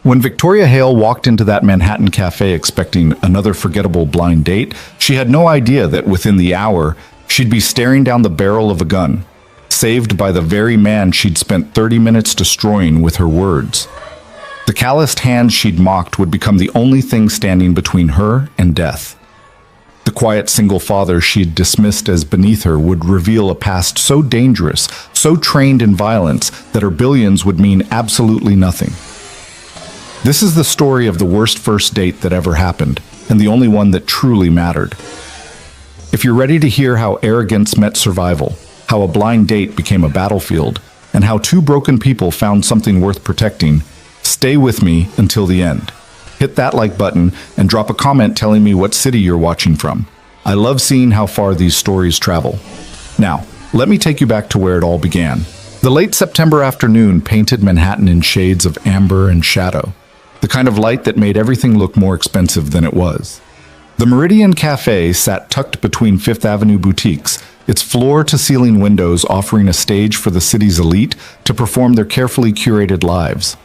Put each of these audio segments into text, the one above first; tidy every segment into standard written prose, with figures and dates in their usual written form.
When Victoria Hale walked into that Manhattan cafe expecting another forgettable blind date, she had no idea that within the hour, she'd be staring down the barrel of a gun, saved by the very man she'd spent 30 minutes destroying with her words. The calloused hands she'd mocked would become the only thing standing between her and death. The quiet single father she'd dismissed as beneath her would reveal a past so dangerous, so trained in violence, that her billions would mean absolutely nothing. This is the story of the worst first date that ever happened, and the only one that truly mattered. If you're ready to hear how arrogance met survival, how a blind date became a battlefield, and how two broken people found something worth protecting, stay with me until the end. Hit that like button and drop a comment telling me what city you're watching from. I love seeing how far these stories travel. Now, let me take you back to where it all began. The late September afternoon painted Manhattan in shades of amber and shadow, the kind of light that made everything look more expensive than it was. The Meridian Cafe sat tucked between Fifth Avenue boutiques, its floor-to-ceiling windows offering a stage for the city's elite to perform their carefully curated lives.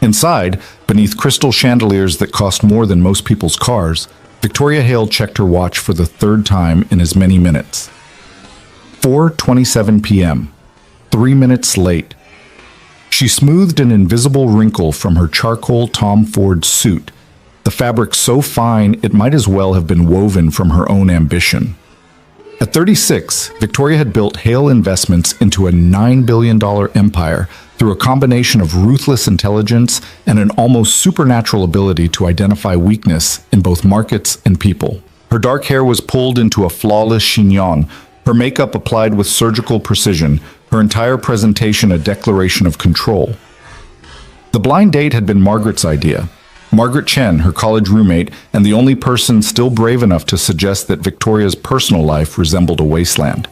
Inside, beneath crystal chandeliers that cost more than most people's cars, Victoria Hale checked her watch for the third time in as many minutes. 4:27 p.m., 3 minutes late. She smoothed an invisible wrinkle from her charcoal Tom Ford suit, the fabric so fine it might as well have been woven from her own ambition. At 36, Victoria had built Hale Investments into a $9 billion empire through a combination of ruthless intelligence and an almost supernatural ability to identify weakness in both markets and people. Her dark hair was pulled into a flawless chignon, her makeup applied with surgical precision, her entire presentation a declaration of control. The blind date had been Margaret's idea. Margaret Chen, her college roommate, and the only person still brave enough to suggest that Victoria's personal life resembled a wasteland.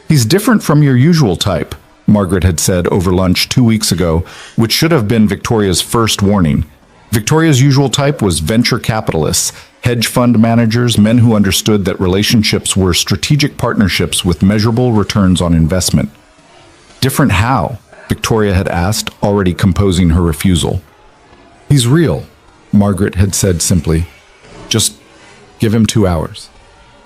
"He's different from your usual type," Margaret had said over lunch 2 weeks ago, which should have been Victoria's first warning. Victoria's usual type was venture capitalists, hedge fund managers, men who understood that relationships were strategic partnerships with measurable returns on investment. "Different how?" Victoria had asked, already composing her refusal. "He's real," Margaret had said simply. "Just give him 2 hours.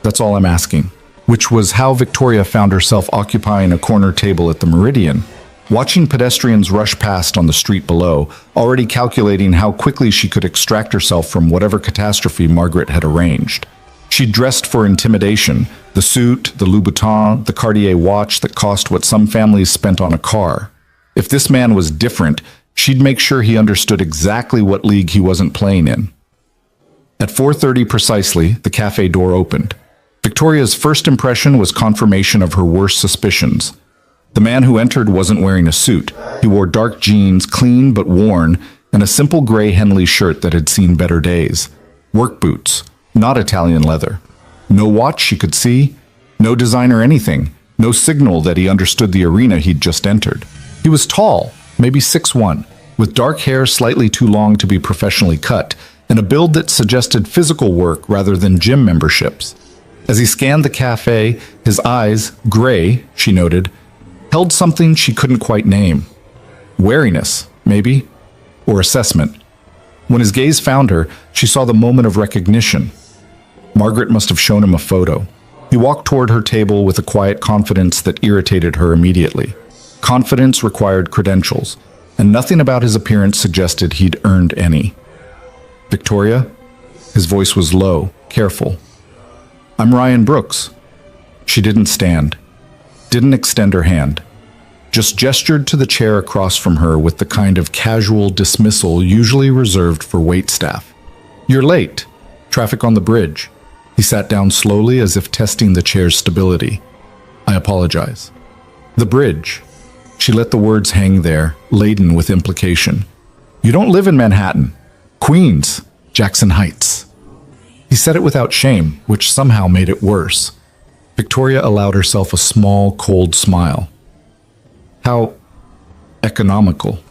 That's all I'm asking." Which was how Victoria found herself occupying a corner table at the Meridian, watching pedestrians rush past on the street below, already calculating how quickly she could extract herself from whatever catastrophe Margaret had arranged. She dressed for intimidation, the suit, the Louboutin, the Cartier watch that cost what some families spent on a car. If this man was different, she'd make sure he understood exactly what league he wasn't playing in. At 4:30 precisely, the cafe door opened. Victoria's first impression was confirmation of her worst suspicions. The man who entered wasn't wearing a suit. He wore dark jeans, clean but worn, and a simple gray Henley shirt that had seen better days. Work boots, not Italian leather. No watch she could see, no design or anything, no signal that he understood the arena he'd just entered. He was tall, maybe 6'1", with dark hair slightly too long to be professionally cut, and a build that suggested physical work rather than gym memberships. As he scanned the cafe, his eyes, gray, she noted, held something she couldn't quite name. Wariness, maybe, or assessment. When his gaze found her, she saw the moment of recognition. Margaret must have shown him a photo. He walked toward her table with a quiet confidence that irritated her immediately. Confidence required credentials, and nothing about his appearance suggested he'd earned any. "Victoria?" His voice was low, careful. "I'm Ryan Brooks." She didn't stand, didn't extend her hand, just gestured to the chair across from her with the kind of casual dismissal usually reserved for waitstaff. "You're late. Traffic on the bridge." He sat down slowly as if testing the chair's stability. "I apologize." "The bridge." She let the words hang there, laden with implication. "You don't live in Manhattan. Queens, Jackson Heights." He said it without shame, which somehow made it worse. Victoria allowed herself a small, cold smile. How economical.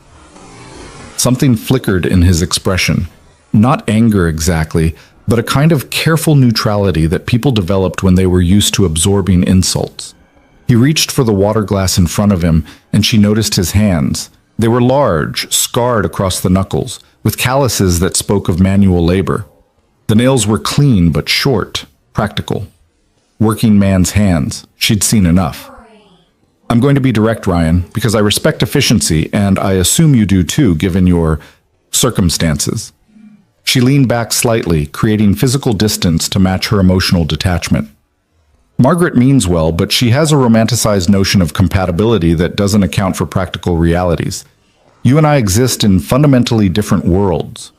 Something flickered in his expression. Not anger exactly, but a kind of careful neutrality that people developed when they were used to absorbing insults. He reached for the water glass in front of him, and she noticed his hands, They were large, scarred across the knuckles, with calluses that spoke of manual labor. The nails were clean but short, practical. Working man's hands. She'd seen enough. I'm going to be direct, Ryan, because I respect efficiency, and I assume you do too, given your circumstances. She leaned back slightly, creating physical distance to match her emotional detachment. Margaret means well, but she has a romanticized notion of compatibility that doesn't account for practical realities. You and I exist in fundamentally different worlds.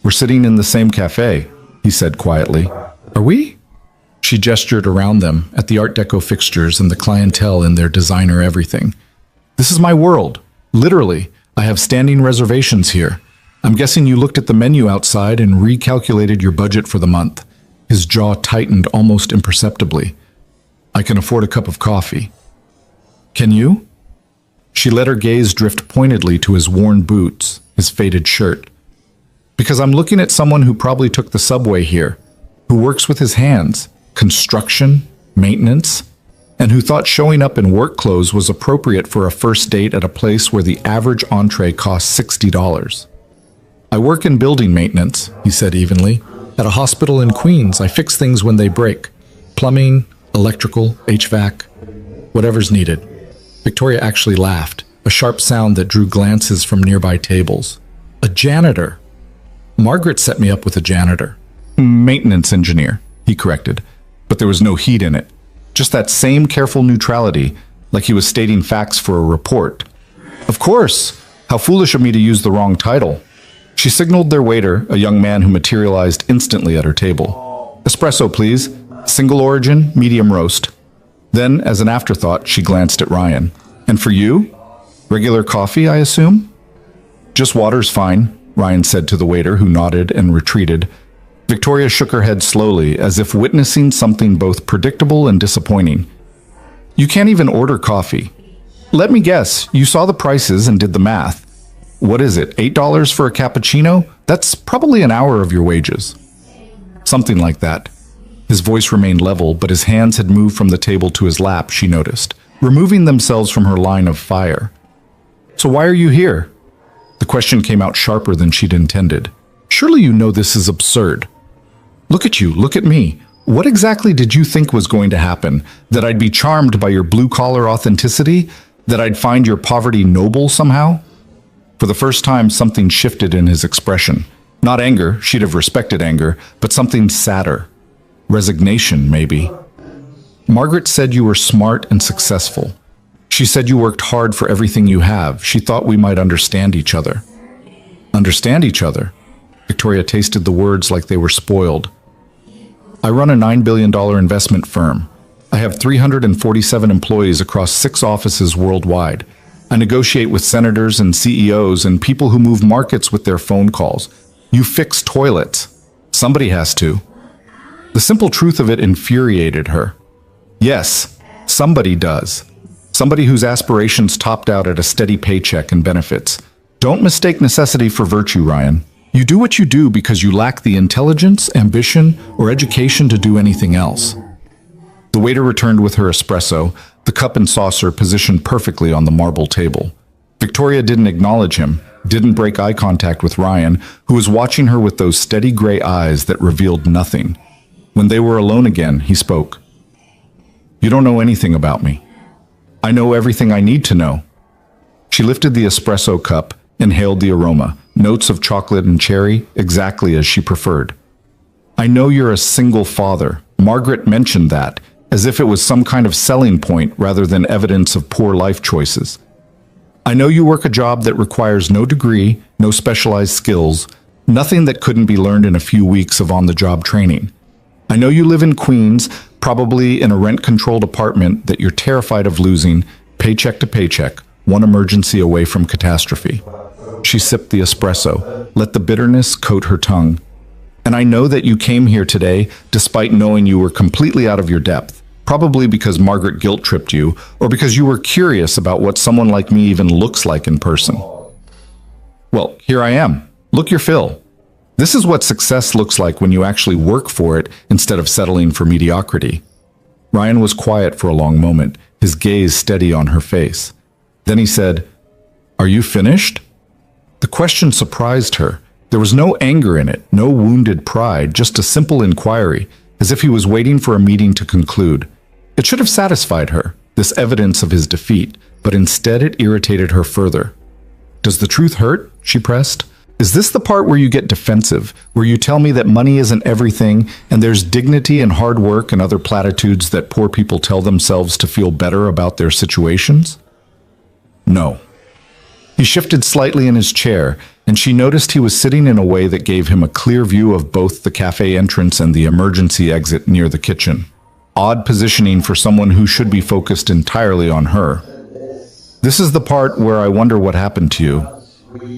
We're sitting in the same cafe, he said quietly. Are we? She gestured around them at the Art Deco fixtures and the clientele in their designer everything. This is my world. Literally, I have standing reservations here. I'm guessing you looked at the menu outside and recalculated your budget for the month. His jaw tightened almost imperceptibly. I can afford a cup of coffee. Can you? She let her gaze drift pointedly to his worn boots, his faded shirt. Because I'm looking at someone who probably took the subway here, who works with his hands, construction, maintenance, and who thought showing up in work clothes was appropriate for a first date at a place where the average entree costs $60. I work in building maintenance, he said evenly. At a hospital in Queens, I fix things when they break. Plumbing, electrical, HVAC, whatever's needed. Victoria actually laughed, a sharp sound that drew glances from nearby tables. A janitor. Margaret set me up with a janitor. Maintenance engineer, he corrected, but there was no heat in it. Just that same careful neutrality, like he was stating facts for a report. Of course! How foolish of me to use the wrong title. She signaled their waiter, a young man who materialized instantly at her table. Espresso, please. Single origin, medium roast. Then, as an afterthought, she glanced at Ryan. And for you? Regular coffee, I assume? Just water's fine, Ryan said to the waiter, who nodded and retreated. Victoria shook her head slowly, as if witnessing something both predictable and disappointing. You can't even order coffee. Let me guess, you saw the prices and did the math. What is it, $8 for a cappuccino? That's probably an hour of your wages. Something like that. His voice remained level, but his hands had moved from the table to his lap, she noticed, removing themselves from her line of fire. So why are you here? The question came out sharper than she'd intended. Surely you know this is absurd. Look at you, look at me. What exactly did you think was going to happen? That I'd be charmed by your blue-collar authenticity? That I'd find your poverty noble somehow? For the first time, something shifted in his expression. Not anger, she'd have respected anger, but something sadder. Resignation, maybe. Margaret said you were smart and successful. She said you worked hard for everything you have. She thought we might understand each other. Understand each other? Victoria tasted the words like they were spoiled. I run a $9 billion investment firm. I have 347 employees across 6 offices worldwide. I negotiate with senators and CEOs and people who move markets with their phone calls. You fix toilets. Somebody has to. The simple truth of it infuriated her. Yes, somebody does. Somebody whose aspirations topped out at a steady paycheck and benefits. Don't mistake necessity for virtue, Ryan. You do what you do because you lack the intelligence, ambition, or education to do anything else. The waiter returned with her espresso, the cup and saucer positioned perfectly on the marble table. Victoria didn't acknowledge him, didn't break eye contact with Ryan, who was watching her with those steady gray eyes that revealed nothing. When they were alone again, he spoke. You don't know anything about me. I know everything I need to know. She lifted the espresso cup, inhaled the aroma, notes of chocolate and cherry, exactly as she preferred. I know you're a single father. Margaret mentioned that, as if it was some kind of selling point rather than evidence of poor life choices. I know you work a job that requires no degree, no specialized skills, nothing that couldn't be learned in a few weeks of on-the-job training. I know you live in Queens, probably in a rent-controlled apartment that you're terrified of losing, paycheck to paycheck, one emergency away from catastrophe. She sipped the espresso, let the bitterness coat her tongue. And I know that you came here today despite knowing you were completely out of your depth, probably because Margaret guilt-tripped you, or because you were curious about what someone like me even looks like in person. Well, here I am. Look your fill. This is what success looks like when you actually work for it instead of settling for mediocrity. Ryan was quiet for a long moment, his gaze steady on her face. Then he said, Are you finished? The question surprised her. There was no anger in it, no wounded pride, just a simple inquiry, as if he was waiting for a meeting to conclude. It should have satisfied her, this evidence of his defeat, but instead it irritated her further. Does the truth hurt? She pressed. Is this the part where you get defensive, where you tell me that money isn't everything, and there's dignity and hard work and other platitudes that poor people tell themselves to feel better about their situations? No. He shifted slightly in his chair, and she noticed he was sitting in a way that gave him a clear view of both the cafe entrance and the emergency exit near the kitchen. Odd positioning for someone who should be focused entirely on her. This is the part where I wonder what happened to you.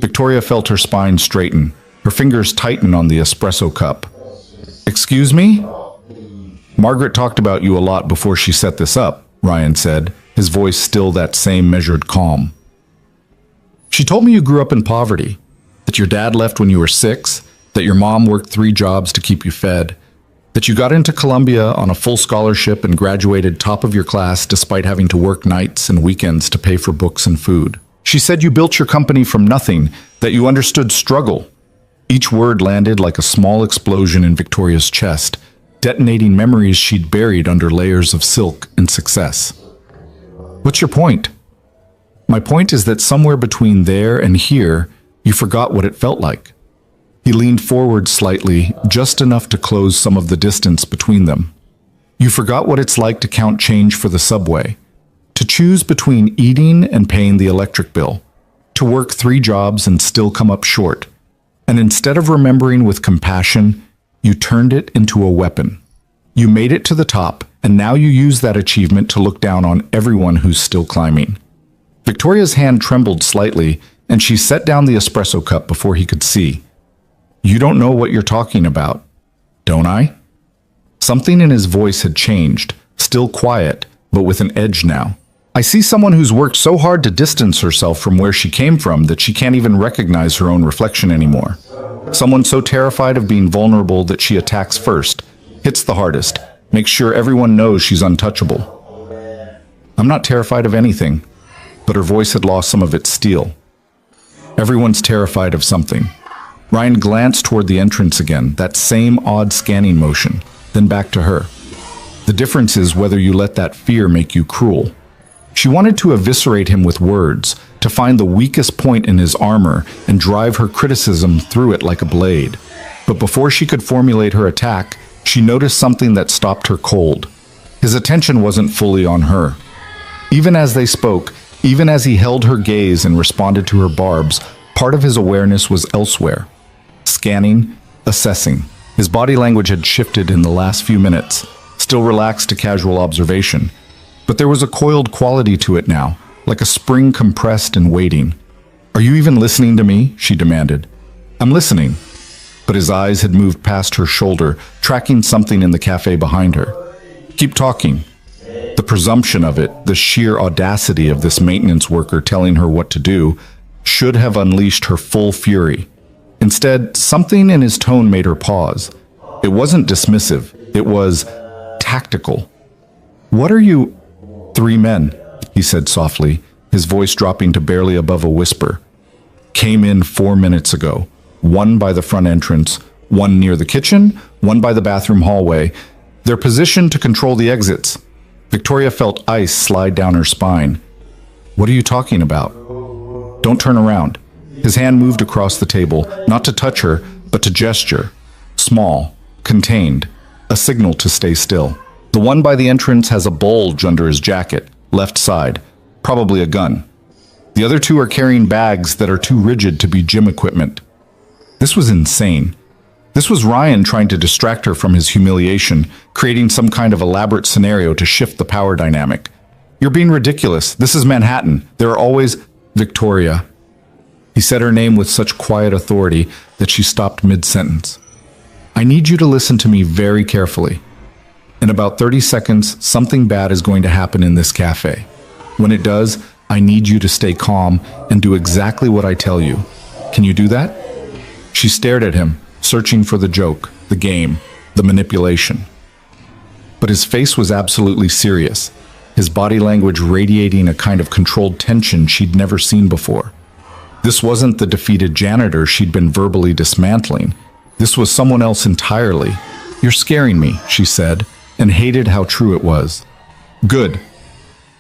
Victoria felt her spine straighten, her fingers tighten on the espresso cup. Excuse me? Margaret talked about you a lot before she set this up, Ryan said, his voice still that same measured calm. She told me you grew up in poverty, that your dad left when you were 6, that your mom worked 3 jobs to keep you fed, that you got into Columbia on a full scholarship and graduated top of your class despite having to work nights and weekends to pay for books and food. She said you built your company from nothing, that you understood struggle. Each word landed like a small explosion in Victoria's chest, detonating memories she'd buried under layers of silk and success. What's your point? My point is that somewhere between there and here, you forgot what it felt like. He leaned forward slightly, just enough to close some of the distance between them. You forgot what it's like to count change for the subway, to choose between eating and paying the electric bill, to work 3 jobs and still come up short. And instead of remembering with compassion, you turned it into a weapon. You made it to the top, and now you use that achievement to look down on everyone who's still climbing. Victoria's hand trembled slightly, and she set down the espresso cup before he could see. You don't know what you're talking about, don't I? Something in his voice had changed, still quiet, but with an edge now. I see someone who's worked so hard to distance herself from where she came from that she can't even recognize her own reflection anymore. Someone so terrified of being vulnerable that she attacks first, hits the hardest, makes sure everyone knows she's untouchable. I'm not terrified of anything, but her voice had lost some of its steel. Everyone's terrified of something. Ryan glanced toward the entrance again, that same odd scanning motion, then back to her. The difference is whether you let that fear make you cruel. She wanted to eviscerate him with words, to find the weakest point in his armor and drive her criticism through it like a blade. But before she could formulate her attack, she noticed something that stopped her cold. His attention wasn't fully on her. Even as they spoke, even as he held her gaze and responded to her barbs, part of his awareness was elsewhere. Scanning, assessing. His body language had shifted in the last few minutes, still relaxed to casual observation. But there was a coiled quality to it now, like a spring compressed and waiting. Are you even listening to me? She demanded. I'm listening. But his eyes had moved past her shoulder, tracking something in the cafe behind her. Keep talking. The presumption of it, the sheer audacity of this maintenance worker telling her what to do, should have unleashed her full fury. Instead, something in his tone made her pause. It wasn't dismissive. It was tactical. What are you... 3 men, he said softly, his voice dropping to barely above a whisper. Came in 4 minutes ago. 1 by the front entrance, 1 near the kitchen, 1 by the bathroom hallway. They're positioned to control the exits. Victoria felt ice slide down her spine. What are you talking about? Don't turn around. His hand moved across the table, not to touch her, but to gesture. Small, contained, a signal to stay still. The one by the entrance has a bulge under his jacket, left side, probably a gun. The other 2 are carrying bags that are too rigid to be gym equipment. This was insane. This was Ryan trying to distract her from his humiliation, creating some kind of elaborate scenario to shift the power dynamic. You're being ridiculous. This is Manhattan. There are always... Victoria. He said her name with such quiet authority that she stopped mid-sentence. I need you to listen to me very carefully. In about 30 seconds, something bad is going to happen in this cafe. When it does, I need you to stay calm and do exactly what I tell you. Can you do that? She stared at him, searching for the joke, the game, the manipulation. But his face was absolutely serious, his body language radiating a kind of controlled tension she'd never seen before. This wasn't the defeated janitor she'd been verbally dismantling. This was someone else entirely. "You're scaring me," she said, and hated how true it was. "Good."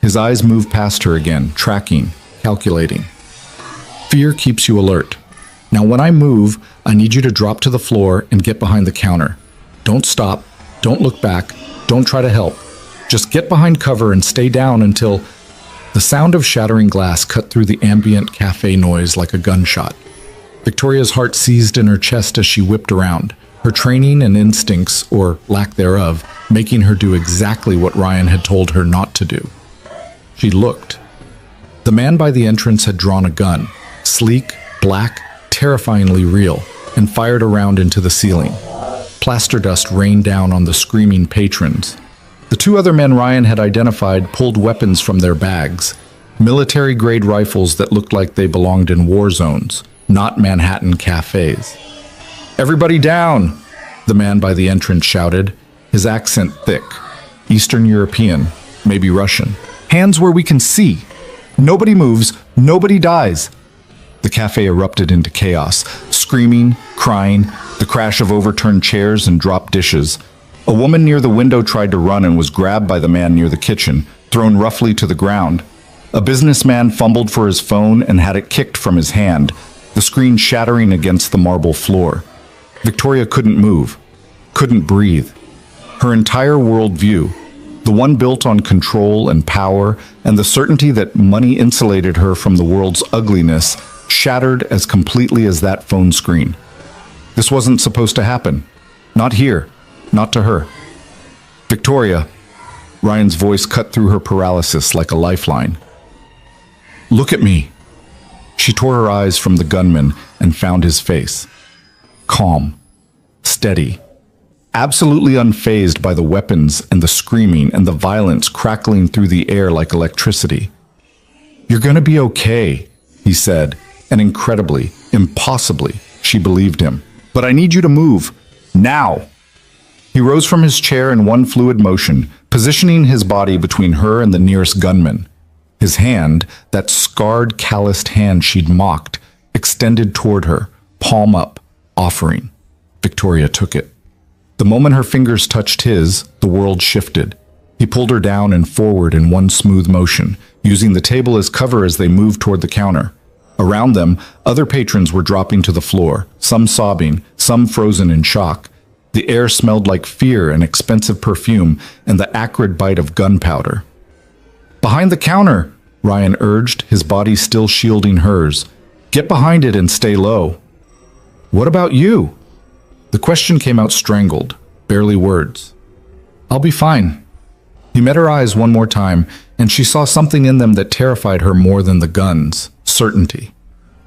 His eyes moved past her again, tracking, calculating. "Fear keeps you alert. Now when I move, I need you to drop to the floor and get behind the counter. Don't stop, don't look back, don't try to help. Just get behind cover and stay down until..." The sound of shattering glass cut through the ambient cafe noise like a gunshot. Victoria's heart seized in her chest as she whipped around, her training and instincts, or lack thereof, making her do exactly what Ryan had told her not to do. She looked. The man by the entrance had drawn a gun, sleek, black, terrifyingly real, and fired a round into the ceiling. Plaster dust rained down on the screaming patrons. The two other men Ryan had identified pulled weapons from their bags, military-grade rifles that looked like they belonged in war zones, not Manhattan cafes. "Everybody down!" the man by the entrance shouted, his accent thick, Eastern European, maybe Russian. "Hands where we can see! Nobody moves, nobody dies!" The cafe erupted into chaos, screaming, crying, the crash of overturned chairs and dropped dishes. A woman near the window tried to run and was grabbed by the man near the kitchen, thrown roughly to the ground. A businessman fumbled for his phone and had it kicked from his hand, the screen shattering against the marble floor. Victoria couldn't move, couldn't breathe. Her entire worldview, the one built on control and power and the certainty that money insulated her from the world's ugliness, shattered as completely as that phone screen. This wasn't supposed to happen. Not here. Not to her. "Victoria," Ryan's voice cut through her paralysis like a lifeline. "Look at me." She tore her eyes from the gunman and found his face. Calm. Steady. Absolutely unfazed by the weapons and the screaming and the violence crackling through the air like electricity. "You're gonna be okay," he said, and incredibly, impossibly, she believed him. "But I need you to move. Now!" He rose from his chair in one fluid motion, positioning his body between her and the nearest gunman. His hand, that scarred, calloused hand she'd mocked, extended toward her, palm up, offering. Victoria took it. The moment her fingers touched his, the world shifted. He pulled her down and forward in one smooth motion, using the table as cover as they moved toward the counter. Around them, other patrons were dropping to the floor, some sobbing, some frozen in shock. The air smelled like fear and expensive perfume and the acrid bite of gunpowder. "Behind the counter," Ryan urged, his body still shielding hers. "Get behind it and stay low." "What about you?" The question came out strangled, barely words. "I'll be fine." He met her eyes one more time, and she saw something in them that terrified her more than the guns. Certainty.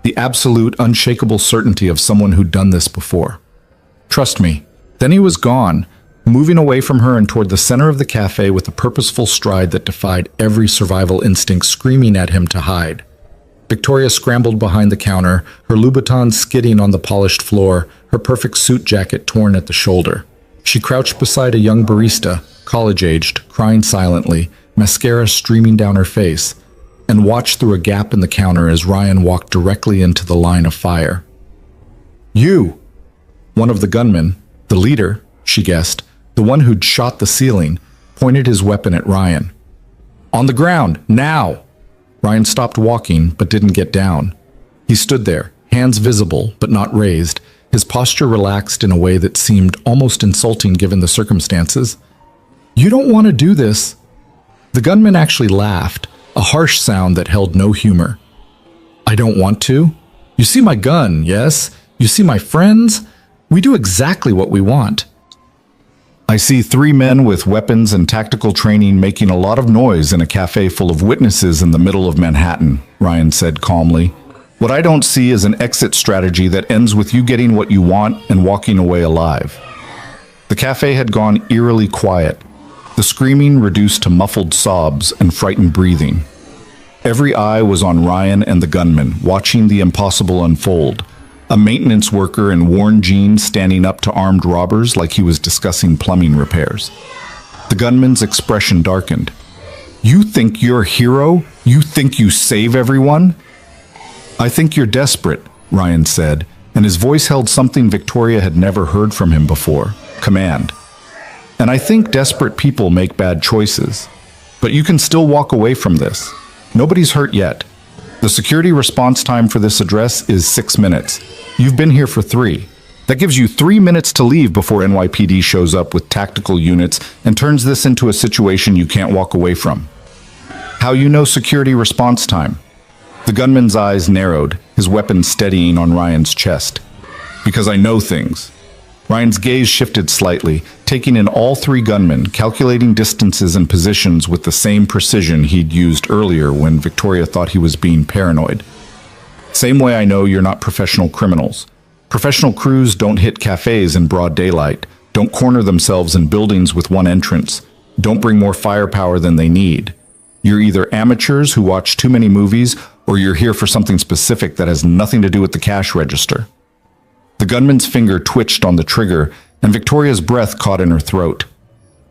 The absolute, unshakable certainty of someone who'd done this before. "Trust me." Then he was gone, moving away from her and toward the center of the cafe with a purposeful stride that defied every survival instinct screaming at him to hide. Victoria scrambled behind the counter, her Louboutins skidding on the polished floor, her perfect suit jacket torn at the shoulder. She crouched beside a young barista, college-aged, crying silently, mascara streaming down her face, and watched through a gap in the counter as Ryan walked directly into the line of fire. "You!" One of the gunmen, the leader, she guessed, the one who'd shot the ceiling, pointed his weapon at Ryan. "On the ground, now!" Ryan stopped walking, but didn't get down. He stood there, hands visible, but not raised, his posture relaxed in a way that seemed almost insulting given the circumstances. "You don't want to do this." The gunman actually laughed, a harsh sound that held no humor. "I don't want to? You see my gun, yes? You see my friends? We do exactly what we want." "I see 3 men with weapons and tactical training making a lot of noise in a cafe full of witnesses in the middle of Manhattan," Ryan said calmly. "What I don't see is an exit strategy that ends with you getting what you want and walking away alive." The cafe had gone eerily quiet, the screaming reduced to muffled sobs and frightened breathing. Every eye was on Ryan and the gunman, watching the impossible unfold. A maintenance worker in worn jeans standing up to armed robbers like he was discussing plumbing repairs. The gunman's expression darkened. "You think you're a hero? You think you save everyone?" "I think you're desperate," Ryan said, and his voice held something Victoria had never heard from him before: command. "And I think desperate people make bad choices. But you can still walk away from this. Nobody's hurt yet. The security response time for this address is 6 minutes. You've been here for 3. That gives you 3 minutes to leave before NYPD shows up with tactical units and turns this into a situation you can't walk away from." "How you know security response time?" The gunman's eyes narrowed, his weapon steadying on Ryan's chest. "Because I know things." Ryan's gaze shifted slightly, taking in all 3 gunmen, calculating distances and positions with the same precision he'd used earlier when Victoria thought he was being paranoid. "Same way I know you're not professional criminals. Professional crews don't hit cafes in broad daylight, don't corner themselves in buildings with one entrance, don't bring more firepower than they need. You're either amateurs who watch too many movies, or you're here for something specific that has nothing to do with the cash register." The gunman's finger twitched on the trigger, and Victoria's breath caught in her throat.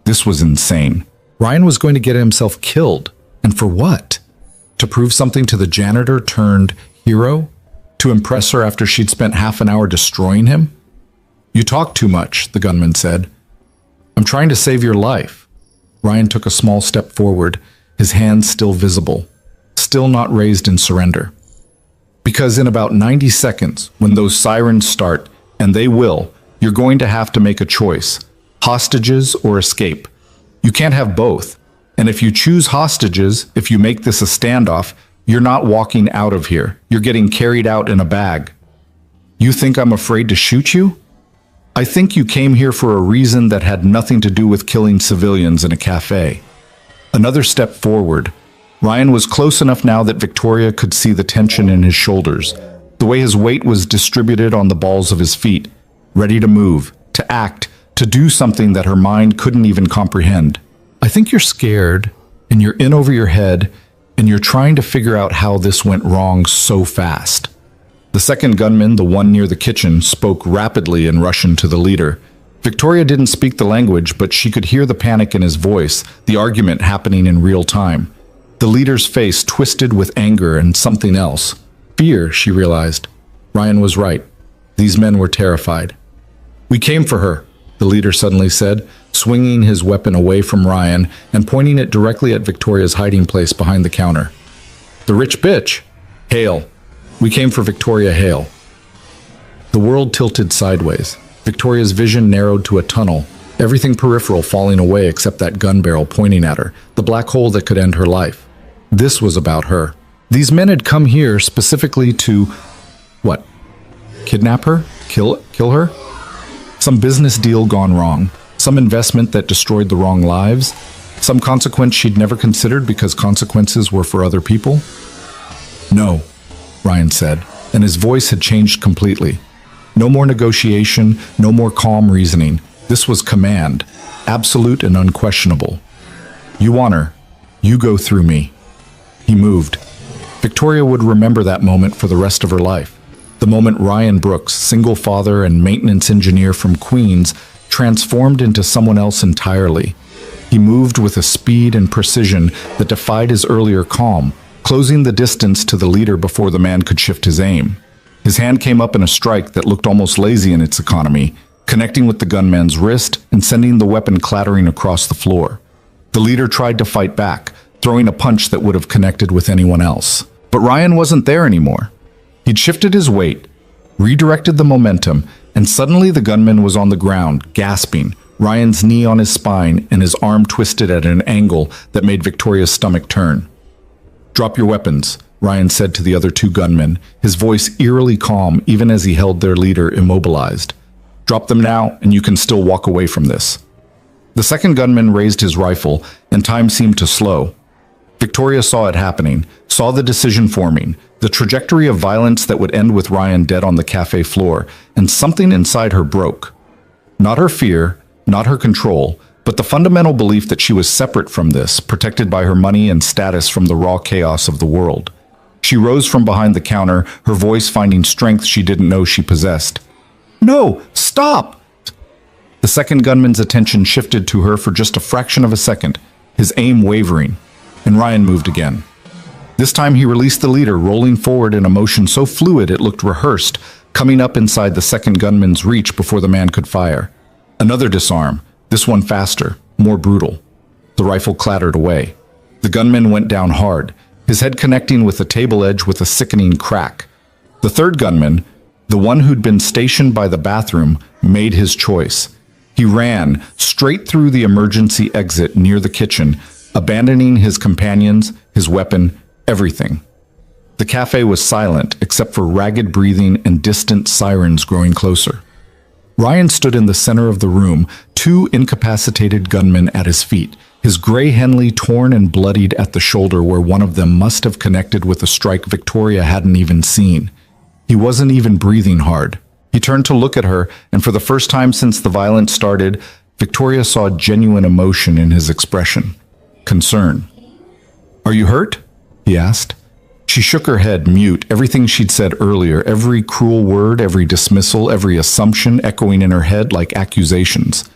This was insane. Ryan was going to get himself killed. And for what? To prove something to the janitor turned hero? To impress her after she'd spent half an hour destroying him? "You talk too much," the gunman said. "I'm trying to save your life." Ryan took a small step forward, his hands still visible, still not raised in surrender. "Because in about 90 seconds, when those sirens start, and they will, you're going to have to make a choice: hostages or escape. You can't have both. And if you choose hostages, if you make this a standoff, you're not walking out of here. You're getting carried out in a bag." "You think I'm afraid to shoot you?" "I think you came here for a reason that had nothing to do with killing civilians in a cafe." Another step forward. Ryan was close enough now that Victoria could see the tension in his shoulders, the way his weight was distributed on the balls of his feet, ready to move, to act, to do something that her mind couldn't even comprehend. "I think you're scared, and you're in over your head, and you're trying to figure out how this went wrong so fast." The second gunman, the one near the kitchen, spoke rapidly in Russian to the leader. Victoria didn't speak the language, but she could hear the panic in his voice, the argument happening in real time. The leader's face twisted with anger and something else. Fear, she realized. Ryan was right. These men were terrified. "We came for her," the leader suddenly said, swinging his weapon away from Ryan and pointing it directly at Victoria's hiding place behind the counter. "The rich bitch? Hale. We came for Victoria Hale." The world tilted sideways. Victoria's vision narrowed to a tunnel, everything peripheral falling away except that gun barrel pointing at her, the black hole that could end her life. This was about her. These men had come here specifically to... what? Kidnap her? Kill her? Some business deal gone wrong. Some investment that destroyed the wrong lives. Some consequence she'd never considered because consequences were for other people. "No," Ryan said, and his voice had changed completely. No more negotiation, no more calm reasoning. This was command, absolute and unquestionable. "You want her. You go through me." He moved. Victoria would remember that moment for the rest of her life. The moment Ryan Brooks, single father and maintenance engineer from Queens, transformed into someone else entirely. He moved with a speed and precision that defied his earlier calm, closing the distance to the leader before the man could shift his aim. His hand came up in a strike that looked almost lazy in its economy, connecting with the gunman's wrist and sending the weapon clattering across the floor. The leader tried to fight back, throwing a punch that would have connected with anyone else. But Ryan wasn't there anymore. He'd shifted his weight, redirected the momentum, and suddenly the gunman was on the ground, gasping, Ryan's knee on his spine and his arm twisted at an angle that made Victoria's stomach turn. "Drop your weapons," Ryan said to the other 2 gunmen, his voice eerily calm even as he held their leader immobilized. "Drop them now, and you can still walk away from this." The second gunman raised his rifle, and time seemed to slow. Victoria saw it happening, saw the decision forming, the trajectory of violence that would end with Ryan dead on the cafe floor, and something inside her broke. Not her fear, not her control, but the fundamental belief that she was separate from this, protected by her money and status from the raw chaos of the world. She rose from behind the counter, her voice finding strength she didn't know she possessed. "No! Stop!" The second gunman's attention shifted to her for just a fraction of a second, his aim wavering, and Ryan moved again. This time he released the leader, rolling forward in a motion so fluid it looked rehearsed, coming up inside the second gunman's reach before the man could fire. Another disarm, this one faster, more brutal. The rifle clattered away. The gunman went down hard, his head connecting with the table edge with a sickening crack. The third gunman, the one who'd been stationed by the bathroom, made his choice. He ran straight through the emergency exit near the kitchen, abandoning his companions, his weapon, everything. The cafe was silent except for ragged breathing and distant sirens growing closer. Ryan stood in the center of the room, two incapacitated gunmen at his feet, his gray Henley torn and bloodied at the shoulder where one of them must have connected with a strike Victoria hadn't even seen. He wasn't even breathing hard. He turned to look at her, and for the first time since the violence started, Victoria saw genuine emotion in his expression. Concern. "Are you hurt?" he asked. She shook her head, mute, everything she'd said earlier, every cruel word, every dismissal, every assumption echoing in her head like accusations.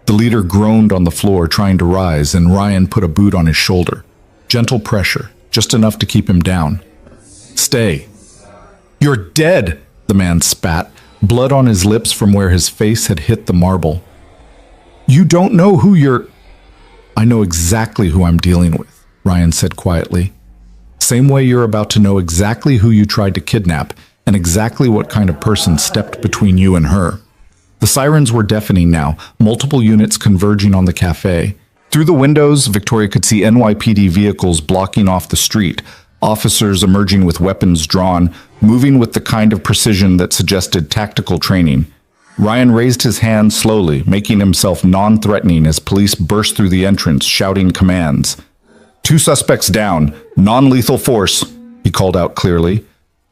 The leader groaned on the floor, trying to rise, and Ryan put a boot on his shoulder. Gentle pressure, just enough to keep him down. "Stay." "You're dead," the man spat, blood on his lips from where his face had hit the marble. "You don't know who you're—" "I know exactly who I'm dealing with," Ryan said quietly. "Same way you're about to know exactly who you tried to kidnap and exactly what kind of person stepped between you and her." The sirens were deafening now, multiple units converging on the cafe. Through the windows, Victoria could see NYPD vehicles blocking off the street, officers emerging with weapons drawn, moving with the kind of precision that suggested tactical training. Ryan raised his hand slowly, making himself non-threatening as police burst through the entrance, shouting commands. "Two suspects down, non-lethal force," he called out clearly.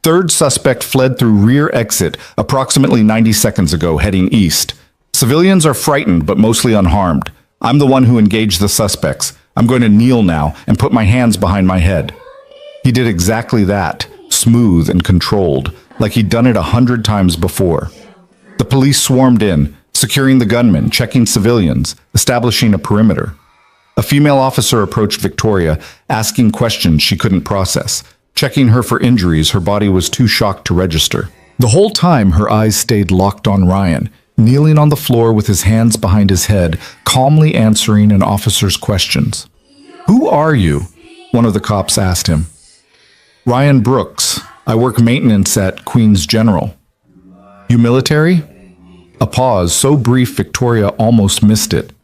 "Third suspect fled through rear exit approximately 90 seconds ago, heading east. Civilians are frightened but mostly unharmed. I'm the one who engaged the suspects. I'm going to kneel now and put my hands behind my head." He did exactly that, smooth and controlled, like he'd done it 100 times before. The police swarmed in, securing the gunmen, checking civilians, establishing a perimeter. A female officer approached Victoria, asking questions she couldn't process, checking her for injuries her body was too shocked to register. The whole time her eyes stayed locked on Ryan, kneeling on the floor with his hands behind his head, calmly answering an officer's questions. "Who are you?" one of the cops asked him. "Ryan Brooks. I work maintenance at Queens General." "You military?" A pause so brief Victoria almost missed it.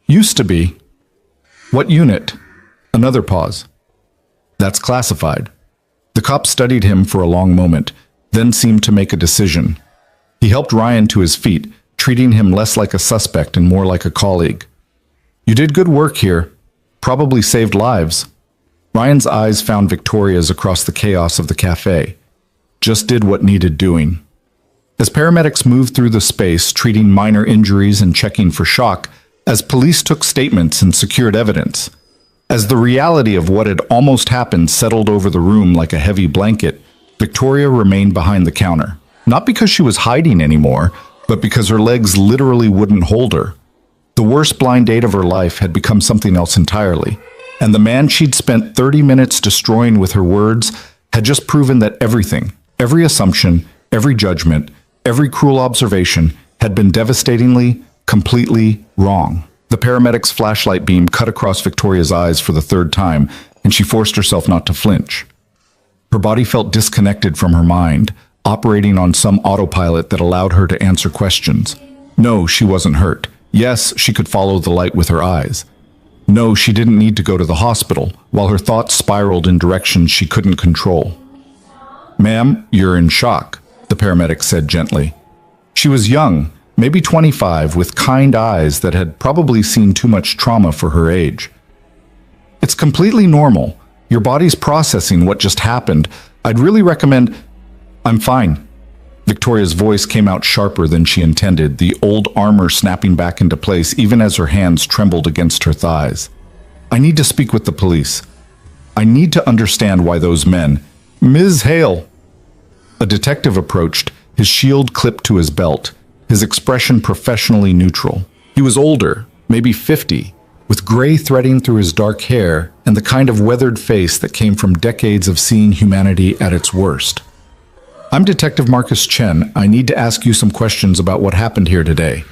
"Used to be." "What unit?" Another pause. "That's classified." The cop studied him for a long moment, then seemed to make a decision. He helped Ryan to his feet, treating him less like a suspect and more like a colleague. "You did good work here. Probably saved lives." Ryan's eyes found Victoria's across the chaos of the cafe. Just did what needed doing. As paramedics moved through the space, treating minor injuries and checking for shock, as police took statements and secured evidence, as the reality of what had almost happened settled over the room like a heavy blanket, Victoria remained behind the counter. Not because she was hiding anymore, but because her legs literally wouldn't hold her. The worst blind date of her life had become something else entirely, and the man she'd spent 30 minutes destroying with her words had just proven that everything, every assumption, every judgment, every cruel observation had been devastatingly, completely wrong. The paramedic's flashlight beam cut across Victoria's eyes for the third time, and she forced herself not to flinch. Her body felt disconnected from her mind, operating on some autopilot that allowed her to answer questions. No, she wasn't hurt. Yes, she could follow the light with her eyes. No, she didn't need to go to the hospital, while her thoughts spiraled in directions she couldn't control. "Ma'am, you're in shock," the paramedic said gently. She was young, maybe 25, with kind eyes that had probably seen too much trauma for her age. "It's completely normal. Your body's processing what just happened. I'd really recommend—" "I'm fine." Victoria's voice came out sharper than she intended, the old armor snapping back into place even as her hands trembled against her thighs. "I need to speak with the police. I need to understand why those men—" "Ms. Hale!" A detective approached, his shield clipped to his belt, his expression professionally neutral. He was older, maybe 50, with gray threading through his dark hair, and the kind of weathered face that came from decades of seeing humanity at its worst. "I'm Detective Marcus Chen. I need to ask you some questions about what happened here today."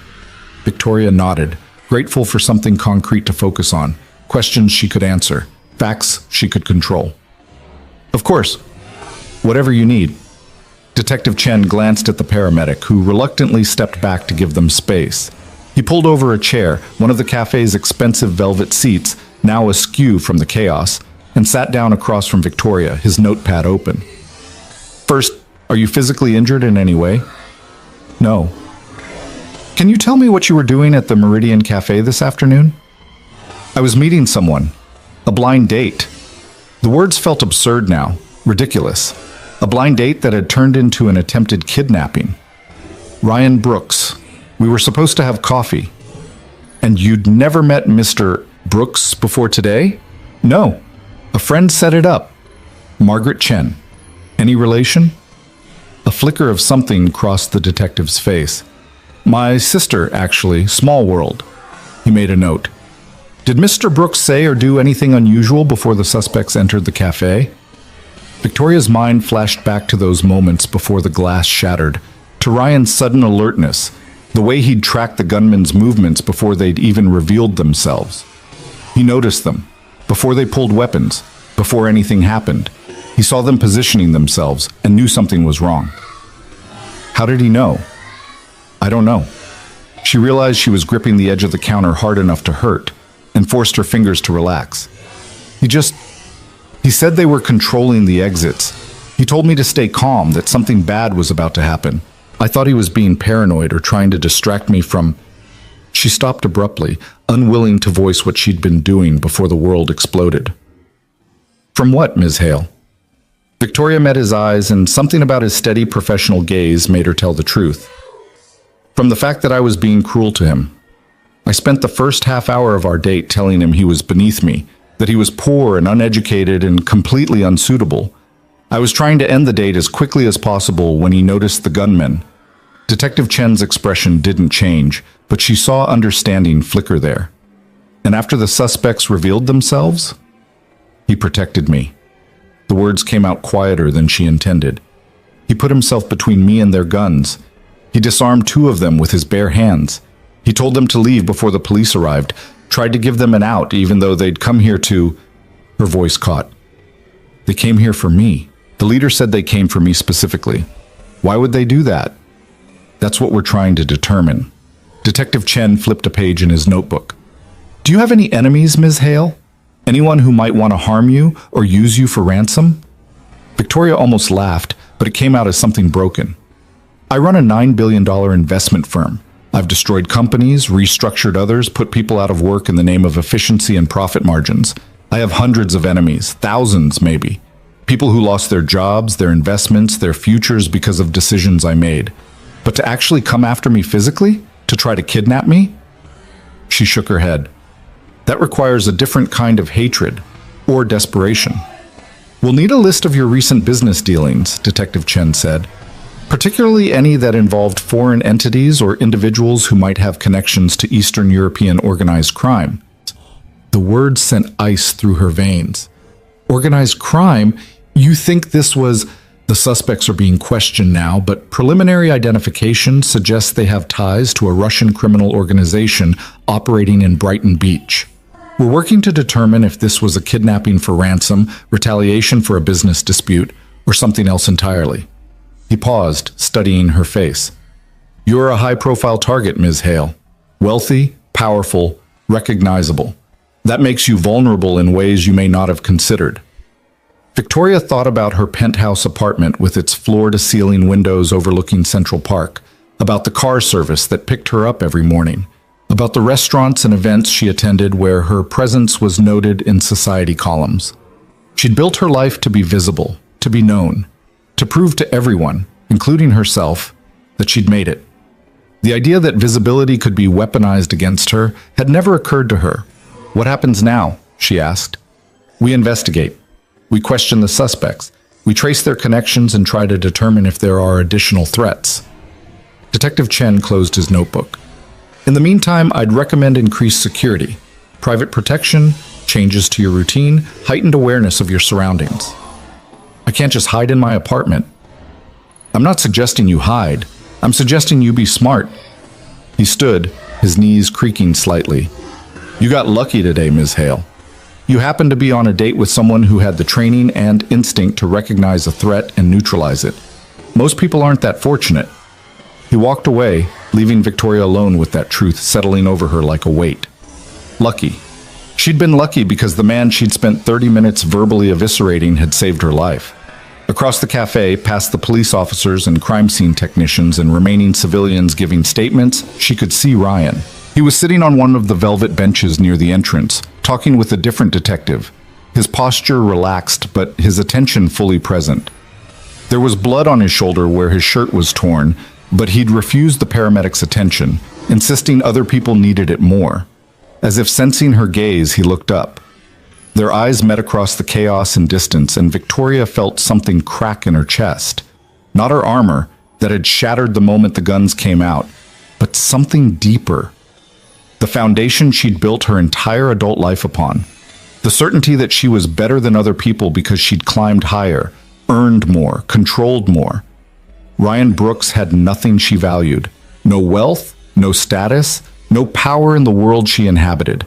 Victoria nodded, grateful for something concrete to focus on, questions she could answer, facts she could control. "Of course. Whatever you need." Detective Chen glanced at the paramedic, who reluctantly stepped back to give them space. He pulled over a chair, one of the cafe's expensive velvet seats, now askew from the chaos, and sat down across from Victoria, his notepad open. "First, are you physically injured in any way?" "No." "Can you tell me what you were doing at the Meridian Cafe this afternoon?" "I was meeting someone. A blind date." The words felt absurd now, ridiculous. A blind date that had turned into an attempted kidnapping. "Ryan Brooks. We were supposed to have coffee." "And you'd never met Mr. Brooks before today?" "No. A friend set it up. Margaret Chen. Any relation?" A flicker of something crossed the detective's face. "My sister, actually. Small world." He made a note. "Did Mr. Brooks say or do anything unusual before the suspects entered the cafe?" Victoria's mind flashed back to those moments before the glass shattered, to Ryan's sudden alertness, the way he'd tracked the gunmen's movements before they'd even revealed themselves. He noticed them, before they pulled weapons, before anything happened. He saw them positioning themselves and knew something was wrong. How did he know? "I don't know." She realized she was gripping the edge of the counter hard enough to hurt, and forced her fingers to relax. He said they were controlling the exits. He told me to stay calm, that something bad was about to happen. I thought he was being paranoid or trying to distract me from... She stopped abruptly, unwilling to voice what she'd been doing before the world exploded. "From what, Ms. Hale?" Victoria met his eyes, and something about his steady professional gaze made her tell the truth. "From the fact that I was being cruel to him. I spent the first half hour of our date telling him he was beneath me, that he was poor and uneducated and completely unsuitable. I was trying to end the date as quickly as possible when he noticed the gunmen." Detective Chen's expression didn't change, but she saw understanding flicker there. "And after the suspects revealed themselves?" "He protected me." The words came out quieter than she intended. "He put himself between me and their guns. He disarmed 2 of them with his bare hands. He told them to leave before the police arrived, tried to give them an out even though they'd come here to..." Her voice caught. "They came here for me. The leader said they came for me specifically. Why would they do that?" "That's what we're trying to determine." Detective Chen flipped a page in his notebook. "Do you have any enemies, Ms. Hale? Anyone who might want to harm you or use you for ransom?" Victoria almost laughed, but it came out as something broken. "I run a $9 billion investment firm. I've destroyed companies, restructured others, put people out of work in the name of efficiency and profit margins. I have hundreds of enemies, thousands maybe. People who lost their jobs, their investments, their futures because of decisions I made. But to actually come after me physically? To try to kidnap me?" She shook her head. "That requires a different kind of hatred, or desperation." "We'll need a list of your recent business dealings," Detective Chen said. "Particularly any that involved foreign entities or individuals who might have connections to Eastern European organized crime." The words sent ice through her veins. "Organized crime? You think this was..." The suspects are being questioned now, but preliminary identification suggests they have ties to a Russian criminal organization operating in Brighton Beach. "We're working to determine if this was a kidnapping for ransom, retaliation for a business dispute, or something else entirely." He paused, studying her face. "You're a high-profile target, Ms. Hale. Wealthy, powerful, recognizable. That makes you vulnerable in ways you may not have considered." Victoria thought about her penthouse apartment with its floor-to-ceiling windows overlooking Central Park, about the car service that picked her up every morning, about the restaurants and events she attended where her presence was noted in society columns. She'd built her life to be visible, to be known, to prove to everyone, including herself, that she'd made it. The idea that visibility could be weaponized against her had never occurred to her. "What happens now?" she asked. "We investigate. We question the suspects. We trace their connections and try to determine if there are additional threats." Detective Chen closed his notebook. "In the meantime, I'd recommend increased security. Private protection, changes to your routine, heightened awareness of your surroundings. I can't just hide in my apartment. I'm not suggesting you hide. I'm suggesting you be smart. He stood, his knees creaking slightly. You got lucky today, Ms. Hale. You happened to be on a date with someone who had the training and instinct to recognize a threat and neutralize it. Most people aren't that fortunate. He walked away, leaving Victoria alone with that truth settling over her like a weight. Lucky. She'd been lucky because the man she'd spent 30 minutes verbally eviscerating had saved her life. Across the cafe, past the police officers and crime scene technicians and remaining civilians giving statements, she could see Ryan. He was sitting on one of the velvet benches near the entrance, talking with a different detective. His posture relaxed, but his attention fully present. There was blood on his shoulder where his shirt was torn, but he'd refused the paramedics' attention, insisting other people needed it more. As if sensing her gaze, he looked up. Their eyes met across the chaos and distance, and Victoria felt something crack in her chest. Not her armor, that had shattered the moment the guns came out, but something deeper. The foundation she'd built her entire adult life upon. The certainty that she was better than other people because she'd climbed higher, earned more, controlled more. Ryan Brooks had nothing she valued. No wealth, no status, no power in the world she inhabited.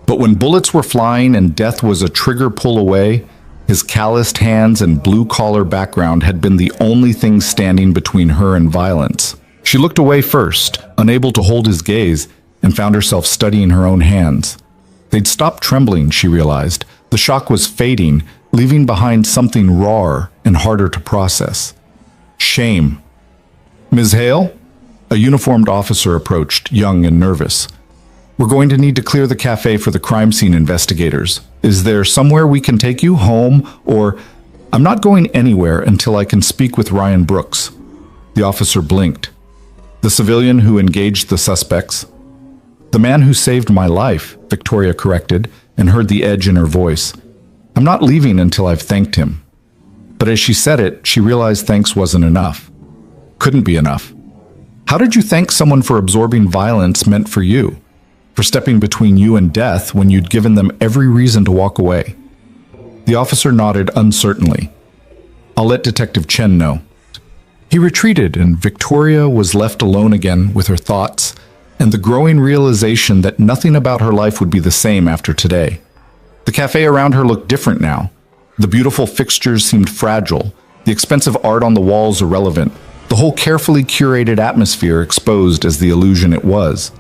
But when bullets were flying and death was a trigger pull away, his calloused hands and blue-collar background had been the only thing standing between her and violence. She looked away first, unable to hold his gaze, and found herself studying her own hands. They'd stopped trembling, she realized. The shock was fading, leaving behind something rawer and harder to process. Shame. Ms. Hale? A uniformed officer approached, young and nervous. We're going to need to clear the cafe for the crime scene investigators. Is there somewhere we can take you, home, or... I'm not going anywhere until I can speak with Ryan Brooks. The officer blinked. The civilian who engaged the suspects. The man who saved my life, Victoria corrected, and heard the edge in her voice. I'm not leaving until I've thanked him. But as she said it, she realized thanks wasn't enough. Couldn't be enough. How did you thank someone for absorbing violence meant for you? For stepping between you and death when you'd given them every reason to walk away? The officer nodded uncertainly. I'll let Detective Chen know. He retreated, and Victoria was left alone again with her thoughts and the growing realization that nothing about her life would be the same after today. The cafe around her looked different now. The beautiful fixtures seemed fragile, the expensive art on the walls irrelevant, the whole carefully curated atmosphere exposed as the illusion it was.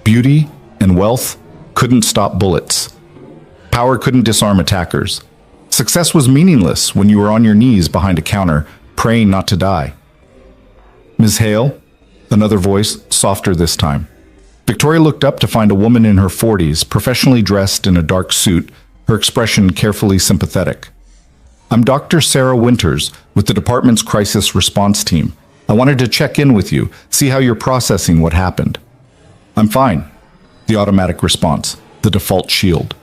Beauty and wealth couldn't stop bullets. Power couldn't disarm attackers. Success was meaningless when you were on your knees behind a counter, praying not to die. Ms. Hale? Another voice, softer this time. Victoria looked up to find a woman in her 40s, professionally dressed in a dark suit, her expression carefully sympathetic. I'm Dr. Sarah Winters with the department's crisis response team. I wanted to check in with you, see how you're processing what happened. I'm fine. The automatic response, the default shield.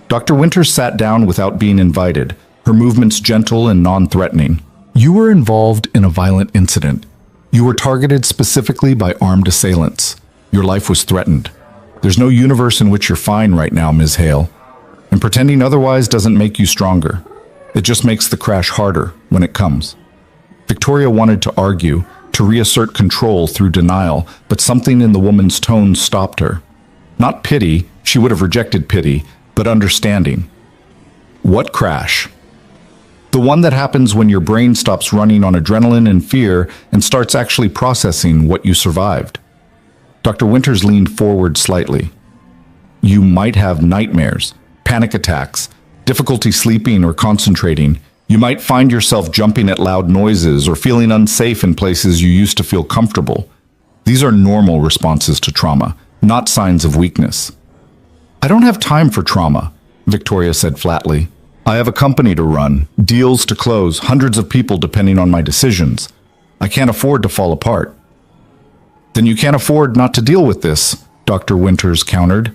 Dr. Winters sat down without being invited, her movements gentle and non-threatening. You were involved in a violent incident. You were targeted specifically by armed assailants. Your life was threatened. There's no universe in which you're fine right now, Ms. Hale. And pretending otherwise doesn't make you stronger. It just makes the crash harder when it comes. Victoria wanted to argue, to reassert control through denial, but something in the woman's tone stopped her. Not pity, she would have rejected pity, but understanding. What crash? The one that happens when your brain stops running on adrenaline and fear and starts actually processing what you survived. Dr. Winters leaned forward slightly. You might have nightmares, panic attacks, difficulty sleeping or concentrating. You might find yourself jumping at loud noises or feeling unsafe in places you used to feel comfortable. These are normal responses to trauma, not signs of weakness. I don't have time for trauma, Victoria said flatly. I have a company to run, deals to close, hundreds of people depending on my decisions. I can't afford to fall apart. Then you can't afford not to deal with this, Dr. Winters countered.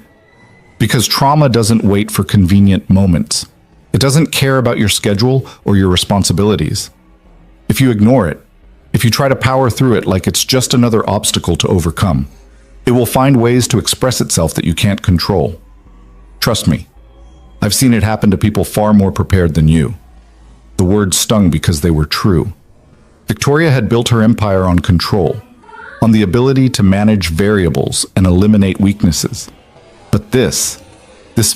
Because trauma doesn't wait for convenient moments. It doesn't care about your schedule or your responsibilities. If you ignore it, if you try to power through it like it's just another obstacle to overcome, it will find ways to express itself that you can't control. Trust me, I've seen it happen to people far more prepared than you." The words stung because they were true. Victoria had built her empire on control, on the ability to manage variables and eliminate weaknesses. But this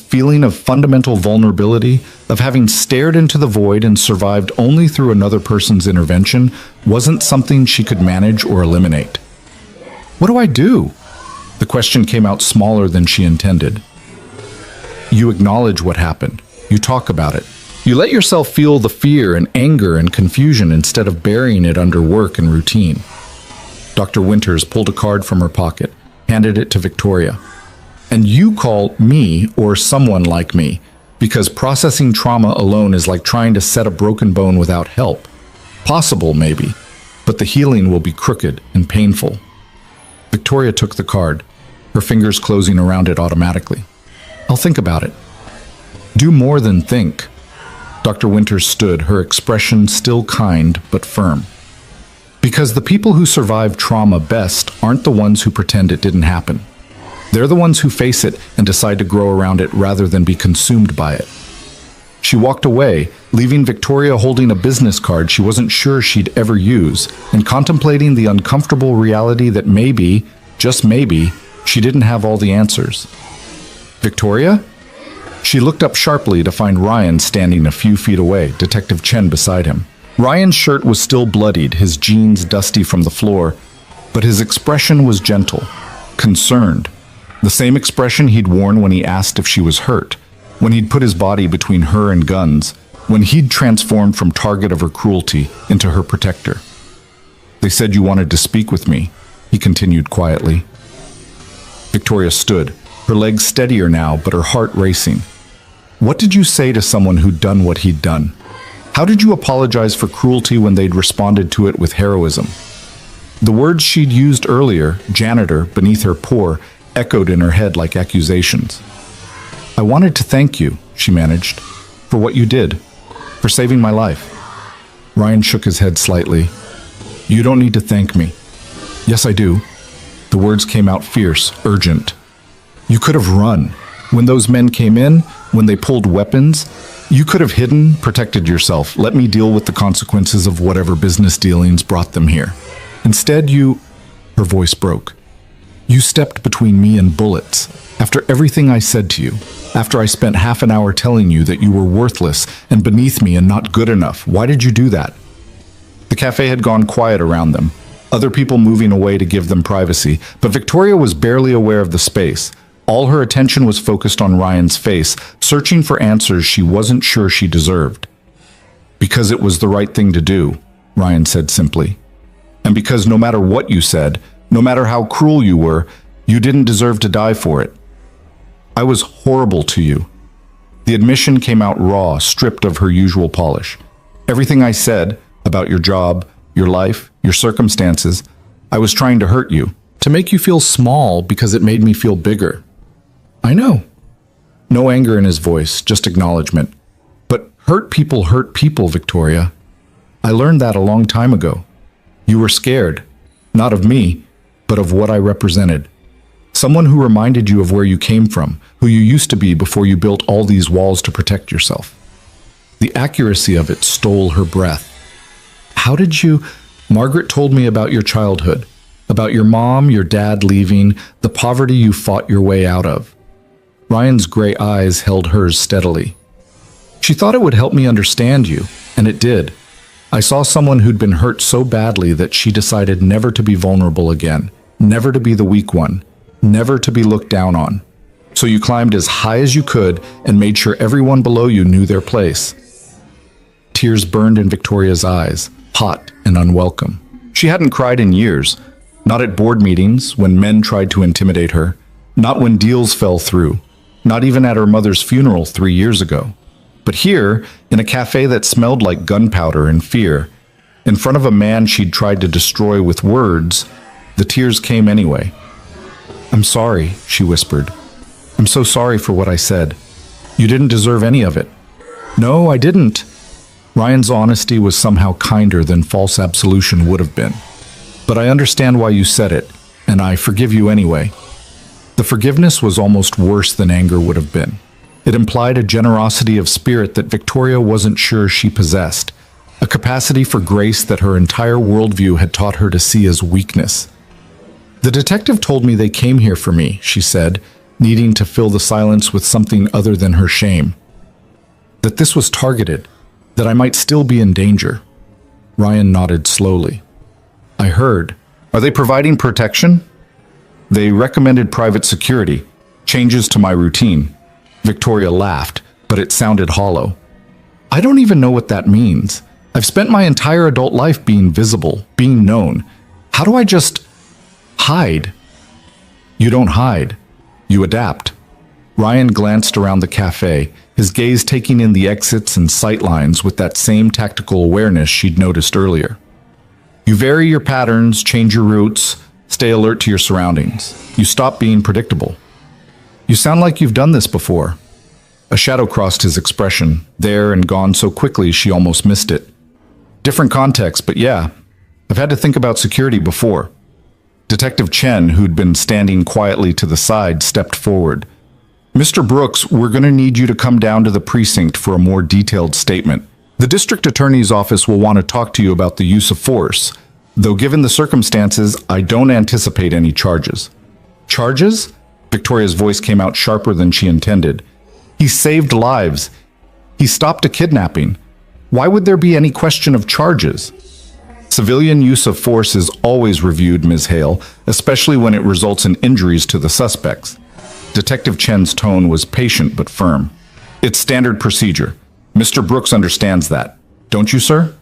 feeling of fundamental vulnerability, of having stared into the void and survived only through another person's intervention, wasn't something she could manage or eliminate. "What do I do?" The question came out smaller than she intended. "You acknowledge what happened. You talk about it. You let yourself feel the fear and anger and confusion instead of burying it under work and routine." Dr. Winters pulled a card from her pocket, handed it to Victoria. "And you call me or someone like me, because processing trauma alone is like trying to set a broken bone without help. Possible, maybe, but the healing will be crooked and painful." Victoria took the card, her fingers closing around it automatically. "I'll think about it." "Do more than think." Dr. Winters stood, her expression still kind but firm. "Because the people who survive trauma best aren't the ones who pretend it didn't happen. They're the ones who face it and decide to grow around it rather than be consumed by it." She walked away, leaving Victoria holding a business card she wasn't sure she'd ever use, and contemplating the uncomfortable reality that maybe, just maybe, she didn't have all the answers. "Victoria?" She looked up sharply to find Ryan standing a few feet away, Detective Chen beside him. Ryan's shirt was still bloodied, his jeans dusty from the floor, but his expression was gentle, concerned. The same expression he'd worn when he asked if she was hurt, when he'd put his body between her and guns, when he'd transformed from target of her cruelty into her protector. "They said you wanted to speak with me," he continued quietly. Victoria stood, her legs steadier now, but her heart racing. What did you say to someone who'd done what he'd done? How did you apologize for cruelty when they'd responded to it with heroism? The words she'd used earlier, janitor, beneath her pore, echoed in her head like accusations. "I wanted to thank you," she managed, "for what you did, for saving my life." Ryan shook his head slightly. "You don't need to thank me." "Yes, I do." The words came out fierce, urgent. "You could have run. When those men came in, when they pulled weapons, you could have hidden, protected yourself, let me deal with the consequences of whatever business dealings brought them here. Instead, you..." Her voice broke. "You stepped between me and bullets. After everything I said to you, after I spent half an hour telling you that you were worthless and beneath me and not good enough, why did you do that?" The cafe had gone quiet around them, other people moving away to give them privacy, but Victoria was barely aware of the space. All her attention was focused on Ryan's face, searching for answers she wasn't sure she deserved. "Because it was the right thing to do," Ryan said simply. "And because no matter what you said, no matter how cruel you were, you didn't deserve to die for it. I was horrible to you." The admission came out raw, stripped of her usual polish. "Everything I said about your job, your life, your circumstances, I was trying to hurt you, to make you feel small because it made me feel bigger." "I know." No anger in his voice, just acknowledgement. "But hurt people, Victoria. I learned that a long time ago. You were scared, not of me, but of what I represented. Someone who reminded you of where you came from, who you used to be before you built all these walls to protect yourself." The accuracy of it stole her breath. "How did you..." "Margaret told me about your childhood, about your mom, your dad leaving, the poverty you fought your way out of." Ryan's gray eyes held hers steadily. "She thought it would help me understand you, and it did. I saw someone who'd been hurt so badly that she decided never to be vulnerable again, never to be the weak one, never to be looked down on. So you climbed as high as you could and made sure everyone below you knew their place." Tears burned in Victoria's eyes, hot and unwelcome. She hadn't cried in years, not at board meetings when men tried to intimidate her, not when deals fell through, not even at her mother's funeral 3 years ago. But here, in a cafe that smelled like gunpowder and fear, in front of a man she'd tried to destroy with words, the tears came anyway. "I'm sorry," she whispered. "I'm so sorry for what I said. You didn't deserve any of it." "No, I didn't." Ryan's honesty was somehow kinder than false absolution would have been. "But I understand why you said it, and I forgive you anyway." The forgiveness was almost worse than anger would have been. It implied a generosity of spirit that Victoria wasn't sure she possessed, a capacity for grace that her entire worldview had taught her to see as weakness. "The detective told me they came here for me," she said, needing to fill the silence with something other than her shame. "That this was targeted, that I might still be in danger." Ryan nodded slowly. "I heard. Are they providing protection?" "They recommended private security, changes to my routine." Victoria laughed, but it sounded hollow. "I don't even know what that means. I've spent my entire adult life being visible, being known. How do I just hide?" "You don't hide. You adapt." Ryan glanced around the cafe, his gaze taking in the exits and sightlines with that same tactical awareness she'd noticed earlier. "You vary your patterns, change your routes, stay alert to your surroundings. You stop being predictable." "You sound like you've done this before." A shadow crossed his expression, there and gone so quickly she almost missed it. "Different context, but yeah, I've had to think about security before." Detective Chen, who'd been standing quietly to the side, stepped forward. "Mr. Brooks, we're going to need you to come down to the precinct for a more detailed statement. The district attorney's office will want to talk to you about the use of force, though given the circumstances, I don't anticipate any charges." "Charges?" Victoria's voice came out sharper than she intended. "He saved lives. He stopped a kidnapping. Why would there be any question of charges?" "Civilian use of force is always reviewed, Ms. Hale, especially when it results in injuries to the suspects." Detective Chen's tone was patient but firm. "It's standard procedure. Mr. Brooks understands that. Don't you, sir?"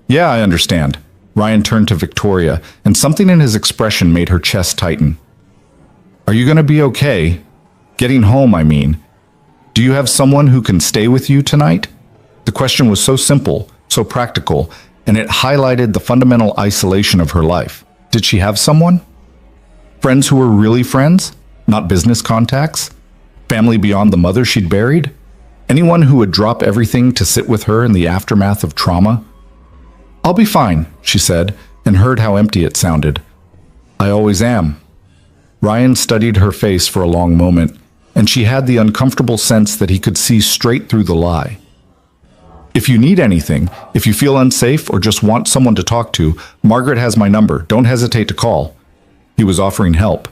"Yeah, I understand." Ryan turned to Victoria, and something in his expression made her chest tighten. "Are you going to be okay? Getting home, I mean. Do you have someone who can stay with you tonight?" The question was so simple, so practical, and it highlighted the fundamental isolation of her life. Did she have someone? Friends who were really friends? Not business contacts? Family beyond the mother she'd buried? Anyone who would drop everything to sit with her in the aftermath of trauma? "I'll be fine," she said, and heard how empty it sounded. "I always am." Ryan studied her face for a long moment, and she had the uncomfortable sense that he could see straight through the lie. "If you need anything, if you feel unsafe or just want someone to talk to, Margaret has my number. Don't hesitate to call." He was offering help.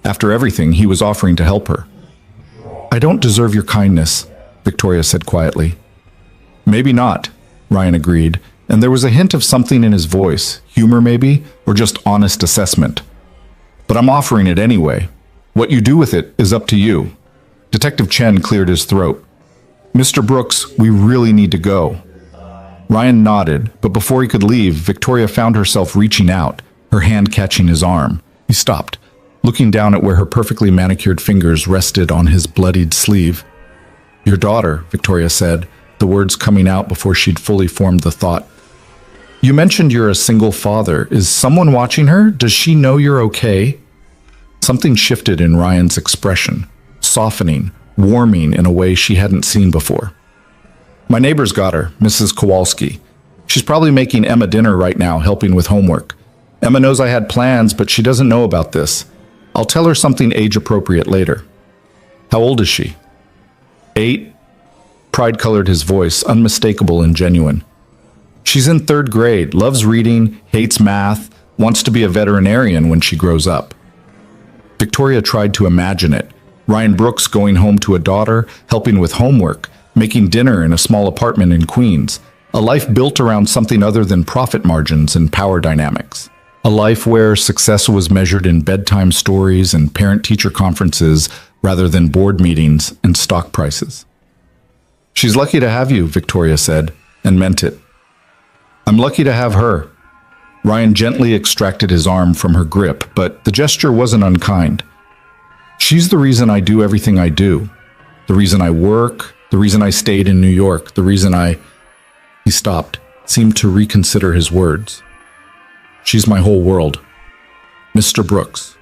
After everything, he was offering to help her. "I don't deserve your kindness," Victoria said quietly. "Maybe not," Ryan agreed, and there was a hint of something in his voice, humor maybe, or just honest assessment. "But I'm offering it anyway. What you do with it is up to you." Detective Chen cleared his throat. "Mr. Brooks, we really need to go." Ryan nodded, but before he could leave, Victoria found herself reaching out, her hand catching his arm. He stopped, looking down at where her perfectly manicured fingers rested on his bloodied sleeve. "Your daughter," Victoria said, the words coming out before she'd fully formed the thought. "You mentioned you're a single father. Is someone watching her? Does she know you're okay?" Something shifted in Ryan's expression, softening, warming in a way she hadn't seen before. "My neighbor's got her, Mrs. Kowalski. She's probably making Emma dinner right now, helping with homework. Emma knows I had plans, but she doesn't know about this. I'll tell her something age-appropriate later." "How old is she?" 8. Pride colored his voice, unmistakable and genuine. "She's in 3rd grade, loves reading, hates math, wants to be a veterinarian when she grows up." Victoria tried to imagine it. Ryan Brooks going home to a daughter, helping with homework, making dinner in a small apartment in Queens. A life built around something other than profit margins and power dynamics. A life where success was measured in bedtime stories and parent-teacher conferences rather than board meetings and stock prices. "She's lucky to have you," Victoria said, and meant it. "I'm lucky to have her." Ryan gently extracted his arm from her grip, but the gesture wasn't unkind. "She's the reason I do everything I do. The reason I work, the reason I stayed in New York, the reason I—" He stopped, seemed to reconsider his words. "She's my whole world." "Mr. Brooks."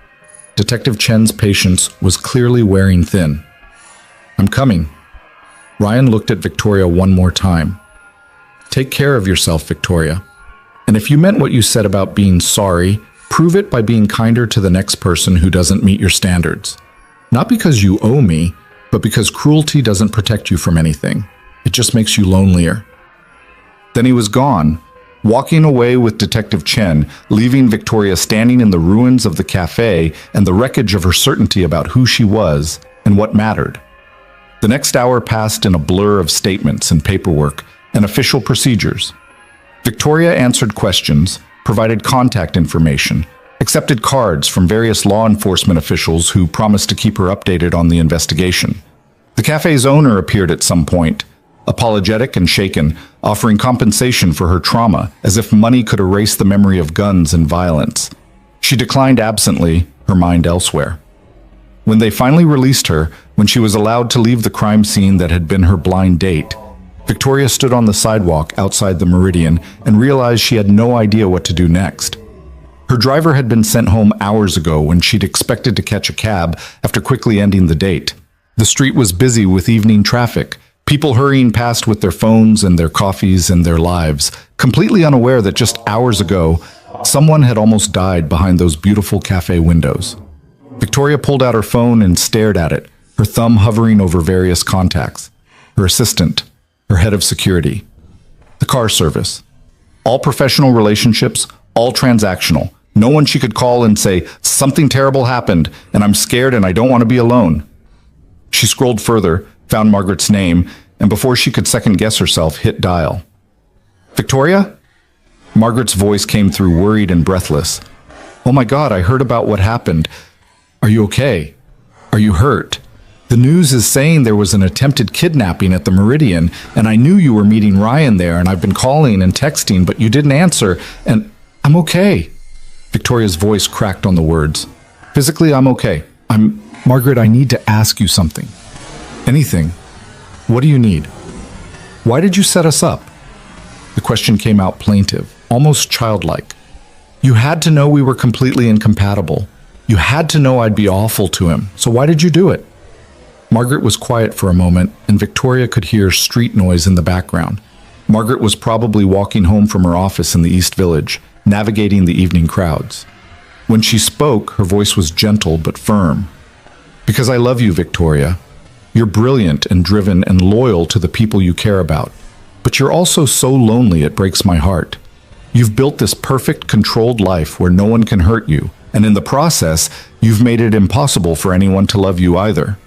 Detective Chen's patience was clearly wearing thin. "I'm coming." Ryan looked at Victoria one more time. "Take care of yourself, Victoria. And if you meant what you said about being sorry, prove it by being kinder to the next person who doesn't meet your standards. Not because you owe me, but because cruelty doesn't protect you from anything. It just makes you lonelier. Then he was gone, walking away with Detective Chen, leaving Victoria standing in the ruins of the cafe and the wreckage of her certainty about who she was and what mattered. The next hour passed in a blur of statements and paperwork and official procedures. Victoria answered questions, provided contact information, accepted cards from various law enforcement officials who promised to keep her updated on the investigation. The cafe's owner appeared at some point, apologetic and shaken, offering compensation for her trauma, as if money could erase the memory of guns and violence. She declined absently, her mind elsewhere. When they finally released her, when she was allowed to leave the crime scene that had been her blind date, Victoria stood on the sidewalk outside the Meridian and realized she had no idea what to do next. Her driver had been sent home hours ago when she'd expected to catch a cab after quickly ending the date. The street was busy with evening traffic, people hurrying past with their phones and their coffees and their lives, completely unaware that just hours ago, someone had almost died behind those beautiful cafe windows. Victoria pulled out her phone and stared at it, her thumb hovering over various contacts. Her assistant, her head of security, the car service. All professional relationships, all transactional. No one she could call and say, "Something terrible happened, and I'm scared and I don't want to be alone." She scrolled further, found Margaret's name, and before she could second-guess herself, hit dial. "Victoria?" Margaret's voice came through worried and breathless. "Oh my God, I heard about what happened. Are you okay? Are you hurt? The news is saying there was an attempted kidnapping at the Meridian, and I knew you were meeting Ryan there, and I've been calling and texting, but you didn't answer, and I'm okay." Victoria's voice cracked on the words. "Physically, I'm okay. Margaret, I need to ask you something. Anything. What do you need? Why did you set us up?" The question came out plaintive, almost childlike. "You had to know we were completely incompatible. You had to know I'd be awful to him, so why did you do it?" Margaret was quiet for a moment, and Victoria could hear street noise in the background. Margaret was probably walking home from her office in the East Village, navigating the evening crowds. When she spoke, her voice was gentle but firm. "Because I love you, Victoria. You're brilliant and driven and loyal to the people you care about. But you're also so lonely it breaks my heart. You've built this perfect, controlled life where no one can hurt you, and in the process, you've made it impossible for anyone to love you either."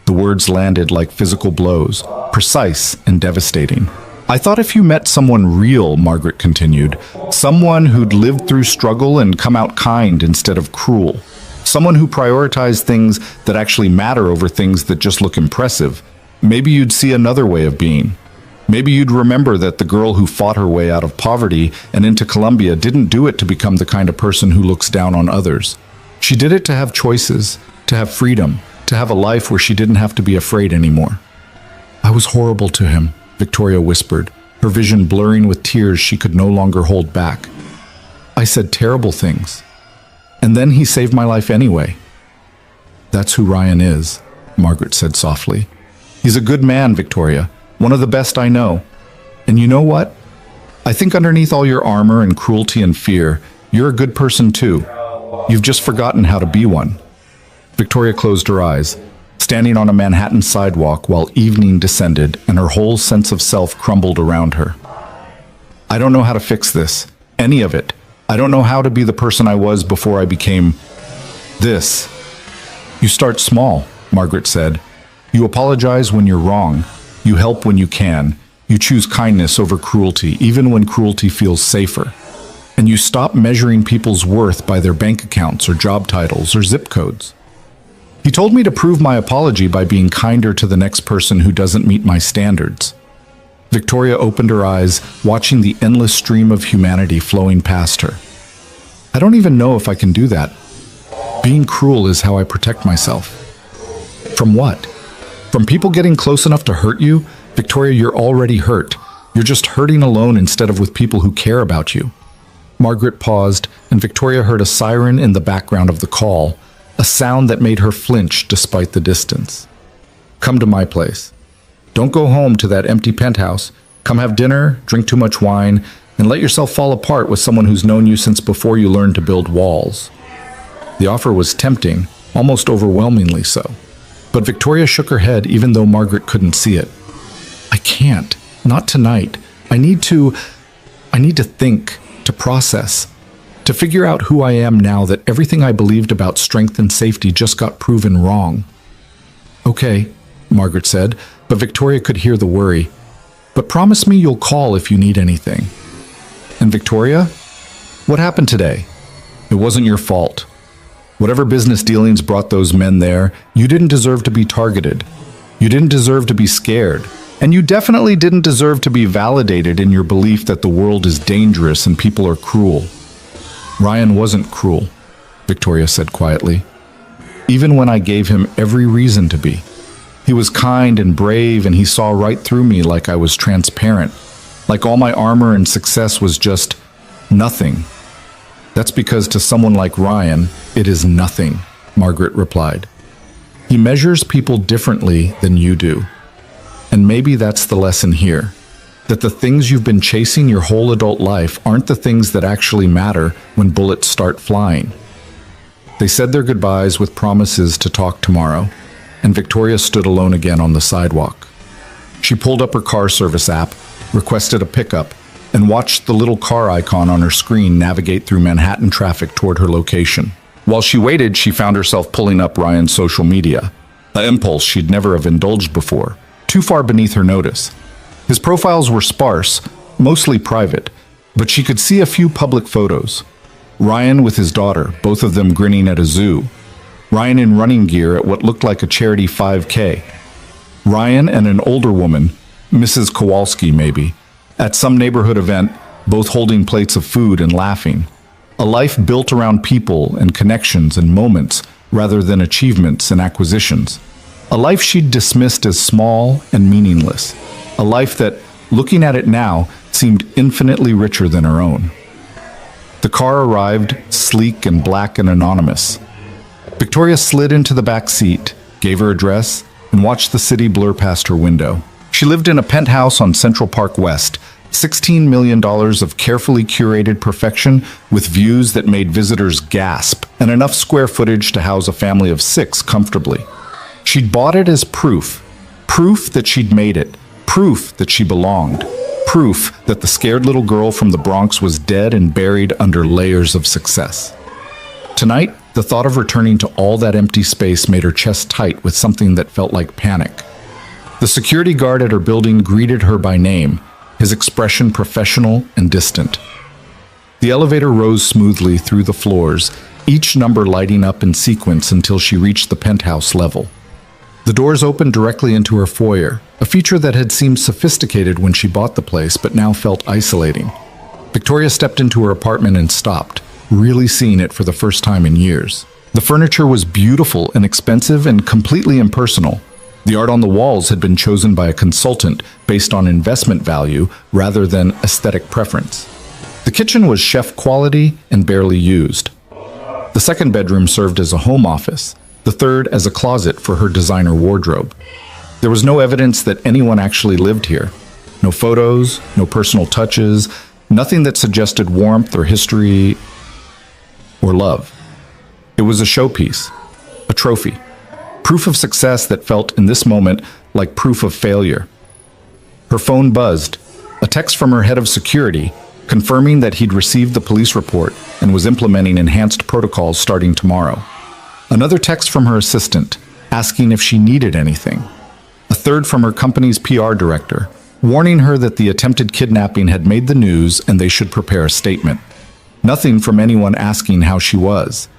The words landed like physical blows, precise and devastating. "I thought if you met someone real," Margaret continued, "someone who'd lived through struggle and come out kind instead of cruel, someone who prioritized things that actually matter over things that just look impressive, maybe you'd see another way of being. Maybe you'd remember that the girl who fought her way out of poverty and into Colombia didn't do it to become the kind of person who looks down on others. She did it to have choices, to have freedom, to have a life where she didn't have to be afraid anymore." "I was horrible to him," Victoria whispered, her vision blurring with tears she could no longer hold back. "I said terrible things. And then he saved my life anyway." "That's who Ryan is," Margaret said softly. "He's a good man, Victoria, one of the best I know. And you know what? I think underneath all your armor and cruelty and fear, you're a good person too. You've just forgotten how to be one." Victoria closed her eyes, standing on a Manhattan sidewalk while evening descended and her whole sense of self crumbled around her. "I don't know how to fix this. Any of it. I don't know how to be the person I was before I became this." "You start small," Margaret said. "You apologize when you're wrong. You help when you can. You choose kindness over cruelty, even when cruelty feels safer. And you stop measuring people's worth by their bank accounts or job titles or zip codes." He told me to prove my apology by being kinder to the next person who doesn't meet my standards. Victoria opened her eyes, watching the endless stream of humanity flowing past her. "I don't even know if I can do that. Being cruel is how I protect myself." "From what? From people getting close enough to hurt you? Victoria, you're already hurt. You're just hurting alone instead of with people who care about you." Margaret paused, and Victoria heard a siren in the background of the call, a sound that made her flinch despite the distance. "Come to my place. Don't go home to that empty penthouse. Come have dinner, drink too much wine, and let yourself fall apart with someone who's known you since before you learned to build walls." The offer was tempting, almost overwhelmingly so. But Victoria shook her head even though Margaret couldn't see it. I can't. Not tonight. I need to think, to process, to figure out who I am now that everything I believed about strength and safety just got proven wrong. Okay, Margaret said, but Victoria could hear the worry. But promise me you'll call if you need anything. And Victoria, what happened today? It wasn't your fault. Whatever business dealings brought those men there, you didn't deserve to be targeted. You didn't deserve to be scared. And you definitely didn't deserve to be validated in your belief that the world is dangerous and people are cruel. Ryan wasn't cruel, Victoria said quietly. Even when I gave him every reason to be. He was kind and brave, and he saw right through me like I was transparent, like all my armor and success was just nothing. That's because to someone like Ryan, it is nothing, Margaret replied. He measures people differently than you do. And maybe that's the lesson here, that the things you've been chasing your whole adult life aren't the things that actually matter when bullets start flying. They said their goodbyes with promises to talk tomorrow, and Victoria stood alone again on the sidewalk. She pulled up her car service app, requested a pickup, and watched the little car icon on her screen navigate through Manhattan traffic toward her location. While she waited, she found herself pulling up Ryan's social media, an impulse she'd never have indulged before, too far beneath her notice. His profiles were sparse, mostly private, but she could see a few public photos. Ryan with his daughter, both of them grinning at a zoo. Ryan in running gear at what looked like a charity 5K. Ryan and an older woman, Mrs. Kowalski maybe, at some neighborhood event, both holding plates of food and laughing. A life built around people and connections and moments rather than achievements and acquisitions. A life she'd dismissed as small and meaningless. A life that, looking at it now, seemed infinitely richer than her own. The car arrived, sleek and black and anonymous. Victoria slid into the back seat, gave her address, and watched the city blur past her window. She lived in a penthouse on Central Park West, $16 million of carefully curated perfection with views that made visitors gasp, and enough square footage to house a family of 6 comfortably. She'd bought it as proof that she'd made it, proof that she belonged, proof that the scared little girl from the Bronx was dead and buried under layers of success. Tonight, the thought of returning to all that empty space made her chest tight with something that felt like panic. The security guard at her building greeted her by name, his expression professional and distant. The elevator rose smoothly through the floors, each number lighting up in sequence until she reached the penthouse level. The doors opened directly into her foyer, a feature that had seemed sophisticated when she bought the place but now felt isolating. Victoria stepped into her apartment and stopped, really seeing it for the first time in years. The furniture was beautiful and expensive and completely impersonal. The art on the walls had been chosen by a consultant based on investment value rather than aesthetic preference. The kitchen was chef quality and barely used. The second bedroom served as a home office, the third as a closet for her designer wardrobe. There was no evidence that anyone actually lived here. No photos, no personal touches, nothing that suggested warmth or history or love. It was a showpiece, a trophy, proof of success that felt in this moment like proof of failure. Her phone buzzed, a text from her head of security confirming that he'd received the police report and was implementing enhanced protocols starting tomorrow. Another text from her assistant, asking if she needed anything. A third from her company's PR director, warning her that the attempted kidnapping had made the news and they should prepare a statement. Nothing from anyone asking how she was,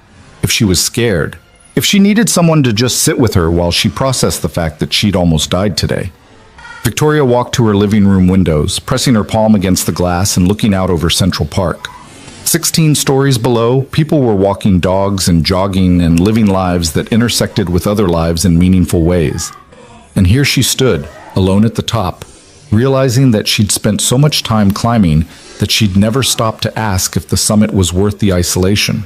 if she was scared, if she needed someone to just sit with her while she processed the fact that she'd almost died today. Victoria walked to her living room windows, pressing her palm against the glass and looking out over Central Park. 16 stories below, people were walking dogs and jogging and living lives that intersected with other lives in meaningful ways. And here she stood, alone at the top, realizing that she'd spent so much time climbing that she'd never stopped to ask if the summit was worth the isolation.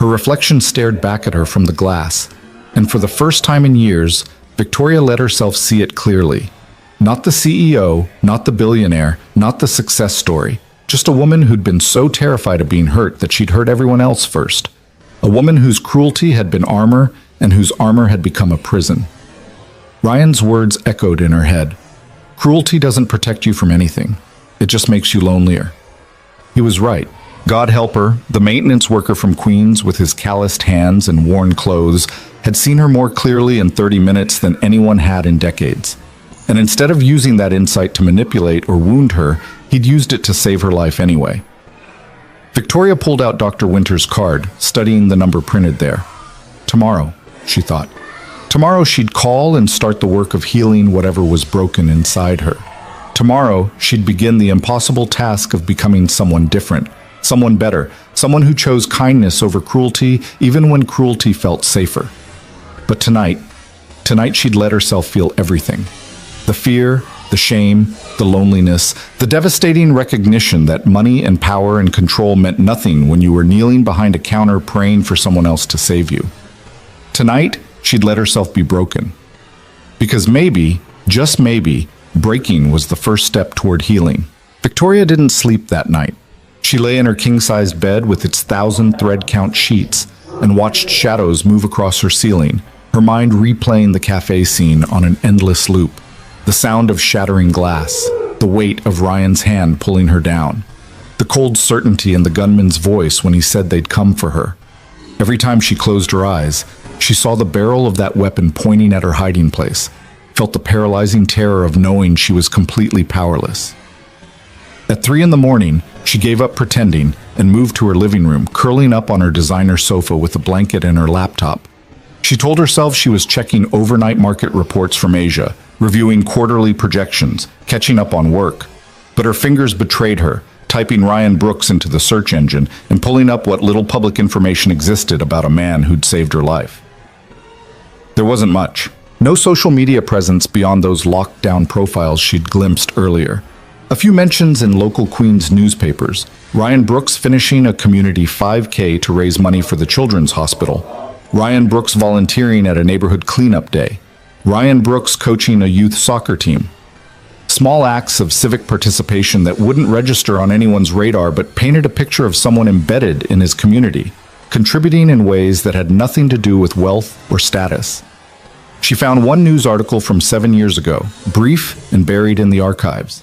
Her reflection stared back at her from the glass, and for the first time in years, Victoria let herself see it clearly. Not the CEO, not the billionaire, not the success story. Just a woman who'd been so terrified of being hurt that she'd hurt everyone else first. A woman whose cruelty had been armor and whose armor had become a prison. Ryan's words echoed in her head. Cruelty doesn't protect you from anything. It just makes you lonelier. He was right. God help her, the maintenance worker from Queens with his calloused hands and worn clothes had seen her more clearly in 30 minutes than anyone had in decades. And instead of using that insight to manipulate or wound her, he'd used it to save her life anyway. Victoria pulled out Dr. Winter's card, studying the number printed there. Tomorrow, she thought. Tomorrow she'd call and start the work of healing whatever was broken inside her. Tomorrow, she'd begin the impossible task of becoming someone different, someone better, someone who chose kindness over cruelty, even when cruelty felt safer. But tonight she'd let herself feel everything. The fear, the shame, the loneliness, the devastating recognition that money and power and control meant nothing when you were kneeling behind a counter praying for someone else to save you. Tonight, she'd let herself be broken. Because maybe, just maybe, breaking was the first step toward healing. Victoria didn't sleep that night. She lay in her king-sized bed with its 1,000 thread-count sheets and watched shadows move across her ceiling, her mind replaying the cafe scene on an endless loop. The sound of shattering glass, the weight of Ryan's hand pulling her down, the cold certainty in the gunman's voice when he said they'd come for her. Every time she closed her eyes, she saw the barrel of that weapon pointing at her hiding place, felt the paralyzing terror of knowing she was completely powerless. At 3 a.m, she gave up pretending and moved to her living room, curling up on her designer sofa with a blanket and her laptop. She told herself she was checking overnight market reports from Asia, reviewing quarterly projections, catching up on work. But her fingers betrayed her, typing Ryan Brooks into the search engine and pulling up what little public information existed about a man who'd saved her life. There wasn't much. No social media presence beyond those locked-down profiles she'd glimpsed earlier. A few mentions in local Queens newspapers, Ryan Brooks finishing a community 5K to raise money for the Children's Hospital, Ryan Brooks volunteering at a neighborhood cleanup day, Ryan Brooks coaching a youth soccer team. Small acts of civic participation that wouldn't register on anyone's radar but painted a picture of someone embedded in his community, contributing in ways that had nothing to do with wealth or status. She found one news article from 7 years ago, brief and buried in the archives.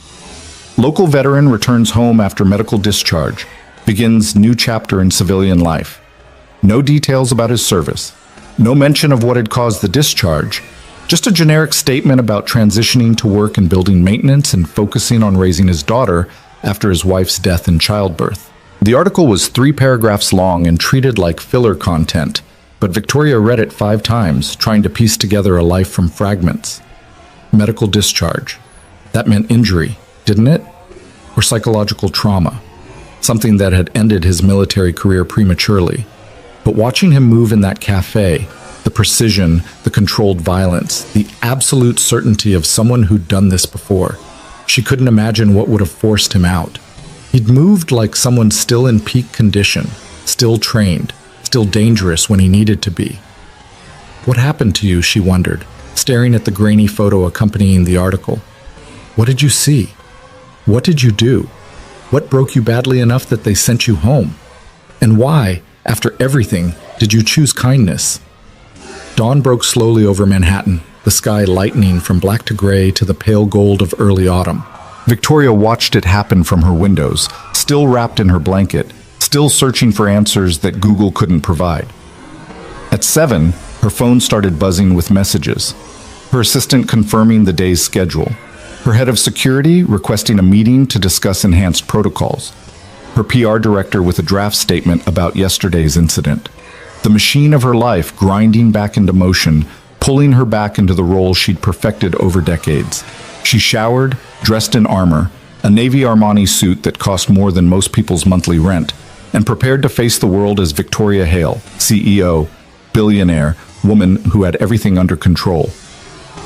Local veteran returns home after medical discharge, begins new chapter in civilian life. No details about his service, no mention of what had caused the discharge, just a generic statement about transitioning to work and building maintenance and focusing on raising his daughter after his wife's death in childbirth. The article was 3 paragraphs long and treated like filler content, but Victoria read it 5 times, trying to piece together a life from fragments. Medical discharge. That meant injury, didn't it? Or psychological trauma. Something that had ended his military career prematurely. But watching him move in that cafe, the precision, the controlled violence, the absolute certainty of someone who'd done this before, she couldn't imagine what would have forced him out. He'd moved like someone still in peak condition, still trained, still dangerous when he needed to be. What happened to you, she wondered, staring at the grainy photo accompanying the article. What did you see? What did you do? What broke you badly enough that they sent you home? And why, after everything, did you choose kindness? Dawn broke slowly over Manhattan, the sky lightening from black to gray to the pale gold of early autumn. Victoria watched it happen from her windows, still wrapped in her blanket, still searching for answers that Google couldn't provide. At 7, her phone started buzzing with messages. Her assistant confirming the day's schedule. Her head of security requesting a meeting to discuss enhanced protocols. Her PR director with a draft statement about yesterday's incident. The machine of her life grinding back into motion, pulling her back into the role she'd perfected over decades. She showered, dressed in armor, a Navy Armani suit that cost more than most people's monthly rent, and prepared to face the world as Victoria Hale, CEO, billionaire, woman who had everything under control.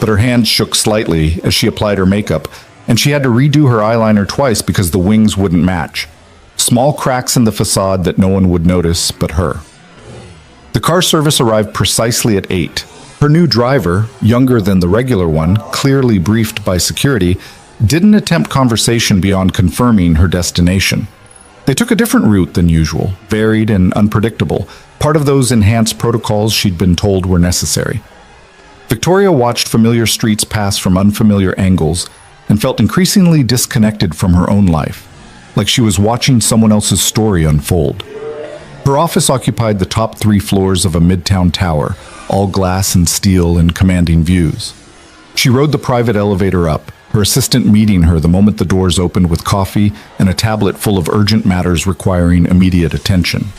But her hands shook slightly as she applied her makeup, and she had to redo her eyeliner twice because the wings wouldn't match. Small cracks in the facade that no one would notice but her. The car service arrived precisely at 8. Her new driver, younger than the regular one, clearly briefed by security, didn't attempt conversation beyond confirming her destination. They took a different route than usual, varied and unpredictable, part of those enhanced protocols she'd been told were necessary. Victoria watched familiar streets pass from unfamiliar angles and felt increasingly disconnected from her own life, like she was watching someone else's story unfold. Her office occupied the top 3 floors of a midtown tower, all glass and steel and commanding views. She rode the private elevator up, her assistant meeting her the moment the doors opened with coffee and a tablet full of urgent matters requiring immediate attention.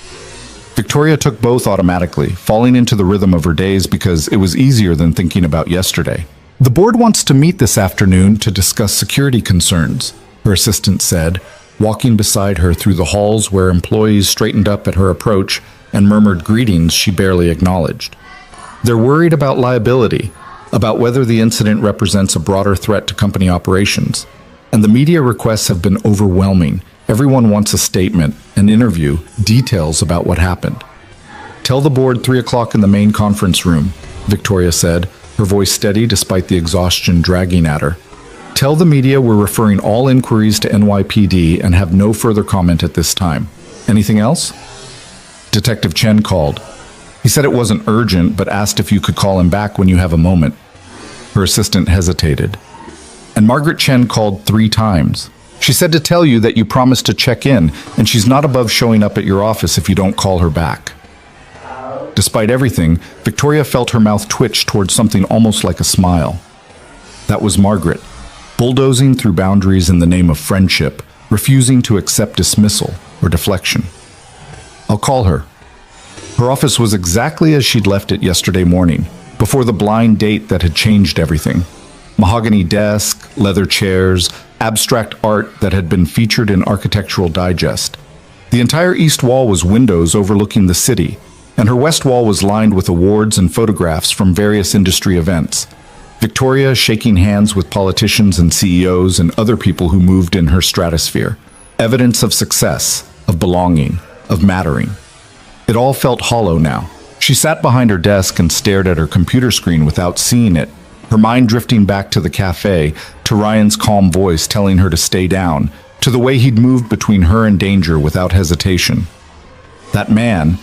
Victoria took both automatically, falling into the rhythm of her days because it was easier than thinking about yesterday. "The board wants to meet this afternoon to discuss security concerns," her assistant said, walking beside her through the halls where employees straightened up at her approach and murmured greetings she barely acknowledged. "They're worried about liability, about whether the incident represents a broader threat to company operations. And the media requests have been overwhelming. Everyone wants a statement, an interview, details about what happened." "Tell the board 3 o'clock in the main conference room," Victoria said, her voice steady despite the exhaustion dragging at her. "Tell the media we're referring all inquiries to NYPD and have no further comment at this time. Anything else?" Detective Chen called. "He said it wasn't urgent, but asked if you could call him back when you have a moment." Her assistant hesitated. "And Margaret Chen called 3 times. She said to tell you that you promised to check in, and she's not above showing up at your office if you don't call her back." Despite everything, Victoria felt her mouth twitch towards something almost like a smile. That was Margaret, bulldozing through boundaries in the name of friendship, refusing to accept dismissal or deflection. "I'll call her." Her office was exactly as she'd left it yesterday morning, before the blind date that had changed everything. Mahogany desk, leather chairs, abstract art that had been featured in Architectural Digest. The entire east wall was windows overlooking the city, and her west wall was lined with awards and photographs from various industry events. Victoria shaking hands with politicians and CEOs and other people who moved in her stratosphere. Evidence of success, of belonging, of mattering. It all felt hollow now. She sat behind her desk and stared at her computer screen without seeing it, her mind drifting back to the cafe, to Ryan's calm voice telling her to stay down, to the way he'd moved between her and danger without hesitation. That man,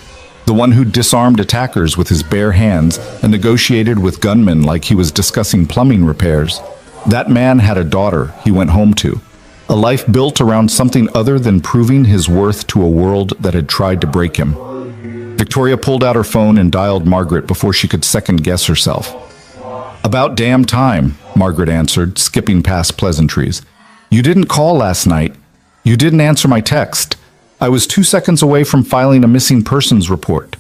the one who disarmed attackers with his bare hands and negotiated with gunmen like he was discussing plumbing repairs. That man had a daughter he went home to, a life built around something other than proving his worth to a world that had tried to break him. Victoria pulled out her phone and dialed Margaret before she could second-guess herself. "About damn time," Margaret answered, skipping past pleasantries. "You didn't call last night. You didn't answer my text. I was 2 seconds away from filing a missing persons report."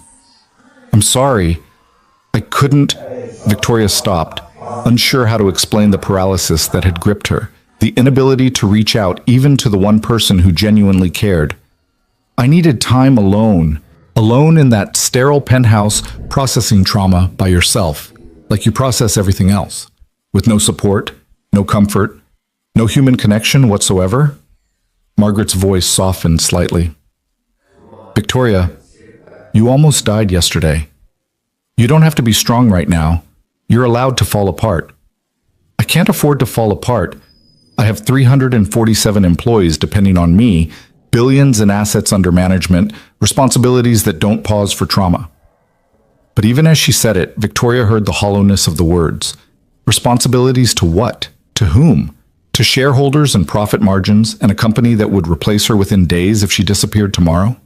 "I'm sorry. I couldn't." Victoria stopped, unsure how to explain the paralysis that had gripped her, the inability to reach out even to the one person who genuinely cared. "I needed time alone. Alone in that sterile penthouse, processing trauma by yourself, like you process everything else, with no support, no comfort, no human connection whatsoever." Margaret's voice softened slightly. "Victoria, you almost died yesterday. You don't have to be strong right now. You're allowed to fall apart." "I can't afford to fall apart. I have 347 employees depending on me, billions in assets under management, responsibilities that don't pause for trauma." But even as she said it, Victoria heard the hollowness of the words. Responsibilities to what? To whom? To shareholders and profit margins and a company that would replace her within days if she disappeared tomorrow?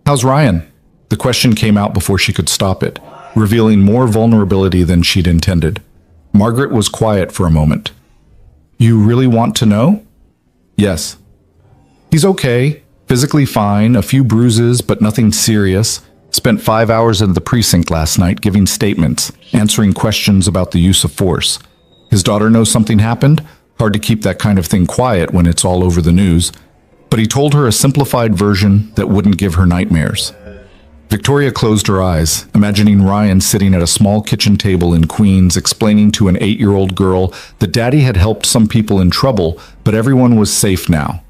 "How's Ryan?" The question came out before she could stop it, revealing more vulnerability than she'd intended. Margaret was quiet for a moment. "You really want to know?" "Yes." "He's okay, physically fine, a few bruises, but nothing serious. Spent 5 hours in the precinct last night giving statements, answering questions about the use of force. His daughter knows something happened. Hard to keep that kind of thing quiet when it's all over the news. But he told her a simplified version that wouldn't give her nightmares." Victoria closed her eyes, imagining Ryan sitting at a small kitchen table in Queens explaining to an 8-year-old girl that Daddy had helped some people in trouble, but everyone was safe now.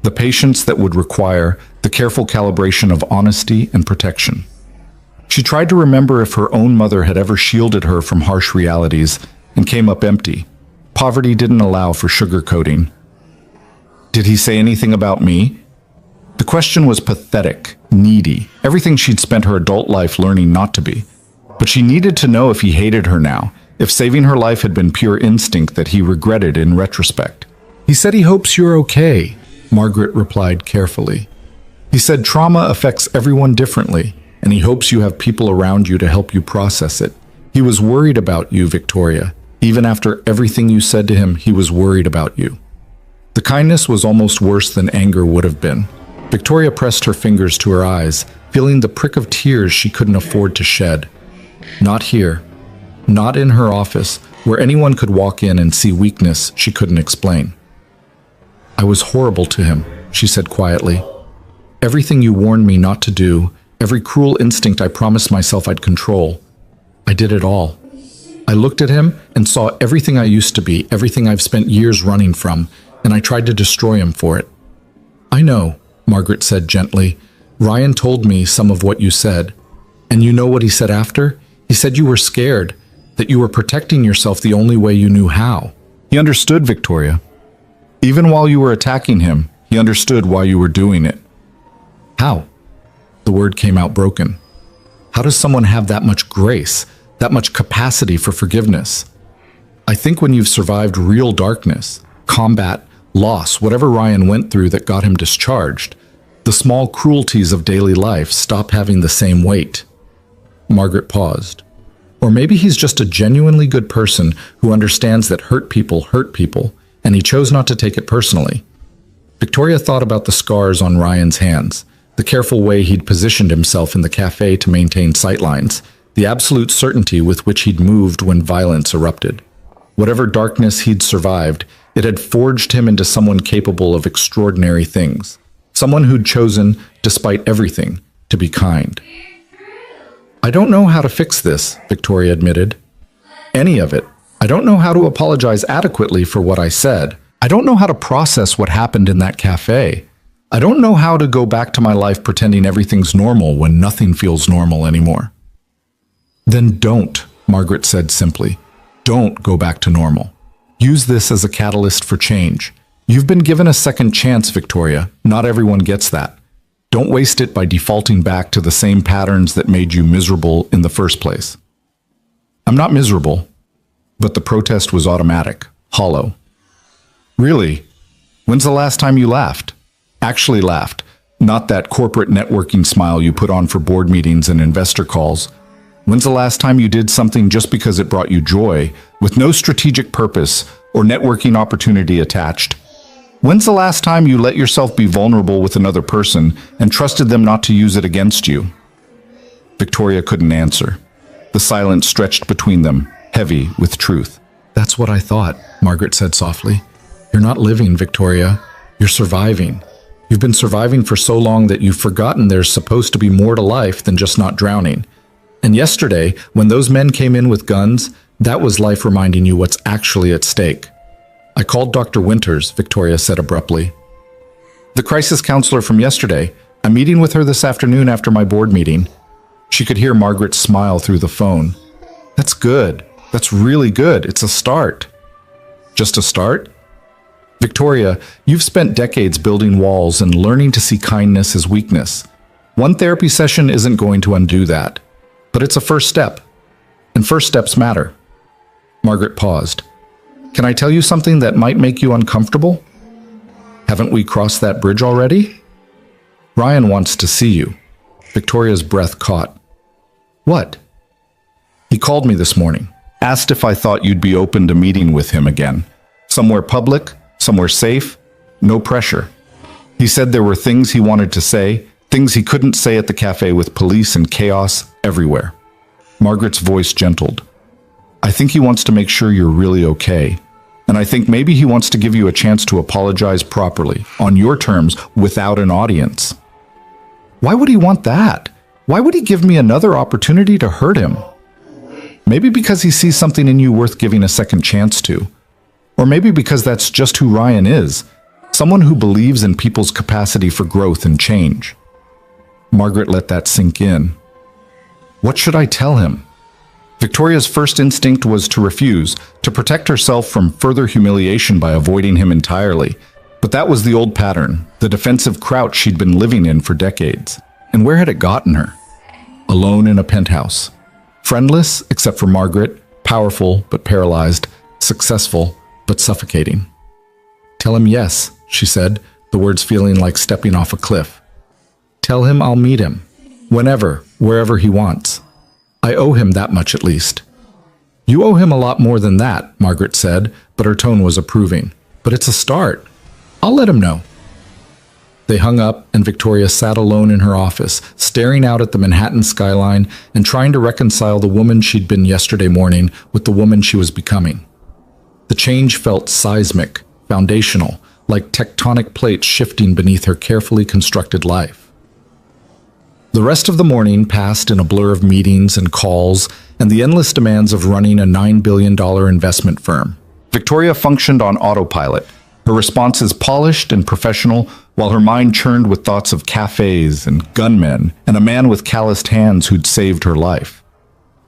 The patience that would require the careful calibration of honesty and protection. She tried to remember if her own mother had ever shielded her from harsh realities and came up empty. Poverty didn't allow for sugarcoating. "Did he say anything about me?" The question was pathetic, needy, everything she'd spent her adult life learning not to be. But she needed to know if he hated her now, if saving her life had been pure instinct that he regretted in retrospect. He said he hopes you're okay, Margaret replied carefully. He said trauma affects everyone differently, and he hopes you have people around you to help you process it. He was worried about you, Victoria. Even after everything you said to him, he was worried about you. The kindness was almost worse than anger would have been. Victoria pressed her fingers to her eyes, feeling the prick of tears she couldn't afford to shed. Not here. Not in her office, where anyone could walk in and see weakness she couldn't explain. I was horrible to him, she said quietly. Everything you warned me not to do, every cruel instinct I promised myself I'd control, I did it all. I looked at him and saw everything I used to be, everything I've spent years running from, and I tried to destroy him for it. I know, Margaret said gently. Ryan told me some of what you said. And you know what he said after? He said you were scared, that you were protecting yourself the only way you knew how. He understood, Victoria. Even while you were attacking him, he understood why you were doing it. How? The word came out broken. How does someone have that much grace, that much capacity for forgiveness? I think when you've survived real darkness, combat, loss, whatever Ryan went through that got him discharged, the small cruelties of daily life stop having the same weight. Margaret paused. Or maybe he's just a genuinely good person who understands that hurt people, and he chose not to take it personally. Victoria thought about the scars on Ryan's hands, the careful way he'd positioned himself in the cafe to maintain sightlines, the absolute certainty with which he'd moved when violence erupted. Whatever darkness he'd survived, it had forged him into someone capable of extraordinary things. Someone who'd chosen, despite everything, to be kind. I don't know how to fix this, Victoria admitted. Any of it. I don't know how to apologize adequately for what I said. I don't know how to process what happened in that cafe. I don't know how to go back to my life pretending everything's normal when nothing feels normal anymore. Then don't, Margaret said simply. Don't go back to normal. Use this as a catalyst for change. You've been given a second chance, Victoria. Not everyone gets that. Don't waste it by defaulting back to the same patterns that made you miserable in the first place. I'm not miserable, but the protest was automatic, hollow. Really? When's the last time you laughed? Actually laughed, not that corporate networking smile you put on for board meetings and investor calls. When's the last time you did something just because it brought you joy, with no strategic purpose or networking opportunity attached? When's the last time you let yourself be vulnerable with another person and trusted them not to use it against you? Victoria couldn't answer. The silence stretched between them, heavy with truth. That's what I thought, Margaret said softly. You're not living, Victoria. You're surviving. You've been surviving for so long that you've forgotten there's supposed to be more to life than just not drowning. And yesterday, when those men came in with guns, that was life reminding you what's actually at stake. I called Dr. Winters, Victoria said abruptly. The crisis counselor from yesterday. I'm meeting with her this afternoon after my board meeting. She could hear Margaret smile through the phone. That's good. That's really good. It's a start. Just a start? Victoria, you've spent decades building walls and learning to see kindness as weakness. One therapy session isn't going to undo that. But it's a first step. And first steps matter. Margaret paused. Can I tell you something that might make you uncomfortable? Haven't we crossed that bridge already? Ryan wants to see you. Victoria's breath caught. What? He called me this morning. Asked if I thought you'd be open to meeting with him again. Somewhere public, somewhere safe, no pressure. He said there were things he wanted to say, things he couldn't say at the cafe with police and chaos everywhere. Margaret's voice gentled. I think he wants to make sure you're really okay. And I think maybe he wants to give you a chance to apologize properly, on your terms, without an audience. Why would he want that? Why would he give me another opportunity to hurt him? Maybe because he sees something in you worth giving a second chance to. Or maybe because that's just who Ryan is, someone who believes in people's capacity for growth and change. Margaret let that sink in. What should I tell him? Victoria's first instinct was to refuse, to protect herself from further humiliation by avoiding him entirely. But that was the old pattern, the defensive crouch she'd been living in for decades. And where had it gotten her? Alone in a penthouse. Friendless, except for Margaret, powerful but paralyzed, successful but suffocating. "Tell him yes," she said, the words feeling like stepping off a cliff. "Tell him I'll meet him. Whenever, wherever he wants. I owe him that much at least." "You owe him a lot more than that," Margaret said, but her tone was approving. "But it's a start. I'll let him know." They hung up, and Victoria sat alone in her office, staring out at the Manhattan skyline and trying to reconcile the woman she'd been yesterday morning with the woman she was becoming. The change felt seismic, foundational, like tectonic plates shifting beneath her carefully constructed life. The rest of the morning passed in a blur of meetings and calls and the endless demands of running a $9 billion investment firm. Victoria functioned on autopilot, her responses polished and professional, while her mind churned with thoughts of cafes and gunmen and a man with calloused hands who'd saved her life.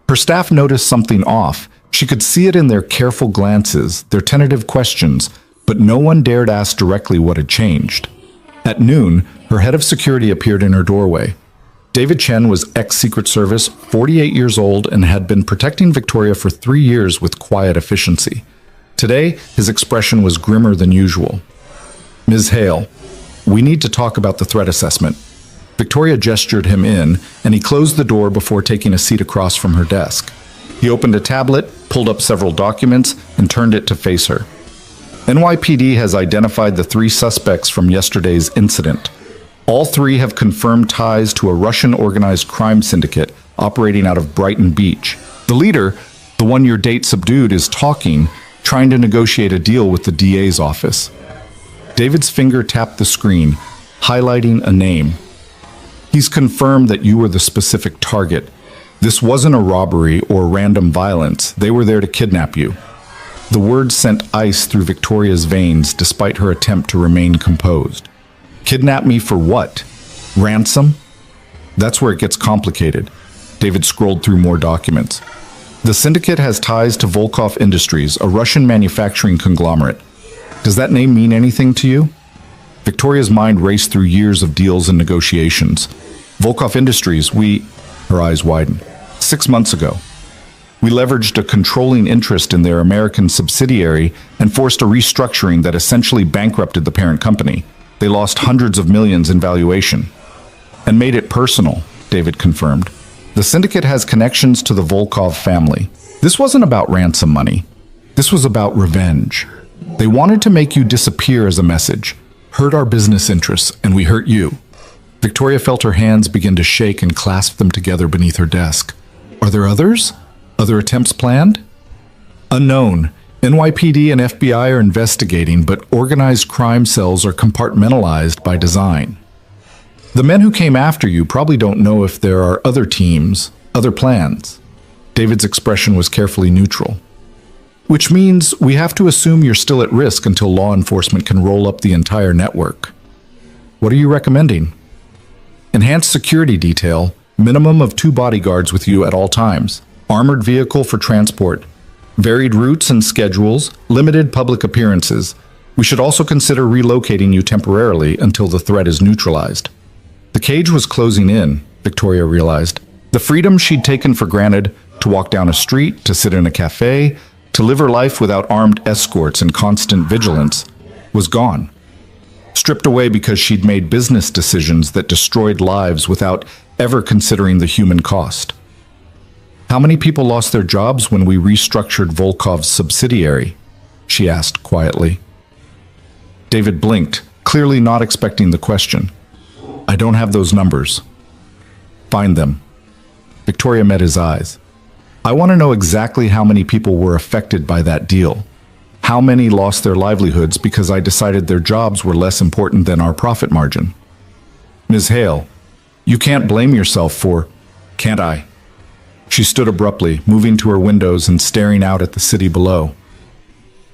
Her staff noticed something off. She could see it in their careful glances, their tentative questions, but no one dared ask directly what had changed. At noon, her head of security appeared in her doorway. David Chen was ex-Secret Service, 48 years old, and had been protecting Victoria for 3 years with quiet efficiency. Today, his expression was grimmer than usual. "Ms. Hale, we need to talk about the threat assessment." Victoria gestured him in, and he closed the door before taking a seat across from her desk. He opened a tablet, pulled up several documents, and turned it to face her. "NYPD has identified the 3 suspects from yesterday's incident. All 3 have confirmed ties to a Russian organized crime syndicate operating out of Brighton Beach. The leader, the one your date subdued, is talking, trying to negotiate a deal with the DA's office." David's finger tapped the screen, highlighting a name. "He's confirmed that you were the specific target. This wasn't a robbery or random violence. They were there to kidnap you." The words sent ice through Victoria's veins despite her attempt to remain composed. "Kidnap me for what? Ransom?" "That's where it gets complicated." David scrolled through more documents. "The syndicate has ties to Volkov Industries, a Russian manufacturing conglomerate. Does that name mean anything to you?" Victoria's mind raced through years of deals and negotiations. "Volkov Industries, Her eyes widened. 6 months ago. We leveraged a controlling interest in their American subsidiary and forced a restructuring that essentially bankrupted the parent company. They lost hundreds of millions in valuation." "And made it personal," David confirmed. "The syndicate has connections to the Volkov family. This wasn't about ransom money. This was about revenge. They wanted to make you disappear as a message. Hurt our business interests, and we hurt you." Victoria felt her hands begin to shake and clasp them together beneath her desk. "Are there others? Other attempts planned?" "Unknown. NYPD and FBI are investigating, but organized crime cells are compartmentalized by design. The men who came after you probably don't know if there are other teams, other plans." David's expression was carefully neutral. "Which means we have to assume you're still at risk until law enforcement can roll up the entire network. What are you recommending?" "Enhanced security detail, minimum of 2 bodyguards with you at all times, armored vehicle for transport, varied routes and schedules, limited public appearances. We should also consider relocating you temporarily until the threat is neutralized." The cage was closing in, Victoria realized. The freedom she'd taken for granted, to walk down a street, to sit in a cafe, to live her life without armed escorts and constant vigilance, was gone. Stripped away because she'd made business decisions that destroyed lives without ever considering the human cost. "How many people lost their jobs when we restructured Volkov's subsidiary?" she asked quietly. David blinked, clearly not expecting the question. "I don't have those numbers." "Find them." Victoria met his eyes. "I want to know exactly how many people were affected by that deal. How many lost their livelihoods because I decided their jobs were less important than our profit margin." "Ms. Hale, you can't blame yourself for—" "Can't I?" She stood abruptly, moving to her windows and staring out at the city below.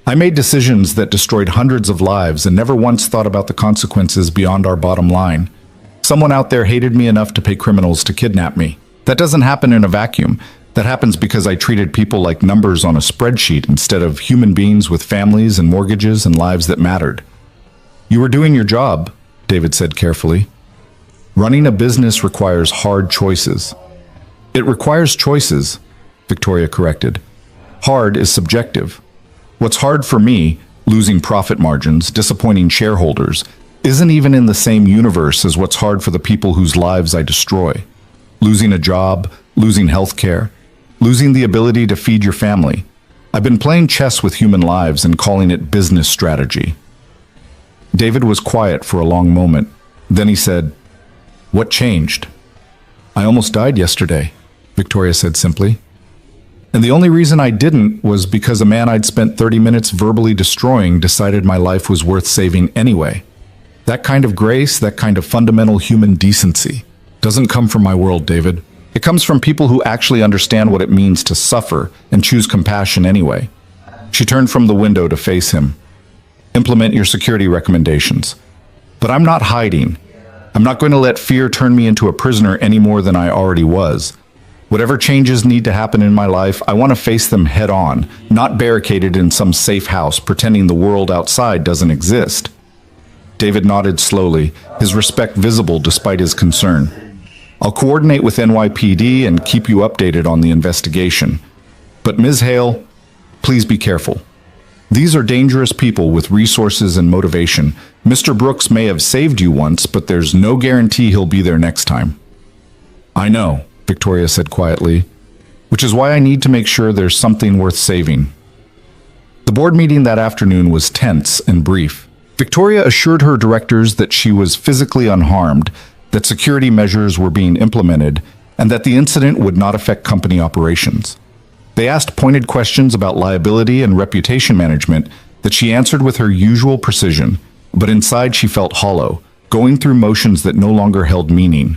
"I made decisions that destroyed hundreds of lives and never once thought about the consequences beyond our bottom line. Someone out there hated me enough to pay criminals to kidnap me. That doesn't happen in a vacuum. That happens because I treated people like numbers on a spreadsheet instead of human beings with families and mortgages and lives that mattered." You were doing your job, David said carefully. Running a business requires hard choices. It requires choices, Victoria corrected. Hard is subjective. What's hard for me, losing profit margins, disappointing shareholders, isn't even in the same universe as what's hard for the people whose lives I destroy. Losing a job, losing health care, losing the ability to feed your family. I've been playing chess with human lives and calling it business strategy. David was quiet for a long moment. Then he said, "What changed?" "I almost died yesterday," Victoria said simply. "And the only reason I didn't was because a man I'd spent 30 minutes verbally destroying decided my life was worth saving anyway. That kind of grace, that kind of fundamental human decency, doesn't come from my world, David. It comes from people who actually understand what it means to suffer and choose compassion anyway." She turned from the window to face him. "Implement your security recommendations. But I'm not hiding. I'm not going to let fear turn me into a prisoner any more than I already was. Whatever changes need to happen in my life, I want to face them head on, not barricaded in some safe house pretending the world outside doesn't exist." David nodded slowly, his respect visible despite his concern. "I'll coordinate with NYPD and keep you updated on the investigation. But Ms. Hale, please be careful. These are dangerous people with resources and motivation. Mr. Brooks may have saved you once, but there's no guarantee he'll be there next time." "I know," Victoria said quietly, "which is why I need to make sure there's something worth saving." The board meeting that afternoon was tense and brief. Victoria assured her directors that she was physically unharmed, that security measures were being implemented, and that the incident would not affect company operations. They asked pointed questions about liability and reputation management that she answered with her usual precision, but inside she felt hollow, going through motions that no longer held meaning.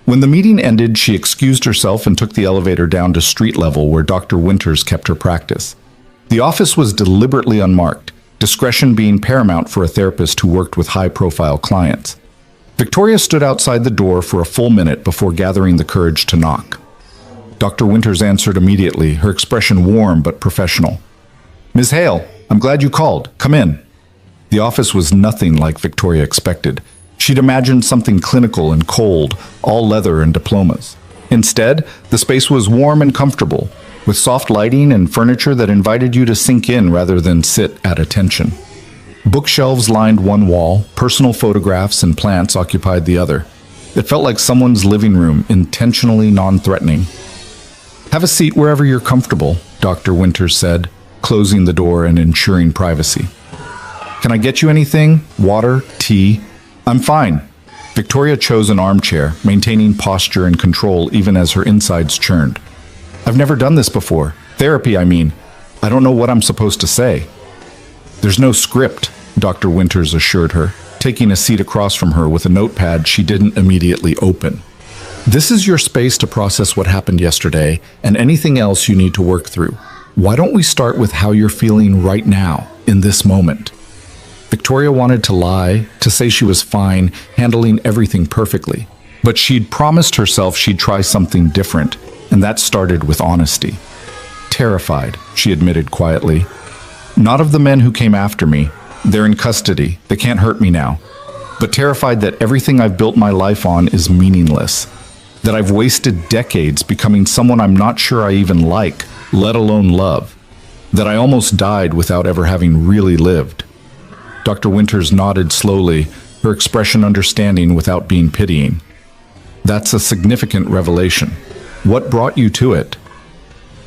When the meeting ended, she excused herself and took the elevator down to street level where Dr. Winters kept her practice. The office was deliberately unmarked, discretion being paramount for a therapist who worked with high-profile clients. Victoria stood outside the door for a full minute before gathering the courage to knock. Dr. Winters answered immediately, her expression warm but professional. "Ms. Hale, I'm glad you called. Come in." The office was nothing like Victoria expected. She'd imagined something clinical and cold, all leather and diplomas. Instead, the space was warm and comfortable, with soft lighting and furniture that invited you to sink in rather than sit at attention. Bookshelves lined one wall, personal photographs and plants occupied the other. It felt like someone's living room, intentionally non-threatening. "Have a seat wherever you're comfortable," Dr. Winters said, closing the door and ensuring privacy. "Can I get you anything? Water? Tea?" "I'm fine." Victoria chose an armchair, maintaining posture and control even as her insides churned. "I've never done this before. Therapy, I mean. I don't know what I'm supposed to say." "There's no script," Dr. Winters assured her, taking a seat across from her with a notepad she didn't immediately open. "This is your space to process what happened yesterday and anything else you need to work through. Why don't we start with how you're feeling right now, in this moment?" Victoria wanted to lie, to say she was fine, handling everything perfectly. But she'd promised herself she'd try something different, and that started with honesty. "Terrified," she admitted quietly. "Not of the men who came after me. They're in custody. They can't hurt me now. But terrified that everything I've built my life on is meaningless. That I've wasted decades becoming someone I'm not sure I even like, let alone love. That I almost died without ever having really lived." Dr. Winters nodded slowly, her expression understanding without being pitying. "That's a significant revelation. What brought you to it?"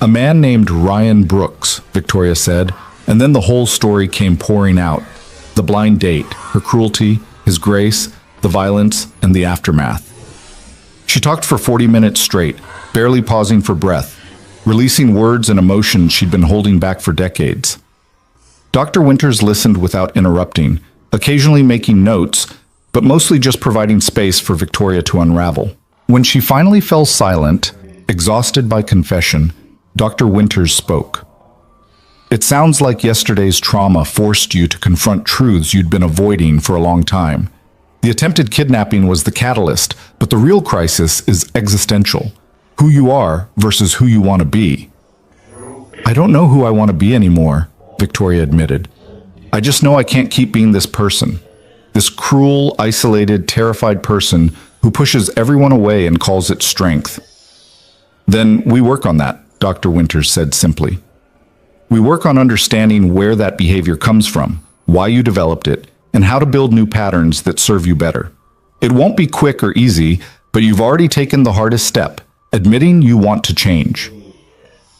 "A man named Ryan Brooks," Victoria said, and then the whole story came pouring out. The blind date, her cruelty, his grace, the violence, and the aftermath. She talked for 40 minutes straight, barely pausing for breath, releasing words and emotions she'd been holding back for decades. Dr. Winters listened without interrupting, occasionally making notes, but mostly just providing space for Victoria to unravel. When she finally fell silent, exhausted by confession, Dr. Winters spoke. "It sounds like yesterday's trauma forced you to confront truths you'd been avoiding for a long time. The attempted kidnapping was the catalyst, but the real crisis is existential. Who you are versus who you want to be." "I don't know who I want to be anymore," Victoria admitted. I just know I can't keep being this person. This cruel, isolated, terrified person who pushes everyone away and calls it strength. Then we work on that, Dr. Winters said simply. We work on understanding where that behavior comes from, why you developed it, and how to build new patterns that serve you better. It won't be quick or easy, but you've already taken the hardest step, admitting you want to change.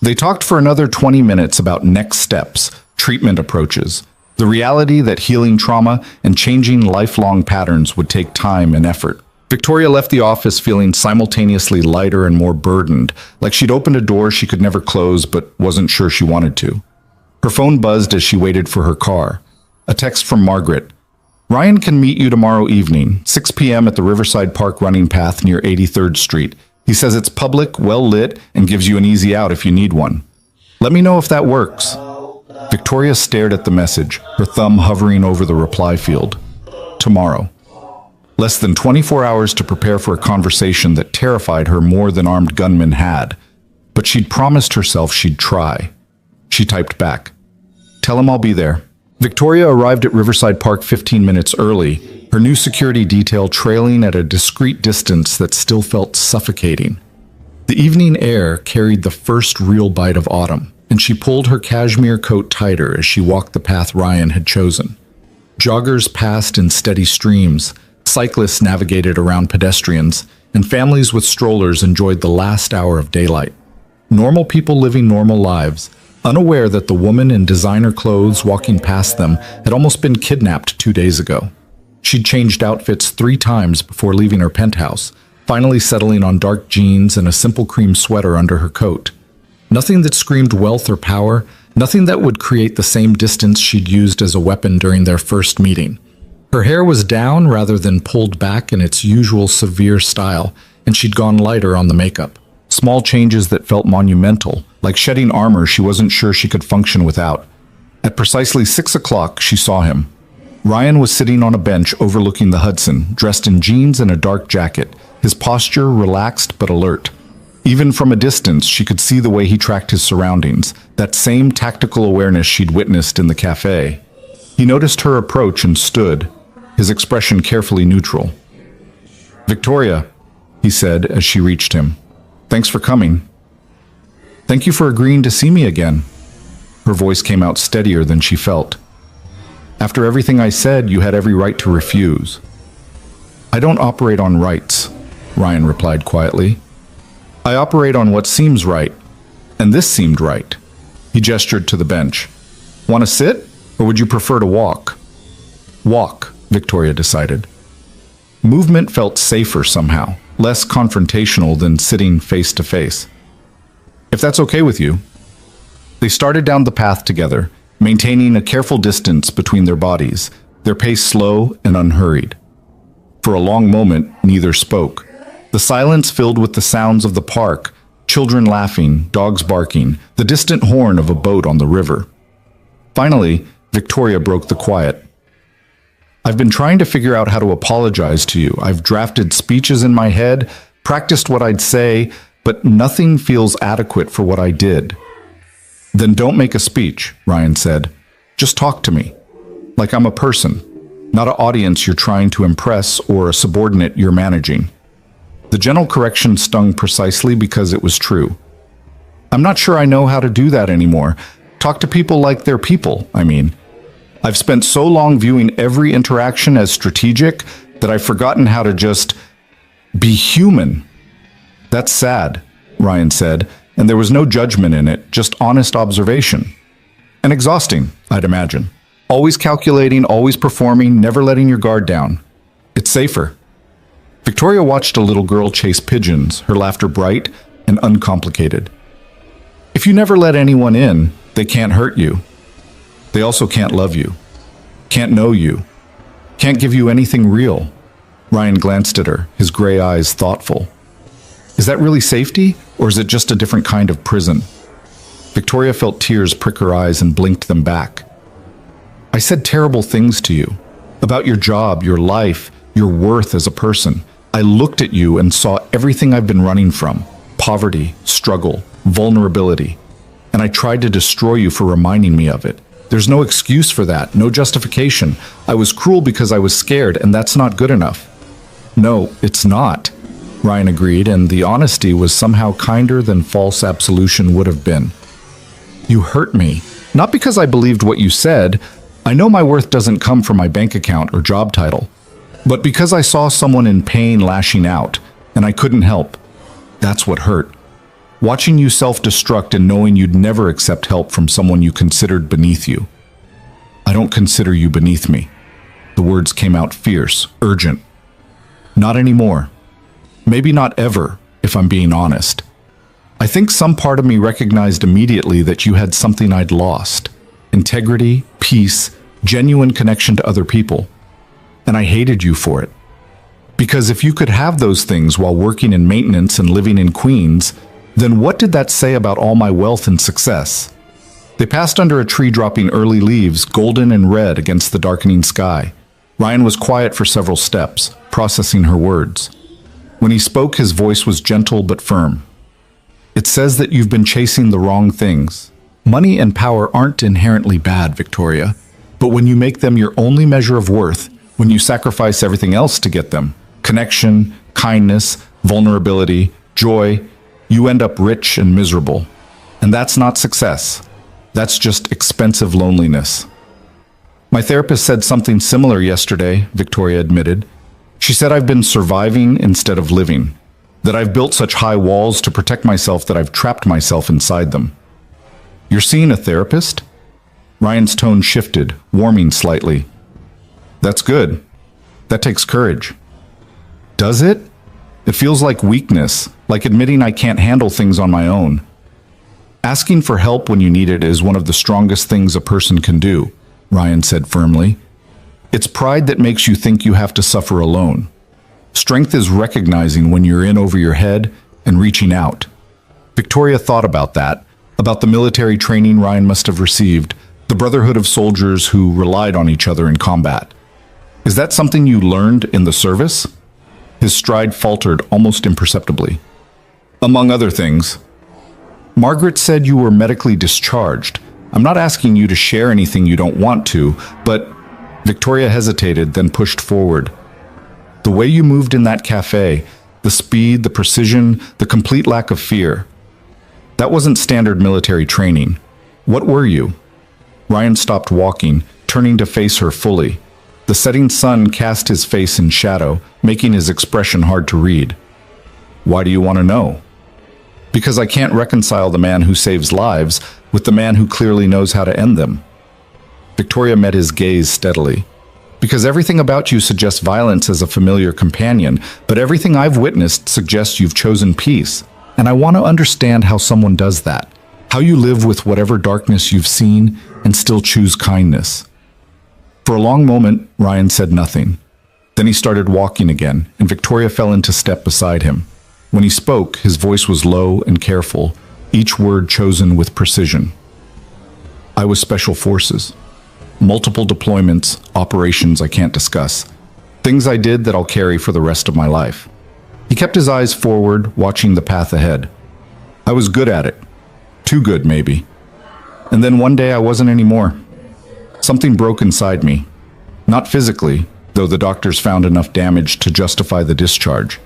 They talked for another 20 minutes about next steps, treatment approaches, the reality that healing trauma and changing lifelong patterns would take time and effort. Victoria left the office feeling simultaneously lighter and more burdened, like she'd opened a door she could never close but wasn't sure she wanted to. Her phone buzzed as she waited for her car. A text from Margaret. Ryan can meet you tomorrow evening, 6 p.m. at the Riverside Park running path near 83rd Street. He says it's public, well lit, and gives you an easy out if you need one. Let me know if that works. Victoria stared at the message, her thumb hovering over the reply field. Tomorrow. Less than 24 hours to prepare for a conversation that terrified her more than armed gunmen had. But she'd promised herself she'd try. She typed back. Tell him I'll be there. Victoria arrived at Riverside Park 15 minutes early, her new security detail trailing at a discreet distance that still felt suffocating. The evening air carried the first real bite of autumn, and she pulled her cashmere coat tighter as she walked the path Ryan had chosen. Joggers passed in steady streams, cyclists navigated around pedestrians, and families with strollers enjoyed the last hour of daylight. Normal people living normal lives, unaware that the woman in designer clothes walking past them had almost been kidnapped 2 days ago. She'd changed outfits 3 times before leaving her penthouse, finally settling on dark jeans and a simple cream sweater under her coat. Nothing that screamed wealth or power, nothing that would create the same distance she'd used as a weapon during their first meeting. Her hair was down rather than pulled back in its usual severe style, and she'd gone lighter on the makeup. Small changes that felt monumental, like shedding armor she wasn't sure she could function without. At precisely 6 o'clock, she saw him. Ryan was sitting on a bench overlooking the Hudson, dressed in jeans and a dark jacket, his posture relaxed but alert. Even from a distance, she could see the way he tracked his surroundings, that same tactical awareness she'd witnessed in the cafe. He noticed her approach and stood, his expression carefully neutral. "Victoria," he said as she reached him. "Thanks for coming." "Thank you for agreeing to see me again." Her voice came out steadier than she felt. "After everything I said, you had every right to refuse." "I don't operate on rights," Ryan replied quietly. "I operate on what seems right, and this seemed right." He gestured to the bench. "Want to sit, or would you prefer to walk?" "Walk," Victoria decided. Movement felt safer somehow, less confrontational than sitting face to face. "If that's okay with you." They started down the path together, maintaining a careful distance between their bodies, their pace slow and unhurried. For a long moment, neither spoke. The silence filled with the sounds of the park, children laughing, dogs barking, the distant horn of a boat on the river. Finally, Victoria broke the quiet. "I've been trying to figure out how to apologize to you. I've drafted speeches in my head, practiced what I'd say, but nothing feels adequate for what I did." "Then don't make a speech," Ryan said. "Just talk to me. Like I'm a person, not an audience you're trying to impress or a subordinate you're managing." The gentle correction stung precisely because it was true. "I'm not sure I know how to do that anymore. Talk to people like they're people, I mean. I've spent so long viewing every interaction as strategic that I've forgotten how to just be human." "That's sad," Ryan said, and there was no judgment in it, just honest observation. "And exhausting, I'd imagine. Always calculating, always performing, never letting your guard down. It's safer." Victoria watched a little girl chase pigeons, her laughter bright and uncomplicated. "If you never let anyone in, they can't hurt you. They also can't love you, can't know you, can't give you anything real." Ryan glanced at her, his gray eyes thoughtful. "Is that really safety, or is it just a different kind of prison?" Victoria felt tears prick her eyes and blinked them back. "I said terrible things to you, about your job, your life, your worth as a person. I looked at you and saw everything I've been running from: poverty, struggle, vulnerability. And I tried to destroy you for reminding me of it. There's no excuse for that, no justification. I was cruel because I was scared, and that's not good enough. No, it's not, Ryan agreed, and the honesty was somehow kinder than false absolution would have been. You hurt me. Not because I believed what you said. I know my worth doesn't come from my bank account or job title. But because I saw someone in pain lashing out, and I couldn't help. That's what hurt. Watching you self-destruct and knowing you'd never accept help from someone you considered beneath you. I don't consider you beneath me. The words came out fierce, urgent. Not anymore. Maybe not ever, if I'm being honest. I think some part of me recognized immediately that you had something I'd lost. Integrity, peace, genuine connection to other people. And I hated you for it. Because if you could have those things while working in maintenance and living in Queens, then what did that say about all my wealth and success? They passed under a tree dropping early leaves, golden and red against the darkening sky. Ryan was quiet for several steps, processing her words. When he spoke, his voice was gentle but firm. It says that you've been chasing the wrong things. Money and power aren't inherently bad, Victoria. But when you make them your only measure of worth, when you sacrifice everything else to get them, connection, kindness, vulnerability, joy, you end up rich and miserable. And that's not success. That's just expensive loneliness. My therapist said something similar yesterday, Victoria admitted. She said I've been surviving instead of living, that I've built such high walls to protect myself that I've trapped myself inside them. You're seeing a therapist? Ryan's tone shifted, warming slightly. That's good. That takes courage. Does it? It feels like weakness, like admitting I can't handle things on my own. Asking for help when you need it is one of the strongest things a person can do, Ryan said firmly. It's pride that makes you think you have to suffer alone. Strength is recognizing when you're in over your head and reaching out. Victoria thought about that, about the military training Ryan must have received, the brotherhood of soldiers who relied on each other in combat. Is that something you learned in the service? His stride faltered almost imperceptibly. Among other things. Margaret said you were medically discharged. I'm not asking you to share anything you don't want to, but Victoria hesitated, then pushed forward. The way you moved in that cafe, the speed, the precision, the complete lack of fear. That wasn't standard military training. What were you? Ryan stopped walking, turning to face her fully. The setting sun cast his face in shadow, making his expression hard to read. Why do you want to know? Because I can't reconcile the man who saves lives with the man who clearly knows how to end them. Victoria met his gaze steadily. Because everything about you suggests violence as a familiar companion, but everything I've witnessed suggests you've chosen peace. And I want to understand how someone does that. How you live with whatever darkness you've seen and still choose kindness. For a long moment, Ryan said nothing. Then he started walking again, and Victoria fell into step beside him. When he spoke, his voice was low and careful, each word chosen with precision. I was Special Forces. Multiple deployments, operations I can't discuss. Things I did that I'll carry for the rest of my life. He kept his eyes forward, watching the path ahead. I was good at it. Too good, maybe. And then one day I wasn't anymore. Something broke inside me. Not physically, though the doctors found enough damage to justify the discharge.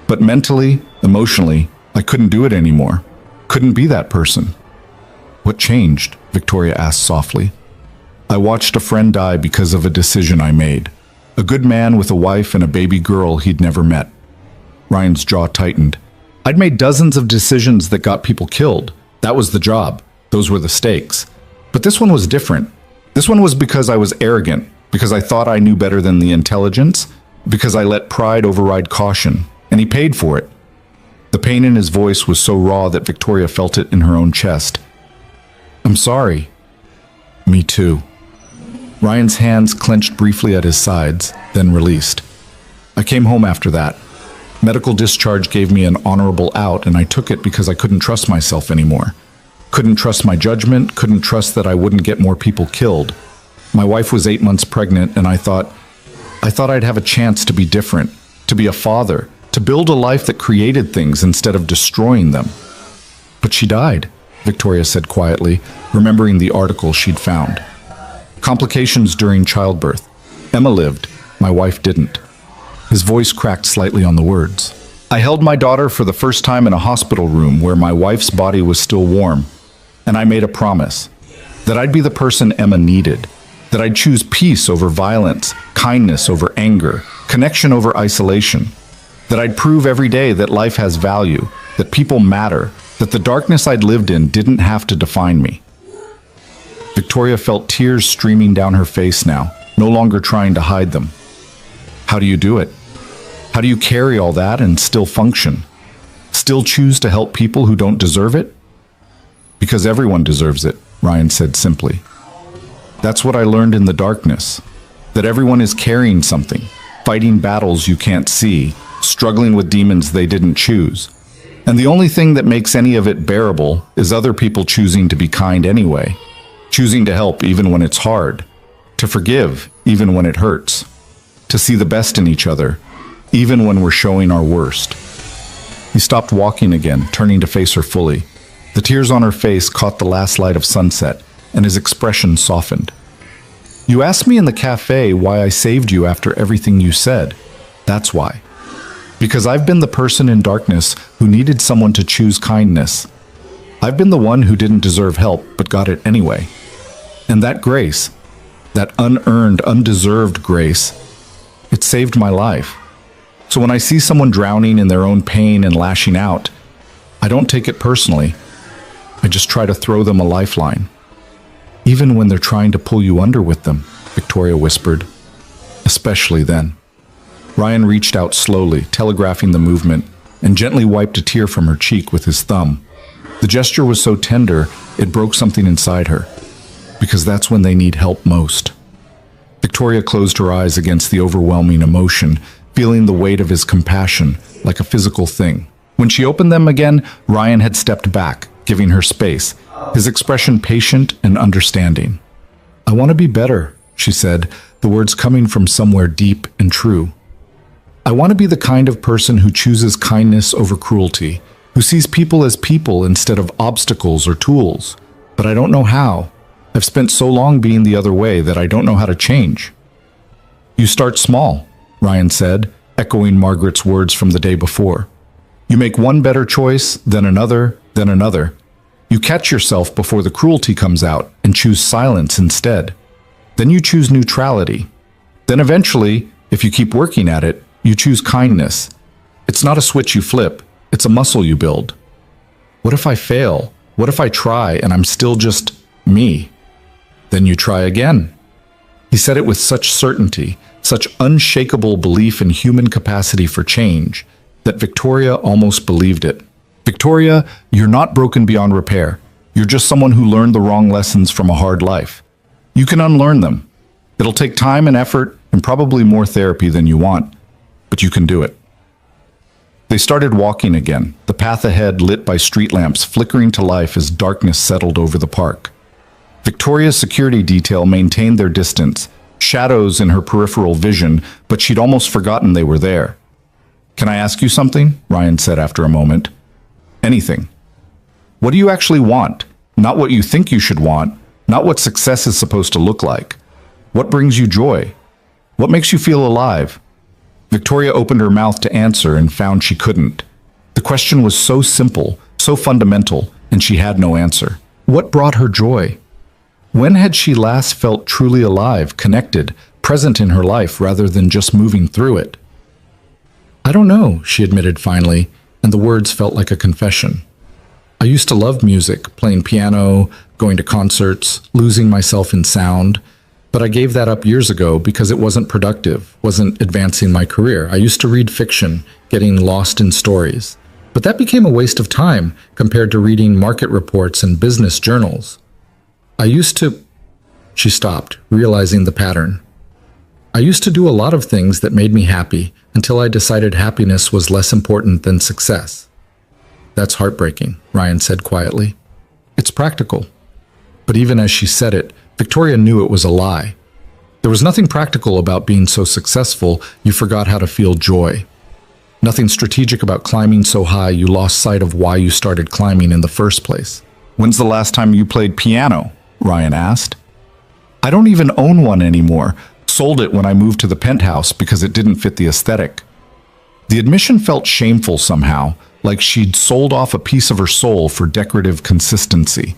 But mentally, emotionally, I couldn't do it anymore. Couldn't be that person. What changed? Victoria asked softly. I watched a friend die because of a decision I made. A good man with a wife and a baby girl he'd never met. Ryan's jaw tightened. I'd made dozens of decisions that got people killed. That was the job. Those were the stakes. But this one was different. This one was because I was arrogant, because I thought I knew better than the intelligence, because I let pride override caution, and he paid for it. The pain in his voice was so raw that Victoria felt it in her own chest. I'm sorry. Me too. Ryan's hands clenched briefly at his sides, then released. I came home after that. Medical discharge gave me an honorable out, and I took it because I couldn't trust myself anymore. Couldn't trust my judgment, couldn't trust that I wouldn't get more people killed. My wife was 8 months pregnant, and I thought I'd have a chance to be different, to be a father, to build a life that created things instead of destroying them. But she died, Victoria said quietly, remembering the article she'd found. Complications during childbirth. Emma lived. My wife didn't. His voice cracked slightly on the words. I held my daughter for the first time in a hospital room where my wife's body was still warm, and I made a promise that I'd be the person Emma needed, that I'd choose peace over violence, kindness over anger, connection over isolation, that I'd prove every day that life has value, that people matter, that the darkness I'd lived in didn't have to define me. Victoria felt tears streaming down her face now, no longer trying to hide them. How do you do it? How do you carry all that and still function? Still choose to help people who don't deserve it? Because everyone deserves it, Ryan said simply. That's what I learned in the darkness, that everyone is carrying something, fighting battles you can't see, struggling with demons they didn't choose. And the only thing that makes any of it bearable is other people choosing to be kind anyway, choosing to help even when it's hard, to forgive even when it hurts, to see the best in each other, even when we're showing our worst. He stopped walking again, turning to face her fully. The tears on her face caught the last light of sunset, and his expression softened. You asked me in the cafe why I saved you after everything you said. That's why. Because I've been the person in darkness who needed someone to choose kindness. I've been the one who didn't deserve help, but got it anyway. And that grace, that unearned, undeserved grace, it saved my life. So when I see someone drowning in their own pain and lashing out, I don't take it personally. I just try to throw them a lifeline. Even when they're trying to pull you under with them, Victoria whispered. Especially then. Ryan reached out slowly, telegraphing the movement, and gently wiped a tear from her cheek with his thumb. The gesture was so tender, it broke something inside her. Because that's when they need help most. Victoria closed her eyes against the overwhelming emotion, feeling the weight of his compassion like a physical thing. When she opened them again, Ryan had stepped back, giving her space, his expression patient and understanding. I want to be better, she said, the words coming from somewhere deep and true. I want to be the kind of person who chooses kindness over cruelty, who sees people as people instead of obstacles or tools. But I don't know how. I've spent so long being the other way that I don't know how to change. You start small, Ryan said, echoing Margaret's words from the day before. You make one better choice, then another, then another. You catch yourself before the cruelty comes out and choose silence instead. Then you choose neutrality. Then eventually, if you keep working at it, you choose kindness. It's not a switch you flip, it's a muscle you build. What if I fail? What if I try and I'm still just me? Then you try again. He said it with such certainty, such unshakable belief in human capacity for change, that Victoria almost believed it. Victoria, you're not broken beyond repair. You're just someone who learned the wrong lessons from a hard life. You can unlearn them. It'll take time and effort and probably more therapy than you want, but you can do it. They started walking again, the path ahead lit by street lamps flickering to life as darkness settled over the park. Victoria's security detail maintained their distance, shadows in her peripheral vision, but she'd almost forgotten they were there. Can I ask you something? Ryan said after a moment. Anything. What do you actually want? Not what you think you should want, not what success is supposed to look like. What brings you joy? What makes you feel alive? Victoria opened her mouth to answer and found she couldn't. The question was so simple, so fundamental, and she had no answer. What brought her joy? When had she last felt truly alive, connected, present in her life rather than just moving through it? I don't know, she admitted finally, and the words felt like a confession. I used to love music, playing piano, going to concerts, losing myself in sound, but I gave that up years ago because it wasn't productive, wasn't advancing my career. I used to read fiction, getting lost in stories. But that became a waste of time compared to reading market reports and business journals. She stopped, realizing the pattern. I used to do a lot of things that made me happy until I decided happiness was less important than success. That's heartbreaking, Ryan said quietly. It's practical. But even as she said it, Victoria knew it was a lie. There was nothing practical about being so successful you forgot how to feel joy. Nothing strategic about climbing so high you lost sight of why you started climbing in the first place. When's the last time you played piano? Ryan asked. I don't even own one anymore. Sold it when I moved to the penthouse because it didn't fit the aesthetic. The admission felt shameful somehow, like she'd sold off a piece of her soul for decorative consistency.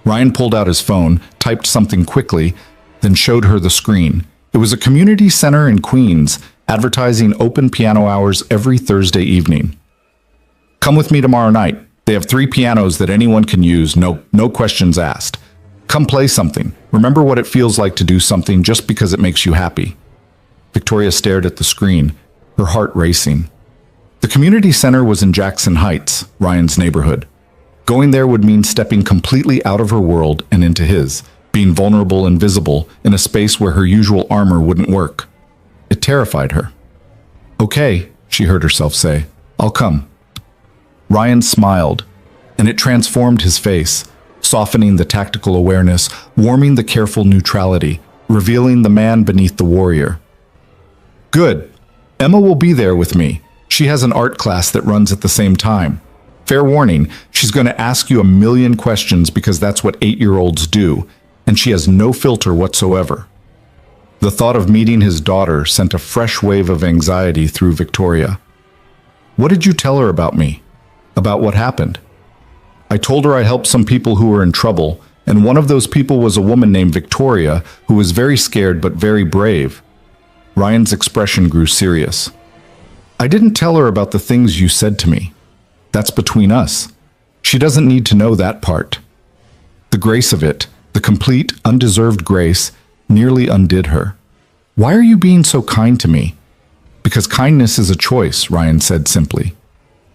Ryan pulled out his phone, typed something quickly, then showed her the screen. It was a community center in Queens, advertising open piano hours every Thursday evening. Come with me tomorrow night. They have 3 pianos that anyone can use, no questions asked. Come play something. Remember what it feels like to do something just because it makes you happy. Victoria stared at the screen, her heart racing. The community center was in Jackson Heights, Ryan's neighborhood. Going there would mean stepping completely out of her world and into his, being vulnerable and visible in a space where her usual armor wouldn't work. It terrified her. Okay, she heard herself say, I'll come. Ryan smiled, and it transformed his face, softening the tactical awareness, warming the careful neutrality, revealing the man beneath the warrior. Good. Emma will be there with me. She has an art class that runs at the same time. Fair warning, she's going to ask you a million questions because that's what 8-year-olds do, and she has no filter whatsoever. The thought of meeting his daughter sent a fresh wave of anxiety through Victoria. What did you tell her about me? About what happened? I told her I helped some people who were in trouble, and one of those people was a woman named Victoria who was very scared but very brave. Ryan's expression grew serious. I didn't tell her about the things you said to me. That's between us. She doesn't need to know that part. The grace of it, the complete, undeserved grace, nearly undid her. Why are you being so kind to me? Because kindness is a choice, Ryan said simply.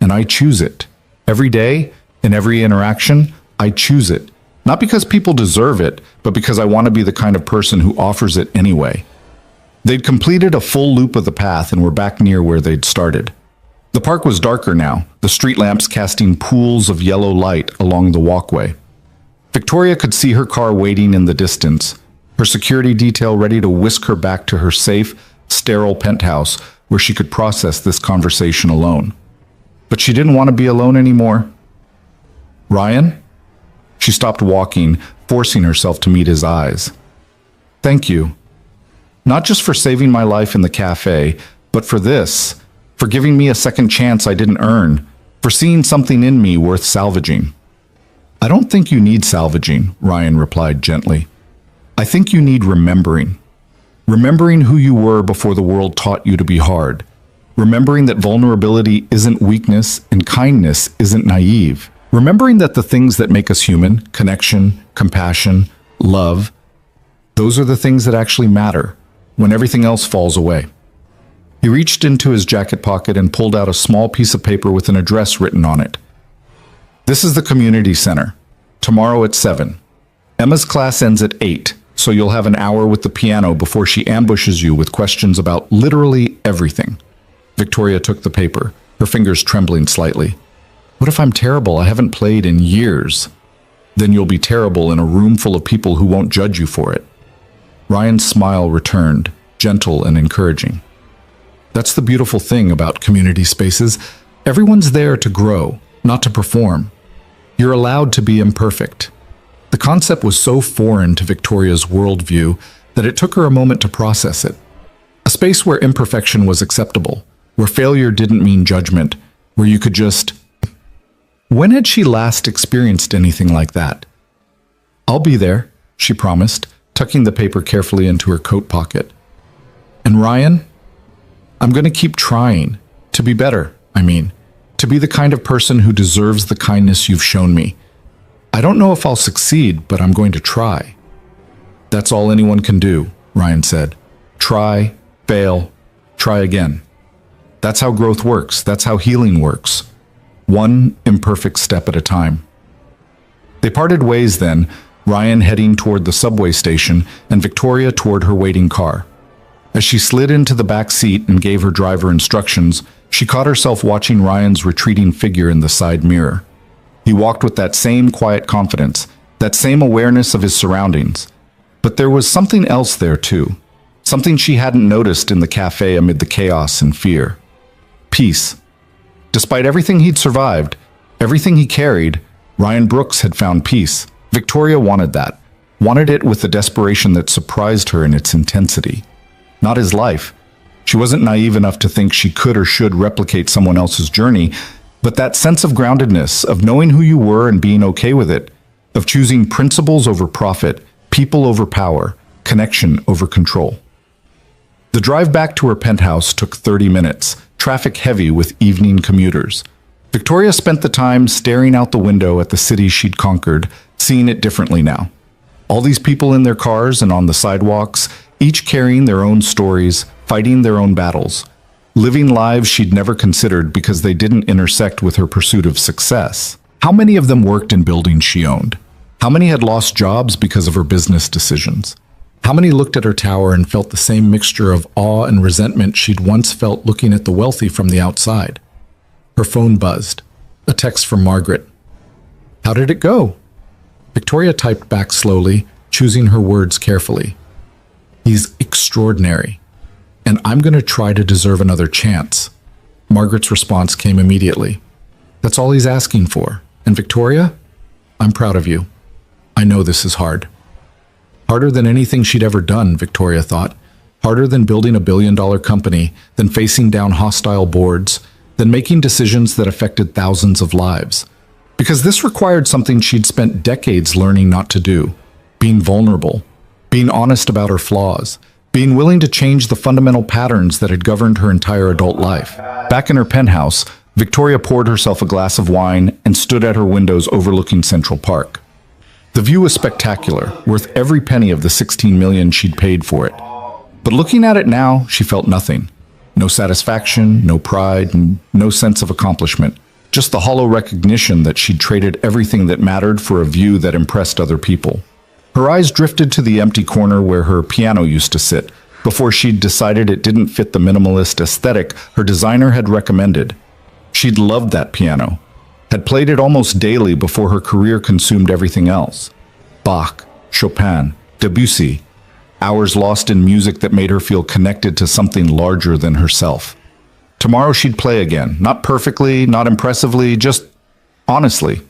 And I choose it. Every day, in every interaction, I choose it. Not because people deserve it, but because I want to be the kind of person who offers it anyway. They'd completed a full loop of the path and were back near where they'd started. The park was darker now, the street lamps casting pools of yellow light along the walkway. Victoria could see her car waiting in the distance, her security detail ready to whisk her back to her safe, sterile penthouse where she could process this conversation alone. But she didn't want to be alone anymore. Ryan? She stopped walking, forcing herself to meet his eyes. Thank you. Not just for saving my life in the cafe, but for this, for giving me a second chance I didn't earn, for seeing something in me worth salvaging. I don't think you need salvaging, Ryan replied gently. I think you need remembering. Remembering who you were before the world taught you to be hard. Remembering that vulnerability isn't weakness and kindness isn't naive. Remembering that the things that make us human, connection, compassion, love, those are the things that actually matter when everything else falls away. He reached into his jacket pocket and pulled out a small piece of paper with an address written on it. This is the community center. Tomorrow at 7. Emma's class ends at 8, so you'll have an hour with the piano before she ambushes you with questions about literally everything. Victoria took the paper, her fingers trembling slightly. What if I'm terrible? I haven't played in years. Then you'll be terrible in a room full of people who won't judge you for it. Ryan's smile returned, gentle and encouraging. That's the beautiful thing about community spaces. Everyone's there to grow, not to perform. You're allowed to be imperfect. The concept was so foreign to Victoria's worldview that it took her a moment to process it. A space where imperfection was acceptable, where failure didn't mean judgment, where you could just... When had she last experienced anything like that? I'll be there, she promised, tucking the paper carefully into her coat pocket. And Ryan, I'm going to keep trying, to be better, to be the kind of person who deserves the kindness you've shown me. I don't know if I'll succeed, but I'm going to try. That's all anyone can do, Ryan said. Try, fail, try again. That's how growth works. That's how healing works. One imperfect step at a time. They parted ways then, Ryan heading toward the subway station and Victoria toward her waiting car. As she slid into the back seat and gave her driver instructions, she caught herself watching Ryan's retreating figure in the side mirror. He walked with that same quiet confidence, that same awareness of his surroundings. But there was something else there too, something she hadn't noticed in the cafe amid the chaos and fear. Peace. Despite everything he'd survived, everything he carried, Ryan Brooks had found peace. Victoria wanted that. wanted it with a desperation that surprised her in its intensity. Not his life. She wasn't naive enough to think she could or should replicate someone else's journey, but that sense of groundedness, of knowing who you were and being okay with it, of choosing principles over profit, people over power, connection over control. The drive back to her penthouse took 30 minutes, traffic heavy with evening commuters. Victoria spent the time staring out the window at the city she'd conquered, seeing it differently now. All these people in their cars and on the sidewalks, each carrying their own stories, fighting their own battles, living lives she'd never considered because they didn't intersect with her pursuit of success. How many of them worked in buildings she owned? How many had lost jobs because of her business decisions? How many looked at her tower and felt the same mixture of awe and resentment she'd once felt looking at the wealthy from the outside? Her phone buzzed. A text from Margaret. "How did it go?" Victoria typed back slowly, choosing her words carefully. "He's extraordinary, and I'm going to try to deserve another chance." Margaret's response came immediately. "That's all he's asking for. And Victoria, I'm proud of you. I know this is hard." Harder than anything she'd ever done, Victoria thought. Harder than building a billion-dollar company, than facing down hostile boards, than making decisions that affected thousands of lives. Because this required something she'd spent decades learning not to do. Being vulnerable, being honest about her flaws, being willing to change the fundamental patterns that had governed her entire adult life. Back in her penthouse, Victoria poured herself a glass of wine and stood at her windows overlooking Central Park. The view was spectacular, worth every penny of the $16 million she'd paid for it. But looking at it now, she felt nothing. No satisfaction, no pride, and no sense of accomplishment. Just the hollow recognition that she'd traded everything that mattered for a view that impressed other people. Her eyes drifted to the empty corner where her piano used to sit, before she'd decided it didn't fit the minimalist aesthetic her designer had recommended. She'd loved that piano, had played it almost daily before her career consumed everything else. Bach, Chopin, Debussy, hours lost in music that made her feel connected to something larger than herself. Tomorrow she'd play again, not perfectly, not impressively, just honestly.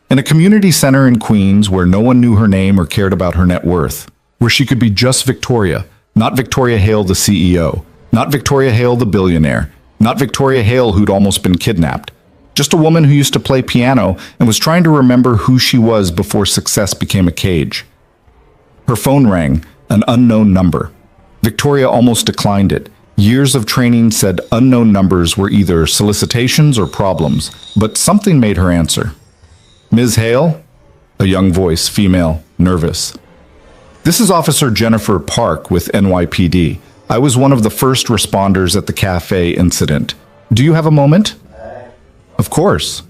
In a community center in Queens where no one knew her name or cared about her net worth, where she could be just Victoria, not Victoria Hale the CEO, not Victoria Hale the billionaire, not Victoria Hale who'd almost been kidnapped. Just a woman who used to play piano and was trying to remember who she was before success became a cage. Her phone rang, an unknown number. Victoria almost declined it. Years of training said unknown numbers were either solicitations or problems, but something made her answer. "Ms. Hale?" A young voice, female, nervous. "This is Officer Jennifer Park with NYPD. I was one of the first responders at the cafe incident. Do you have a moment?" "Of course."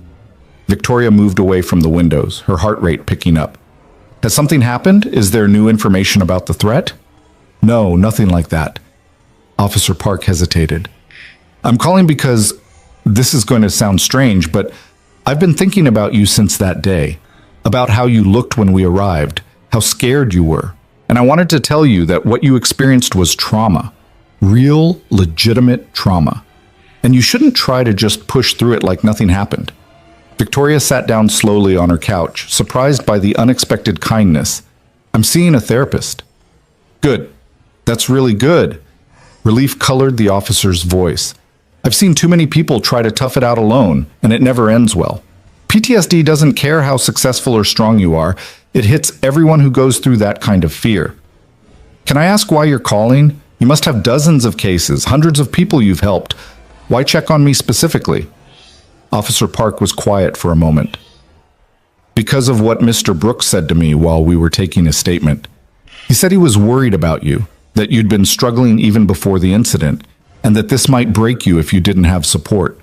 Victoria moved away from the windows, her heart rate picking up. "Has something happened? Is there new information about the threat?" "No, nothing like that." Officer Park hesitated. "I'm calling because this is going to sound strange, but I've been thinking about you since that day, about how you looked when we arrived, how scared you were, and I wanted to tell you that what you experienced was trauma, real, legitimate trauma. And you shouldn't try to just push through it like nothing happened." Victoria sat down slowly on her couch, surprised by the unexpected kindness. "I'm seeing a therapist." "Good. That's really good." Relief colored the officer's voice. "I've seen too many people try to tough it out alone, and it never ends well. PTSD doesn't care how successful or strong you are. It hits everyone who goes through that kind of fear. Can I ask why you're calling? You must have dozens of cases, hundreds of people you've helped. Why check on me specifically?" Officer Park was quiet for a moment. "Because of what Mr. Brooks said to me while we were taking a statement. He said he was worried about you, that you'd been struggling even before the incident, and that this might break you if you didn't have support.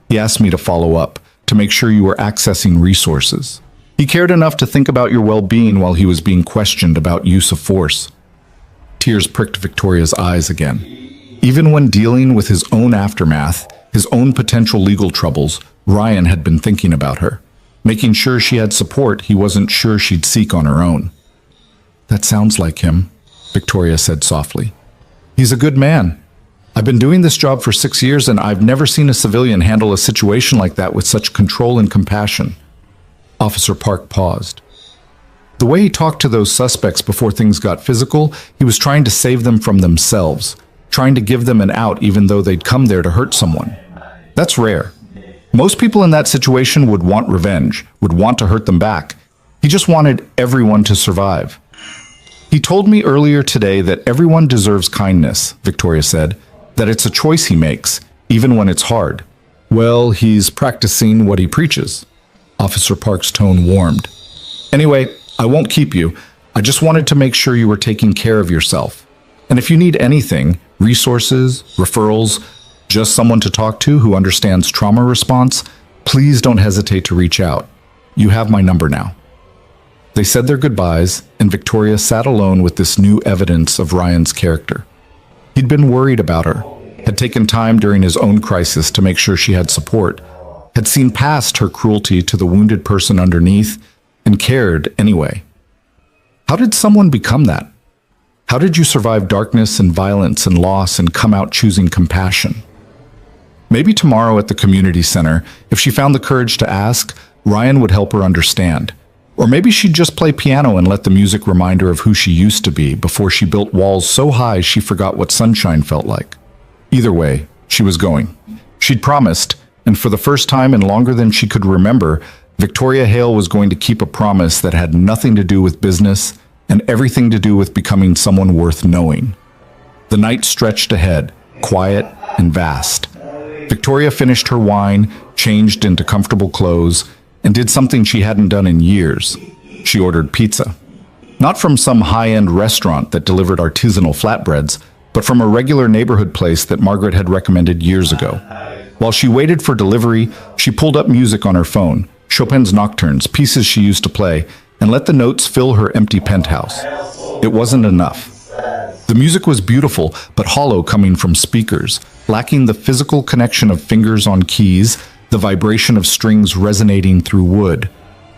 He asked me to follow up, to make sure you were accessing resources. He cared enough to think about your well-being while he was being questioned about use of force." Tears pricked Victoria's eyes again. Even when dealing with his own aftermath, his own potential legal troubles, Ryan had been thinking about her, making sure she had support he wasn't sure she'd seek on her own. "That sounds like him," Victoria said softly. "He's a good man. I've been doing this job for 6 years and I've never seen a civilian handle a situation like that with such control and compassion." Officer Park paused. The way he talked to those suspects before things got physical, he was trying to save them from themselves, trying to give them an out even though they'd come there to hurt someone. That's rare. Most people in that situation would want revenge, would want to hurt them back. He just wanted everyone to survive. He told me earlier today that everyone deserves kindness, Victoria said, that it's a choice he makes, even when it's hard. Well, he's practicing what he preaches. Officer Park's tone warmed. Anyway, I won't keep you. I just wanted to make sure you were taking care of yourself. And if you need anything, resources, referrals, just someone to talk to who understands trauma response, please don't hesitate to reach out. You have my number now. They said their goodbyes, and Victoria sat alone with this new evidence of Ryan's character. He'd been worried about her, had taken time during his own crisis to make sure she had support, had seen past her cruelty to the wounded person underneath, and cared anyway. How did someone become that? How did you survive darkness and violence and loss and come out choosing compassion? Maybe tomorrow at the community center, if she found the courage to ask, Ryan would help her understand. Or maybe she'd just play piano and let the music remind her of who she used to be before she built walls so high she forgot what sunshine felt like. Either way, she was going. She'd promised, and for the first time in longer than she could remember, Victoria Hale was going to keep a promise that had nothing to do with business and everything to do with becoming someone worth knowing. The night stretched ahead, quiet and vast. Victoria finished her wine, changed into comfortable clothes, and did something she hadn't done in years. She ordered pizza. Not from some high-end restaurant that delivered artisanal flatbreads, but from a regular neighborhood place that Margaret had recommended years ago. While she waited for delivery, she pulled up music on her phone, Chopin's nocturnes, pieces she used to play, and let the notes fill her empty penthouse. It wasn't enough. The music was beautiful, but hollow coming from speakers, lacking the physical connection of fingers on keys, the vibration of strings resonating through wood.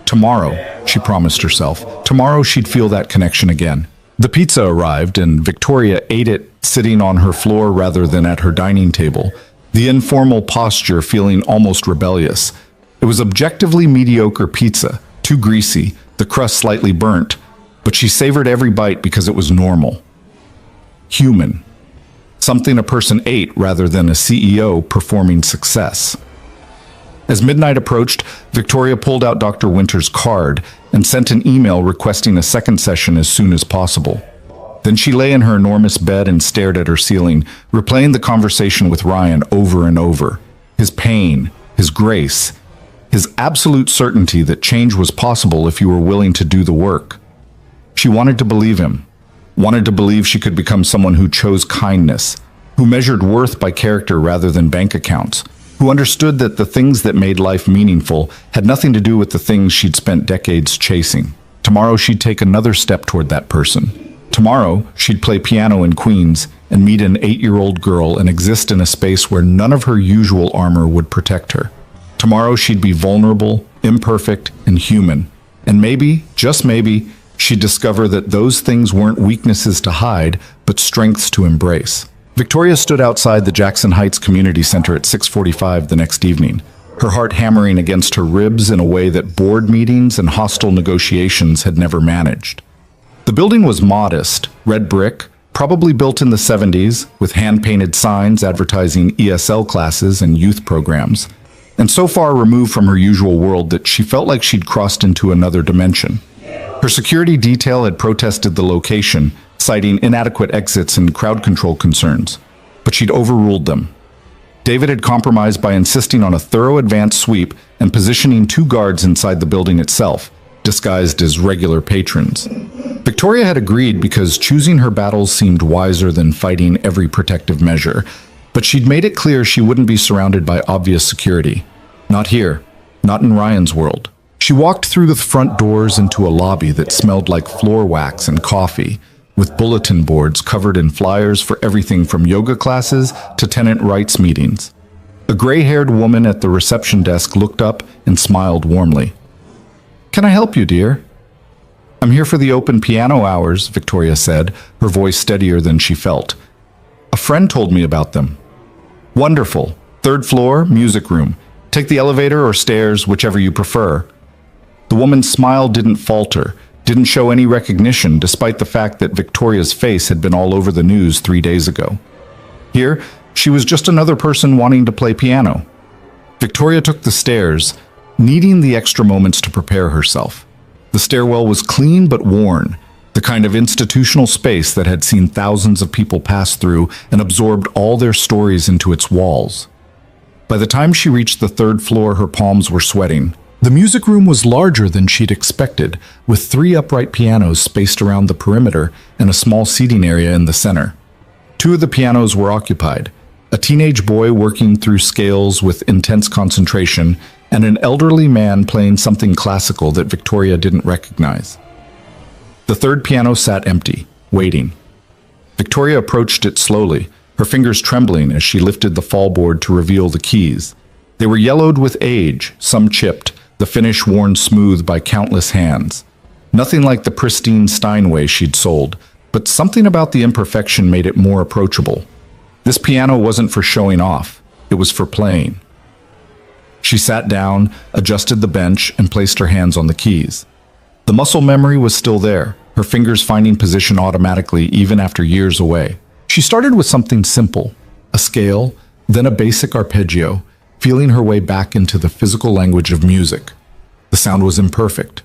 Tomorrow, she promised herself, tomorrow she'd feel that connection again. The pizza arrived, and Victoria ate it sitting on her floor rather than at her dining table, the informal posture feeling almost rebellious. It was objectively mediocre pizza, too greasy, the crust slightly burnt, but she savored every bite because it was normal. Human. Something a person ate rather than a CEO performing success. As midnight approached, Victoria pulled out Dr. Winter's card and sent an email requesting a second session as soon as possible. Then she lay in her enormous bed and stared at her ceiling, replaying the conversation with Ryan over and over. His pain, his grace, his absolute certainty that change was possible if you were willing to do the work. She wanted to believe him, wanted to believe she could become someone who chose kindness, who measured worth by character rather than bank accounts, who understood that the things that made life meaningful had nothing to do with the things she'd spent decades chasing. Tomorrow she'd take another step toward that person. Tomorrow she'd play piano in Queens and meet an 8-year-old girl and exist in a space where none of her usual armor would protect her. Tomorrow she'd be vulnerable, imperfect, and human. And maybe, just maybe, she'd discover that those things weren't weaknesses to hide, but strengths to embrace. Victoria stood outside the Jackson Heights Community Center at 6:45 the next evening, her heart hammering against her ribs in a way that board meetings and hostile negotiations had never managed. The building was modest, red brick, probably built in the 70s, with hand-painted signs advertising ESL classes and youth programs, and so far removed from her usual world that she felt like she'd crossed into another dimension. Her security detail had protested the location, citing inadequate exits and crowd control concerns, but she'd overruled them. David had compromised by insisting on a thorough advance sweep and positioning 2 guards inside the building itself, disguised as regular patrons. Victoria had agreed because choosing her battles seemed wiser than fighting every protective measure, but she'd made it clear she wouldn't be surrounded by obvious security. Not here, not in Ryan's world. She walked through the front doors into a lobby that smelled like floor wax and coffee, with bulletin boards covered in flyers for everything from yoga classes to tenant rights meetings. A gray-haired woman at the reception desk looked up and smiled warmly. "Can I help you, dear?" "I'm here for the open piano hours," Victoria said, her voice steadier than she felt. "A friend told me about them." "Wonderful. 3rd floor, music room. Take the elevator or stairs, whichever you prefer." The woman's smile didn't falter, didn't show any recognition despite the fact that Victoria's face had been all over the news 3 days ago. Here, she was just another person wanting to play piano. Victoria took the stairs, needing the extra moments to prepare herself. The stairwell was clean but worn, the kind of institutional space that had seen thousands of people pass through and absorbed all their stories into its walls. By the time she reached the 3rd floor, her palms were sweating. The music room was larger than she'd expected, with 3 upright pianos spaced around the perimeter and a small seating area in the center. 2 of the pianos were occupied, a teenage boy working through scales with intense concentration, and an elderly man playing something classical that Victoria didn't recognize. The 3rd piano sat empty, waiting. Victoria approached it slowly, her fingers trembling as she lifted the fallboard to reveal the keys. They were yellowed with age, some chipped, the finish worn smooth by countless hands. Nothing like the pristine Steinway she'd sold, but something about the imperfection made it more approachable. This piano wasn't for showing off, it was for playing. She sat down, adjusted the bench, and placed her hands on the keys. The muscle memory was still there, her fingers finding position automatically even after years away. She started with something simple, a scale, then a basic arpeggio, feeling her way back into the physical language of music. The sound was imperfect.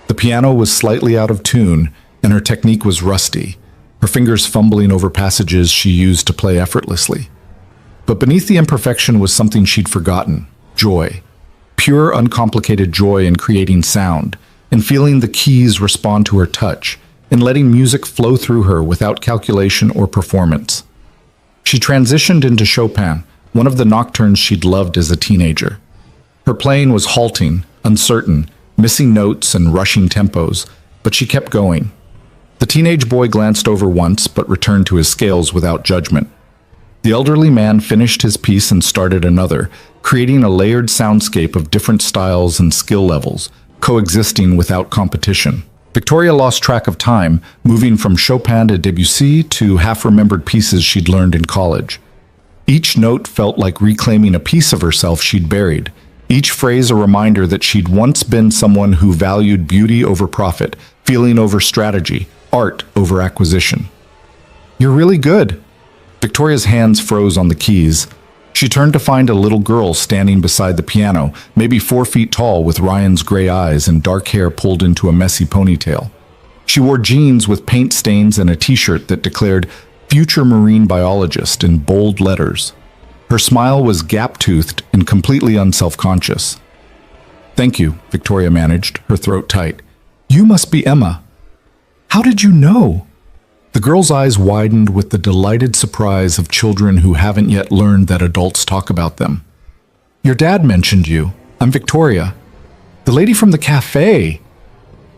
The piano was slightly out of tune, and her technique was rusty, her fingers fumbling over passages she used to play effortlessly. But beneath the imperfection was something she'd forgotten: joy. Pure, uncomplicated joy in creating sound, in feeling the keys respond to her touch, in letting music flow through her without calculation or performance. She transitioned into Chopin, one of the nocturnes she'd loved as a teenager. Her playing was halting, uncertain, missing notes and rushing tempos, but she kept going. The teenage boy glanced over once, but returned to his scales without judgment. The elderly man finished his piece and started another, creating a layered soundscape of different styles and skill levels, coexisting without competition. Victoria lost track of time, moving from Chopin to Debussy to half-remembered pieces she'd learned in college. Each note felt like reclaiming a piece of herself she'd buried, each phrase a reminder that she'd once been someone who valued beauty over profit, feeling over strategy, art over acquisition. "You're really good." Victoria's hands froze on the keys. She turned to find a little girl standing beside the piano, maybe 4 feet tall, with Ryan's gray eyes and dark hair pulled into a messy ponytail. She wore jeans with paint stains and a t-shirt that declared "Future Marine Biologist" in bold letters. Her smile was gap-toothed and completely unselfconscious. "Thank you," Victoria managed, her throat tight. "You must be Emma. How did you know?" The girl's eyes widened with the delighted surprise of children who haven't yet learned that adults talk about them. "Your dad mentioned you. I'm Victoria. The lady from the cafe."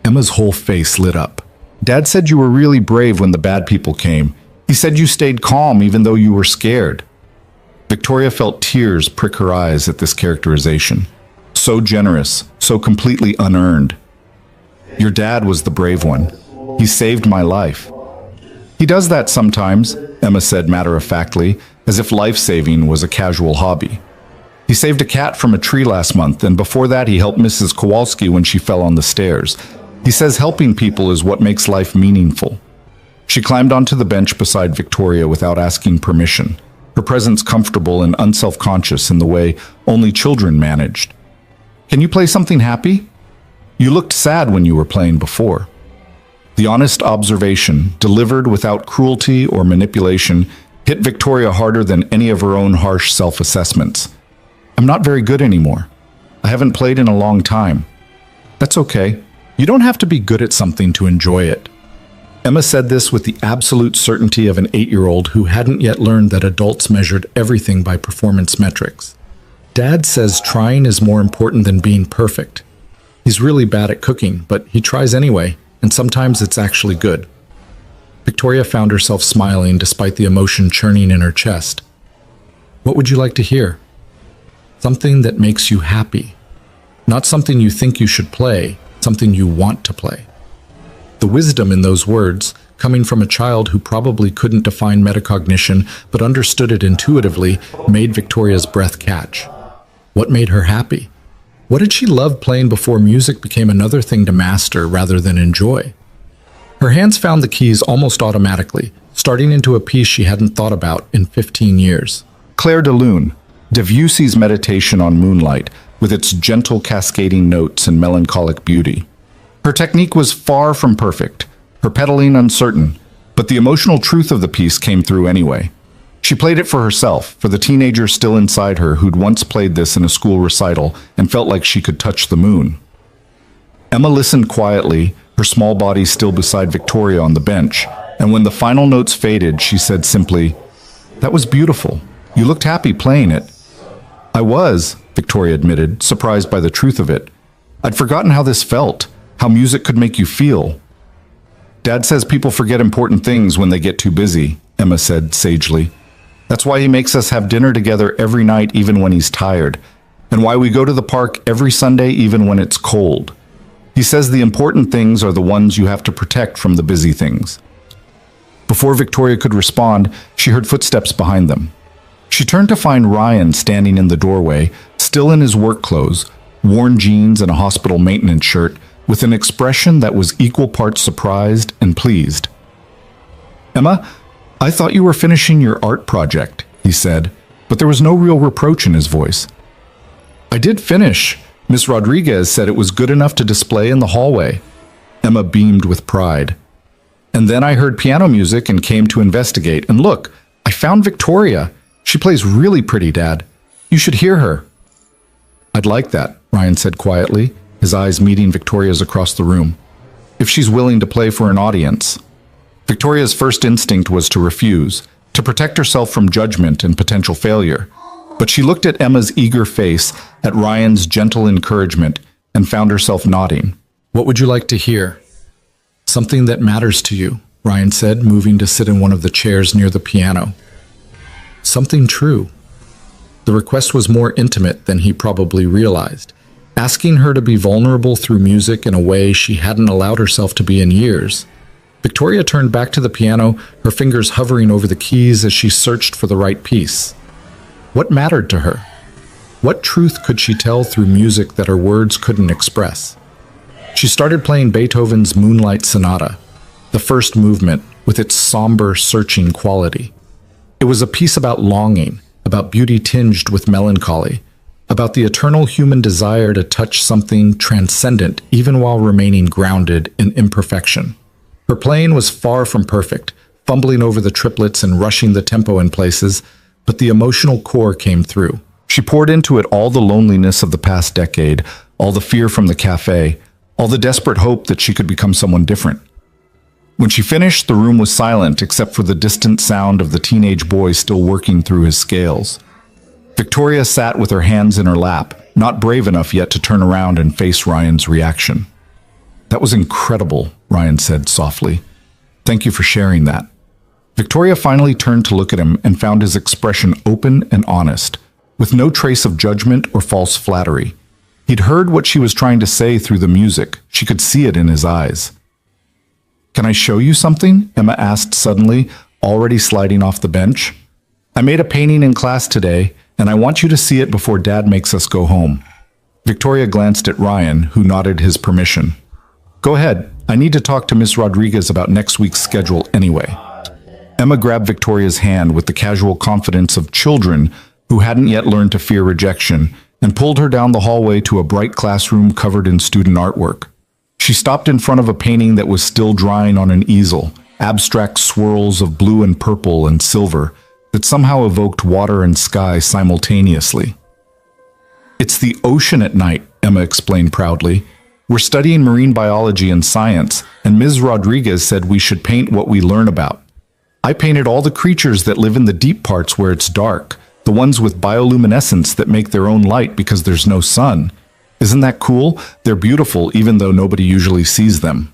Emma's whole face lit up. "Dad said you were really brave when the bad people came. He said you stayed calm even though you were scared." Victoria felt tears prick her eyes at this characterization. So generous, so completely unearned. "Your dad was the brave one. He saved my life." "He does that sometimes," Emma said matter-of-factly, as if life-saving was a casual hobby. "He saved a cat from a tree last month, and before that he helped Mrs. Kowalski when she fell on the stairs. He says helping people is what makes life meaningful." She climbed onto the bench beside Victoria without asking permission, her presence comfortable and unselfconscious in the way only children managed. "Can you play something happy? You looked sad when you were playing before." The honest observation, delivered without cruelty or manipulation, hit Victoria harder than any of her own harsh self-assessments. "I'm not very good anymore. I haven't played in a long time." "That's okay. You don't have to be good at something to enjoy it." Emma said this with the absolute certainty of an 8-year-old who hadn't yet learned that adults measured everything by performance metrics. "Dad says trying is more important than being perfect. He's really bad at cooking, but he tries anyway. And sometimes it's actually good." Victoria found herself smiling despite the emotion churning in her chest. "What would you like to hear?" "Something that makes you happy. Not something you think you should play, something you want to play." The wisdom in those words, coming from a child who probably couldn't define metacognition but understood it intuitively, made Victoria's breath catch. What made her happy? What did she love playing before music became another thing to master rather than enjoy? Her hands found the keys almost automatically, starting into a piece she hadn't thought about in 15 years. Claire de Lune, Debussy's Meditation on Moonlight, with its gentle cascading notes and melancholic beauty. Her technique was far from perfect, her pedaling uncertain, but the emotional truth of the piece came through anyway. She played it for herself, for the teenager still inside her who'd once played this in a school recital and felt like she could touch the moon. Emma listened quietly, her small body still beside Victoria on the bench, and when the final notes faded, she said simply, "That was beautiful. You looked happy playing it." "I was," Victoria admitted, surprised by the truth of it. "I'd forgotten how this felt, how music could make you feel." "Dad says people forget important things when they get too busy," Emma said sagely. "That's why he makes us have dinner together every night even when he's tired, and why we go to the park every Sunday even when it's cold. He says the important things are the ones you have to protect from the busy things." Before Victoria could respond, she heard footsteps behind them. She turned to find Ryan standing in the doorway, still in his work clothes, worn jeans and a hospital maintenance shirt, with an expression that was equal parts surprised and pleased. "Emma, I thought you were finishing your art project," he said, but there was no real reproach in his voice. "I did finish. Miss Rodriguez said it was good enough to display in the hallway." Emma beamed with pride. "And then I heard piano music and came to investigate. And look, I found Victoria. She plays really pretty, Dad. You should hear her." "I'd like that," Ryan said quietly, his eyes meeting Victoria's across the room. "If she's willing to play for an audience." Victoria's first instinct was to refuse, to protect herself from judgment and potential failure. But she looked at Emma's eager face, at Ryan's gentle encouragement, and found herself nodding. "What would you like to hear?" "Something that matters to you," Ryan said, moving to sit in one of the chairs near the piano. Something true. The request was more intimate than he probably realized, asking her to be vulnerable through music in a way she hadn't allowed herself to be in years. Victoria turned back to the piano, her fingers hovering over the keys as she searched for the right piece. What mattered to her? What truth could she tell through music that her words couldn't express? She started playing Beethoven's Moonlight Sonata, the first movement, with its somber, searching quality. It was a piece about longing, about beauty tinged with melancholy, about the eternal human desire to touch something transcendent even while remaining grounded in imperfection. Her playing was far from perfect, fumbling over the triplets and rushing the tempo in places, but the emotional core came through. She poured into it all the loneliness of the past decade, all the fear from the cafe, all the desperate hope that she could become someone different. When she finished, the room was silent except for the distant sound of the teenage boy still working through his scales. Victoria sat with her hands in her lap, not brave enough yet to turn around and face Ryan's reaction. "That was incredible," Ryan said softly. "Thank you for sharing that." Victoria finally turned to look at him and found his expression open and honest, with no trace of judgment or false flattery. He'd heard what she was trying to say through the music. She could see it in his eyes. "Can I show you something?" Emma asked suddenly, already sliding off the bench. "I made a painting in class today, and I want you to see it before Dad makes us go home." Victoria glanced at Ryan, who nodded his permission. "Go ahead. I need to talk to Miss Rodriguez about next week's schedule anyway." Emma grabbed Victoria's hand with the casual confidence of children who hadn't yet learned to fear rejection, and pulled her down the hallway to a bright classroom covered in student artwork. She stopped in front of a painting that was still drying on an easel, abstract swirls of blue and purple and silver that somehow evoked water and sky simultaneously. "It's the ocean at night," Emma explained proudly. "We're studying marine biology and science, and Ms. Rodriguez said we should paint what we learn about. I painted all the creatures that live in the deep parts where it's dark, the ones with bioluminescence that make their own light because there's no sun. Isn't that cool? They're beautiful even though nobody usually sees them."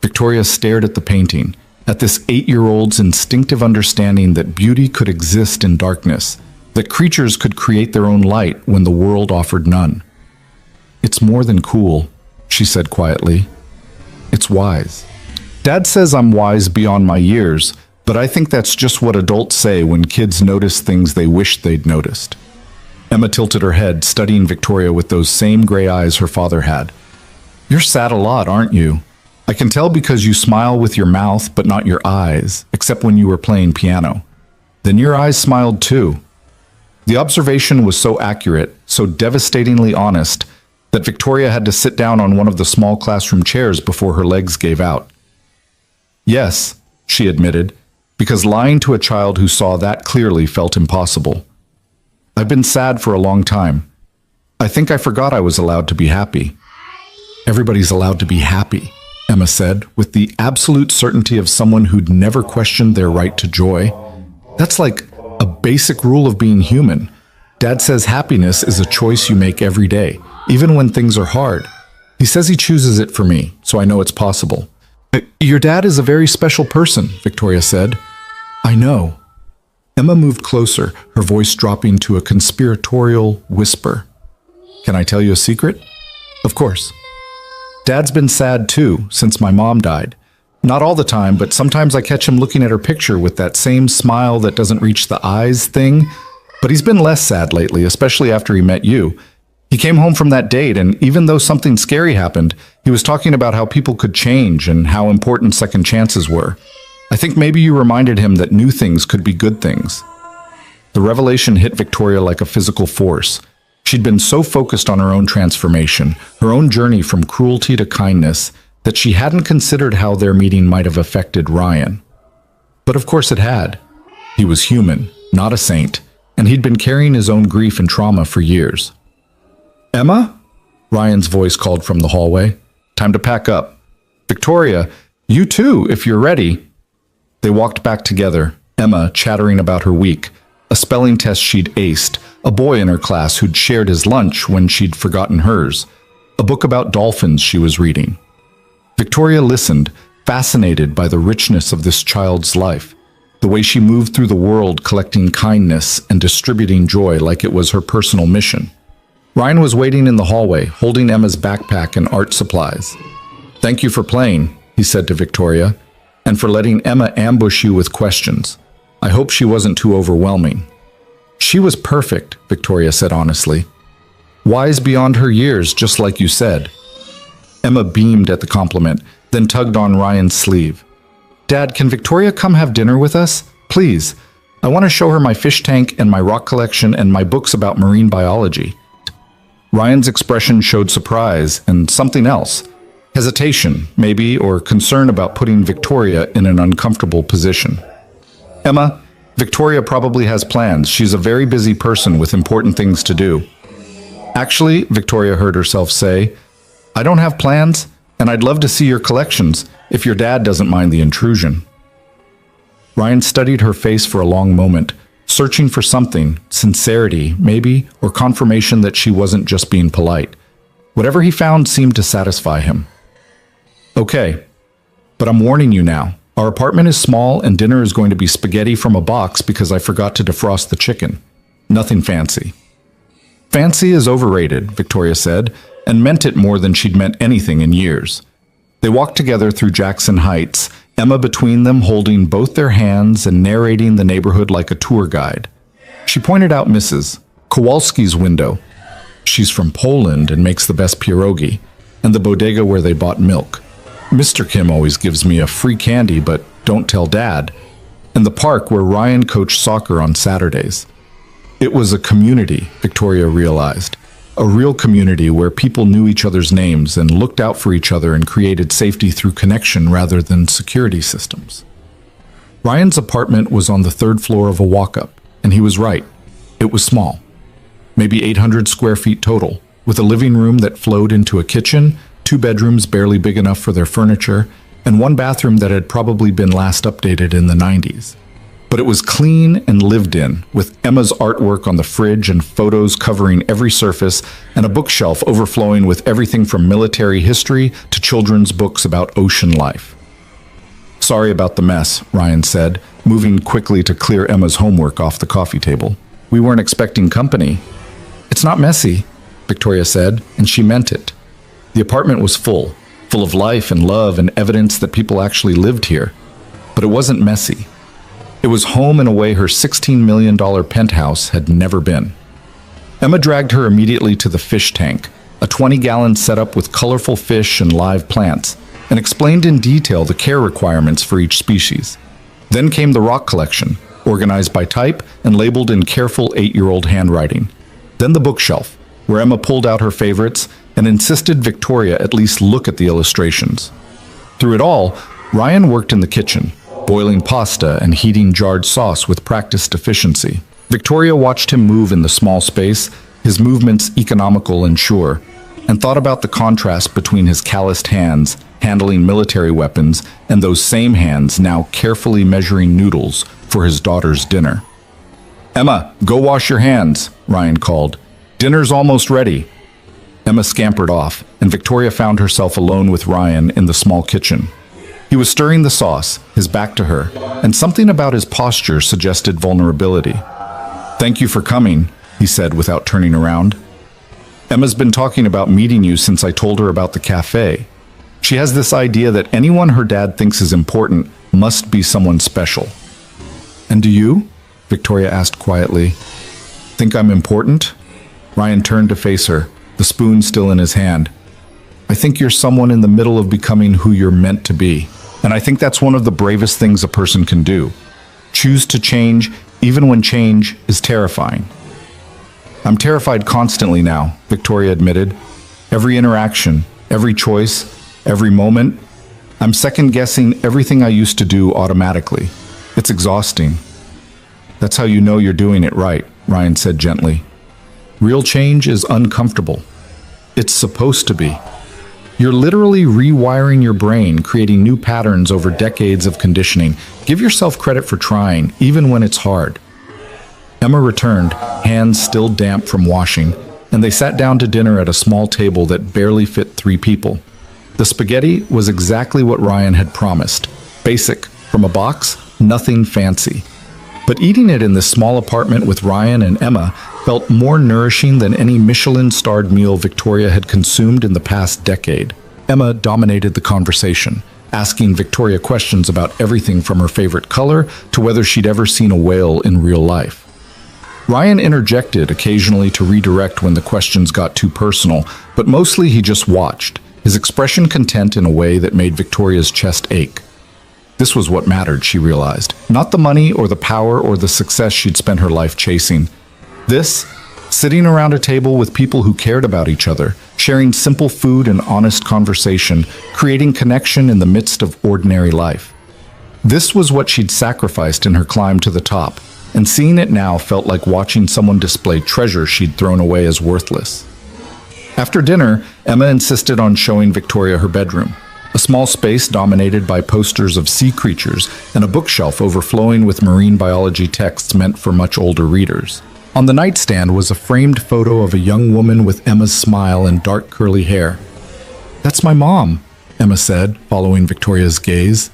Victoria stared at the painting, at this 8-year-old's instinctive understanding that beauty could exist in darkness, that creatures could create their own light when the world offered none. "It's more than cool," she said quietly. "It's wise. Dad says I'm wise beyond my years, but I think that's just what adults say when kids notice things they wish they'd noticed." Emma tilted her head, studying Victoria with those same gray eyes her father had. You're sad a lot, aren't you? I can tell because you smile with your mouth but not your eyes, except when you were playing piano. Then your eyes smiled too. The observation was so accurate, so devastatingly honest, that Victoria had to sit down on one of the small classroom chairs before her legs gave out. Yes, she admitted, because lying to a child who saw that clearly felt impossible. I've been sad for a long time. I think I forgot I was allowed to be happy. Everybody's allowed to be happy, Emma said, with the absolute certainty of someone who'd never questioned their right to joy. That's like a basic rule of being human. Dad says happiness is a choice you make every day, even when things are hard. He says he chooses it for me, so I know it's possible. Your dad is a very special person, Victoria said. I know. Emma moved closer, her voice dropping to a conspiratorial whisper. Can I tell you a secret? Of course. Dad's been sad too, since my mom died. Not all the time, but sometimes I catch him looking at her picture with that same smile that doesn't reach the eyes thing. But he's been less sad lately, especially after he met you. He came home from that date, and even though something scary happened, he was talking about how people could change and how important second chances were. I think maybe you reminded him that new things could be good things. The revelation hit Victoria like a physical force. She'd been so focused on her own transformation, her own journey from cruelty to kindness, that she hadn't considered how their meeting might have affected Ryan. But of course it had. He was human, not a saint, and he'd been carrying his own grief and trauma for years. Emma? Ryan's voice called from the hallway. Time to pack up. Victoria, you too, if you're ready. They walked back together, Emma chattering about her week, a spelling test she'd aced, a boy in her class who'd shared his lunch when she'd forgotten hers, a book about dolphins she was reading. Victoria listened, fascinated by the richness of this child's life, the way she moved through the world collecting kindness and distributing joy like it was her personal mission. Ryan was waiting in the hallway, holding Emma's backpack and art supplies. Thank you for playing, he said to Victoria, and for letting Emma ambush you with questions. I hope she wasn't too overwhelming. She was perfect, Victoria said honestly. Wise beyond her years, just like you said. Emma beamed at the compliment, then tugged on Ryan's sleeve. Dad, can Victoria come have dinner with us? Please. I want to show her my fish tank and my rock collection and my books about marine biology. Ryan's expression showed surprise and something else. Hesitation, maybe, or concern about putting Victoria in an uncomfortable position. Emma, Victoria probably has plans. She's a very busy person with important things to do. Actually, Victoria heard herself say, I don't have plans, and I'd love to see your collections, if your dad doesn't mind the intrusion. Ryan studied her face for a long moment, searching for something, sincerity, maybe, or confirmation that she wasn't just being polite. Whatever he found seemed to satisfy him. Okay, but I'm warning you now. Our apartment is small and dinner is going to be spaghetti from a box because I forgot to defrost the chicken. Nothing fancy. Fancy is overrated, Victoria said, and meant it more than she'd meant anything in years. They walked together through Jackson Heights, Emma between them holding both their hands and narrating the neighborhood like a tour guide. She pointed out Mrs. Kowalski's window. She's from Poland and makes the best pierogi, and the bodega where they bought milk. Mr. Kim always gives me a free candy, but don't tell Dad. And the park where Ryan coached soccer on Saturdays. It was a community, Victoria realized. A real community where people knew each other's names and looked out for each other and created safety through connection rather than security systems. Ryan's apartment was on the third floor of a walk-up, and he was right. It was small. Maybe 800 square feet total, with a living room that flowed into a kitchen, 2 bedrooms barely big enough for their furniture, and 1 bathroom that had probably been last updated in the 90s. But it was clean and lived in, with Emma's artwork on the fridge and photos covering every surface, and a bookshelf overflowing with everything from military history to children's books about ocean life. Sorry about the mess, Ryan said, moving quickly to clear Emma's homework off the coffee table. We weren't expecting company. It's not messy, Victoria said, and she meant it. The apartment was full of life and love and evidence that people actually lived here. But it wasn't messy. It was home in a way her $16 million penthouse had never been. Emma dragged her immediately to the fish tank, a 20-gallon setup with colorful fish and live plants, and explained in detail the care requirements for each species. Then came the rock collection, organized by type and labeled in careful 8-year-old handwriting. Then the bookshelf, where Emma pulled out her favorites and insisted Victoria at least look at the illustrations. Through it all, Ryan worked in the kitchen, boiling pasta and heating jarred sauce with practiced efficiency. Victoria watched him move in the small space, his movements economical and sure, and thought about the contrast between his calloused hands, handling military weapons, and those same hands now carefully measuring noodles for his daughter's dinner. "Emma, go wash your hands," Ryan called. "Dinner's almost ready." Emma scampered off, and Victoria found herself alone with Ryan in the small kitchen. He was stirring the sauce, his back to her, and something about his posture suggested vulnerability. "Thank you for coming," he said without turning around. "Emma's been talking about meeting you since I told her about the cafe. She has this idea that anyone her dad thinks is important must be someone special." "And do you?" Victoria asked quietly. "Think I'm important?" Ryan turned to face her, the spoon still in his hand. "I think you're someone in the middle of becoming who you're meant to be. And I think that's one of the bravest things a person can do. Choose to change, even when change is terrifying." "I'm terrified constantly now," Victoria admitted. "Every interaction, every choice, every moment. I'm second-guessing everything I used to do automatically. It's exhausting." "That's how you know you're doing it right," Ryan said gently. "Real change is uncomfortable. It's supposed to be. You're literally rewiring your brain, creating new patterns over decades of conditioning. Give yourself credit for trying, even when it's hard." Emma returned, hands still damp from washing, and they sat down to dinner at a small table that barely fit 3 people. The spaghetti was exactly what Ryan had promised. Basic, from a box, nothing fancy. But eating it in this small apartment with Ryan and Emma felt more nourishing than any Michelin-starred meal Victoria had consumed in the past decade. Emma dominated the conversation, asking Victoria questions about everything from her favorite color to whether she'd ever seen a whale in real life. Ryan interjected occasionally to redirect when the questions got too personal, but mostly he just watched, his expression content in a way that made Victoria's chest ache. This was what mattered, she realized. Not the money or the power or the success she'd spent her life chasing. This, sitting around a table with people who cared about each other, sharing simple food and honest conversation, creating connection in the midst of ordinary life. This was what she'd sacrificed in her climb to the top, and seeing it now felt like watching someone display treasure she'd thrown away as worthless. After dinner, Emma insisted on showing Victoria her bedroom. A small space dominated by posters of sea creatures and a bookshelf overflowing with marine biology texts meant for much older readers. On the nightstand was a framed photo of a young woman with Emma's smile and dark curly hair. "That's my mom," Emma said, following Victoria's gaze.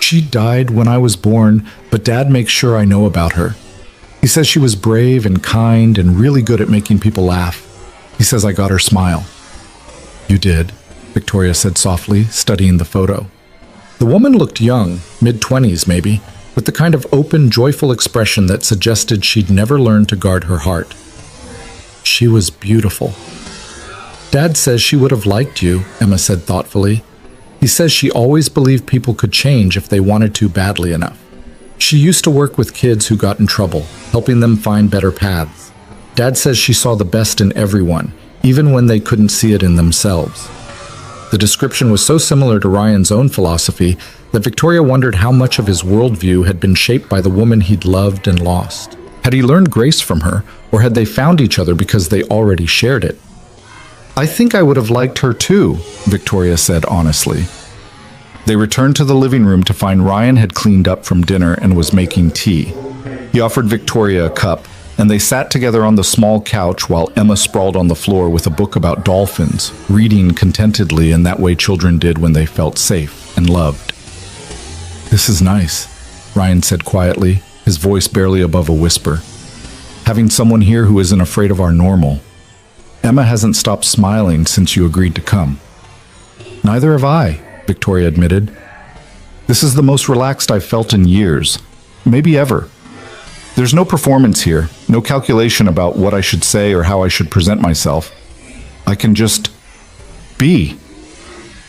"She died when I was born, but Dad makes sure I know about her. He says she was brave and kind and really good at making people laugh. He says I got her smile." "You did," Victoria said softly, studying the photo. The woman looked young, mid-20s maybe, with the kind of open, joyful expression that suggested she'd never learned to guard her heart. "She was beautiful." "Dad says she would have liked you," Emma said thoughtfully. "He says she always believed people could change if they wanted to badly enough. She used to work with kids who got in trouble, helping them find better paths. Dad says she saw the best in everyone, even when they couldn't see it in themselves." The description was so similar to Ryan's own philosophy that Victoria wondered how much of his worldview had been shaped by the woman he'd loved and lost. Had he learned grace from her, or had they found each other because they already shared it? "I think I would have liked her too," Victoria said honestly. They returned to the living room to find Ryan had cleaned up from dinner and was making tea. He offered Victoria a cup, and they sat together on the small couch while Emma sprawled on the floor with a book about dolphins, reading contentedly in that way children did when they felt safe and loved. "This is nice," Ryan said quietly, his voice barely above a whisper. "Having someone here who isn't afraid of our normal. Emma hasn't stopped smiling since you agreed to come." "Neither have I," Victoria admitted. "This is the most relaxed I've felt in years, maybe ever." There's no performance here, no calculation about what I should say or how I should present myself. I can just be.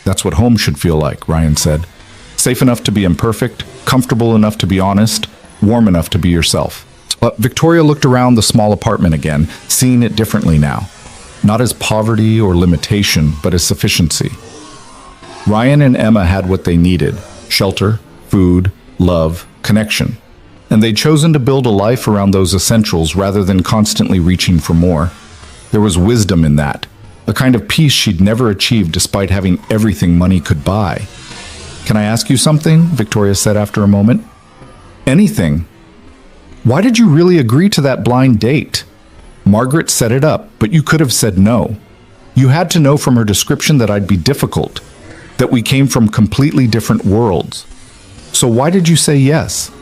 That's what home should feel like, Ryan said. Safe enough to be imperfect, comfortable enough to be honest, warm enough to be yourself. But Victoria looked around the small apartment again, seeing it differently now. Not as poverty or limitation, but as sufficiency. Ryan and Emma had what they needed: shelter, food, love, connection. And they'd chosen to build a life around those essentials rather than constantly reaching for more. There was wisdom in that, a kind of peace she'd never achieved despite having everything money could buy. "Can I ask you something?" Victoria said after a moment. "Anything. Why did you really agree to that blind date? Margaret set it up, but you could have said no. You had to know from her description that I'd be difficult, that we came from completely different worlds. So why did you say yes?"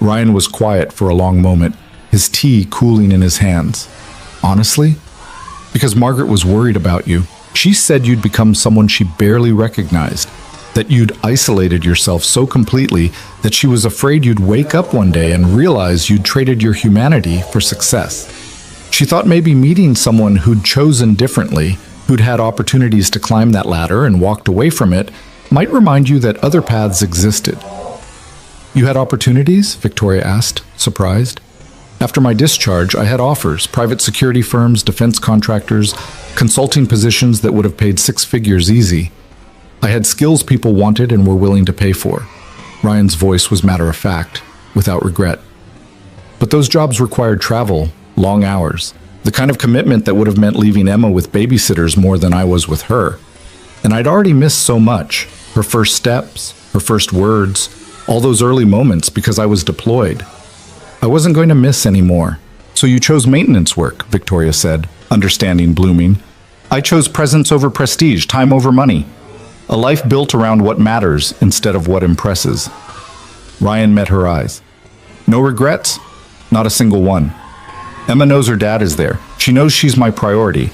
Ryan was quiet for a long moment, his tea cooling in his hands. "Honestly? Because Margaret was worried about you. She said you'd become someone she barely recognized, that you'd isolated yourself so completely that she was afraid you'd wake up one day and realize you'd traded your humanity for success. She thought maybe meeting someone who'd chosen differently, who'd had opportunities to climb that ladder and walked away from it, might remind you that other paths existed." "You had opportunities?" Victoria asked, surprised. "After my discharge, I had offers: private security firms, defense contractors, consulting positions that would have paid 6 figures easy. I had skills people wanted and were willing to pay for." Ryan's voice was matter-of-fact, without regret. "But those jobs required travel, long hours, the kind of commitment that would have meant leaving Emma with babysitters more than I was with her. And I'd already missed so much: her first steps, her first words, all those early moments, because I was deployed. I wasn't going to miss any more." "So you chose maintenance work," Victoria said, understanding blooming. "I chose presence over prestige, time over money. A life built around what matters instead of what impresses." Ryan met her eyes. "No regrets?" "Not a single one. Emma knows her dad is there. She knows she's my priority.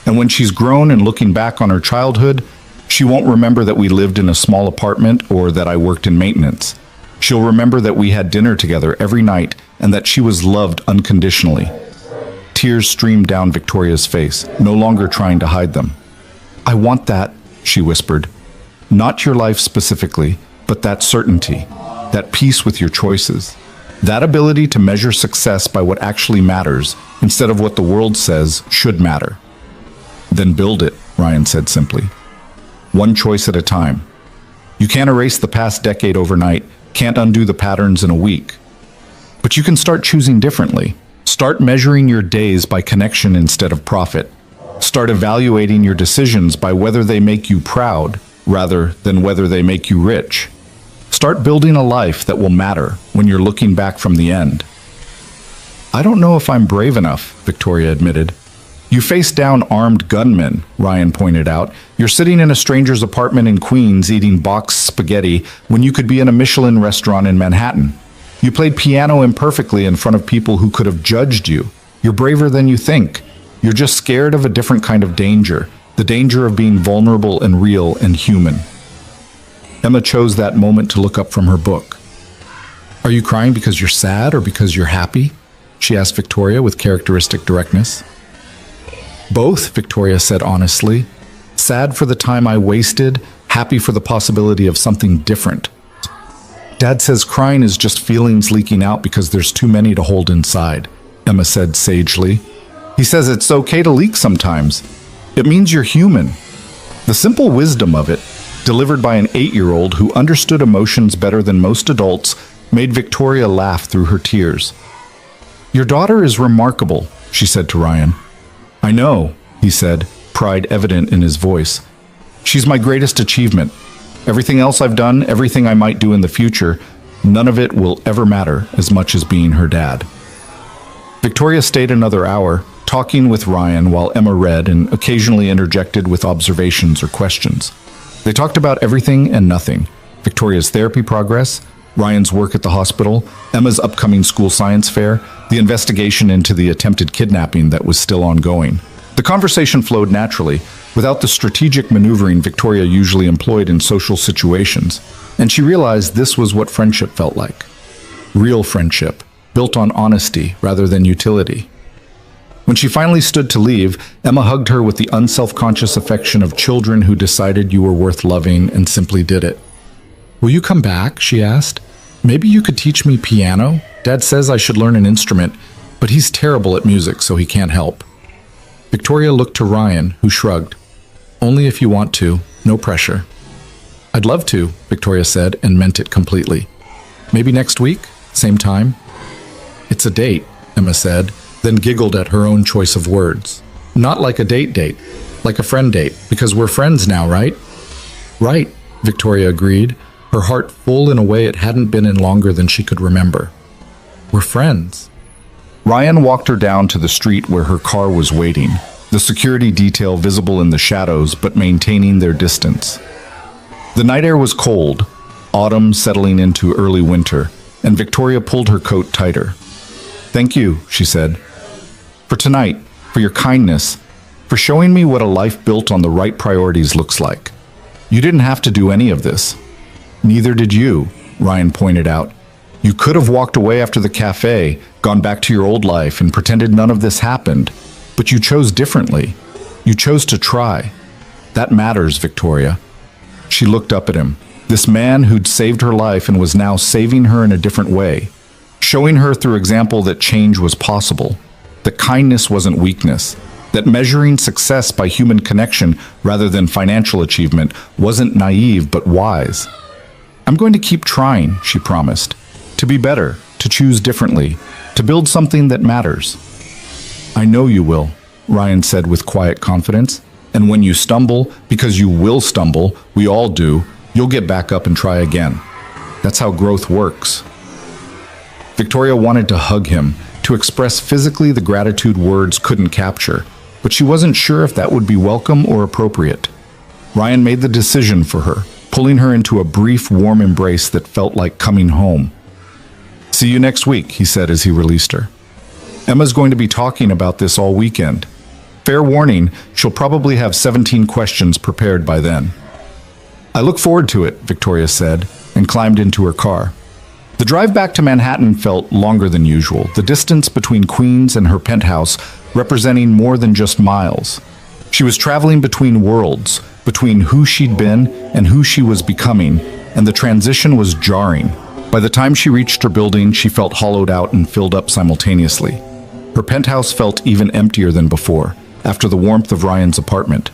And when she's grown and looking back on her childhood, she won't remember that we lived in a small apartment or that I worked in maintenance. She'll remember that we had dinner together every night and that she was loved unconditionally." Tears streamed down Victoria's face, no longer trying to hide them. "I want that," she whispered. "Not your life specifically, but that certainty, that peace with your choices, that ability to measure success by what actually matters instead of what the world says should matter." "Then build it," Ryan said simply. "One choice at a time. You can't erase the past decade overnight, can't undo the patterns in a week. But you can start choosing differently. Start measuring your days by connection instead of profit. Start evaluating your decisions by whether they make you proud rather than whether they make you rich. Start building a life that will matter when you're looking back from the end." "I don't know if I'm brave enough," Victoria admitted. "You face down armed gunmen," Ryan pointed out. "You're sitting in a stranger's apartment in Queens eating boxed spaghetti when you could be in a Michelin restaurant in Manhattan. You played piano imperfectly in front of people who could have judged you. You're braver than you think. You're just scared of a different kind of danger, the danger of being vulnerable and real and human." Emma chose that moment to look up from her book. "Are you crying because you're sad or because you're happy?" she asked Victoria with characteristic directness. "Both," Victoria said honestly. "Sad for the time I wasted, happy for the possibility of something different." "Dad says crying is just feelings leaking out because there's too many to hold inside," Emma said sagely. "He says it's okay to leak sometimes. It means you're human." The simple wisdom of it, delivered by an 8-year-old who understood emotions better than most adults, made Victoria laugh through her tears. "Your daughter is remarkable," she said to Ryan. "I know," he said, pride evident in his voice. "She's my greatest achievement. Everything else I've done, everything I might do in the future, none of it will ever matter as much as being her dad." Victoria stayed another hour, talking with Ryan while Emma read and occasionally interjected with observations or questions. They talked about everything and nothing: Victoria's therapy progress, Ryan's work at the hospital, Emma's upcoming school science fair, the investigation into the attempted kidnapping that was still ongoing. The conversation flowed naturally, without the strategic maneuvering Victoria usually employed in social situations, and she realized this was what friendship felt like. Real friendship, built on honesty rather than utility. When she finally stood to leave, Emma hugged her with the unself-conscious affection of children who decided you were worth loving and simply did it. "Will you come back?" she asked. "Maybe you could teach me piano? Dad says I should learn an instrument, but he's terrible at music, so he can't help." Victoria looked to Ryan, who shrugged. "Only if you want to, no pressure." "I'd love to," Victoria said, and meant it completely. "Maybe next week? Same time?" "It's a date," Emma said, then giggled at her own choice of words. "Not like a date, like a friend date, because we're friends now, right?" "Right," Victoria agreed, her heart full in a way it hadn't been in longer than she could remember. "We're friends." Ryan walked her down to the street where her car was waiting, the security detail visible in the shadows but maintaining their distance. The night air was cold, autumn settling into early winter, and Victoria pulled her coat tighter. "Thank you," she said, "for tonight, for your kindness, for showing me what a life built on the right priorities looks like. You didn't have to do any of this." "Neither did you," Ryan pointed out. "You could have walked away after the cafe, gone back to your old life, and pretended none of this happened. But you chose differently. You chose to try. That matters, Victoria." She looked up at him, this man who'd saved her life and was now saving her in a different way, showing her through example that change was possible, that kindness wasn't weakness, that measuring success by human connection rather than financial achievement wasn't naive but wise. "I'm going to keep trying," she promised, "to be better, to choose differently, to build something that matters." "I know you will," Ryan said with quiet confidence. "And when you stumble, because you will stumble, we all do, you'll get back up and try again. That's how growth works." Victoria wanted to hug him, to express physically the gratitude words couldn't capture, but she wasn't sure if that would be welcome or appropriate. Ryan made the decision for her, pulling her into a brief, warm embrace that felt like coming home. "See you next week," he said as he released her. "Emma's going to be talking about this all weekend. Fair warning, she'll probably have 17 questions prepared by then." "I look forward to it," Victoria said, and climbed into her car. The drive back to Manhattan felt longer than usual, the distance between Queens and her penthouse representing more than just miles. She was traveling between worlds, between who she'd been and who she was becoming, and the transition was jarring. By the time she reached her building, she felt hollowed out and filled up simultaneously. Her penthouse felt even emptier than before, after the warmth of Ryan's apartment.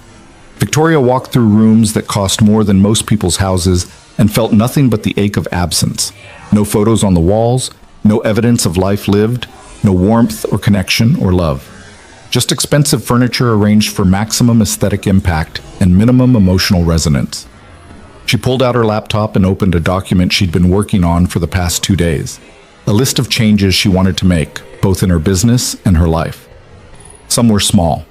Victoria walked through rooms that cost more than most people's houses and felt nothing but the ache of absence. No photos on the walls, no evidence of life lived, no warmth or connection or love. Just expensive furniture arranged for maximum aesthetic impact and minimum emotional resonance. She pulled out her laptop and opened a document she'd been working on for the past 2 days. A list of changes she wanted to make, both in her business and her life. Some were small.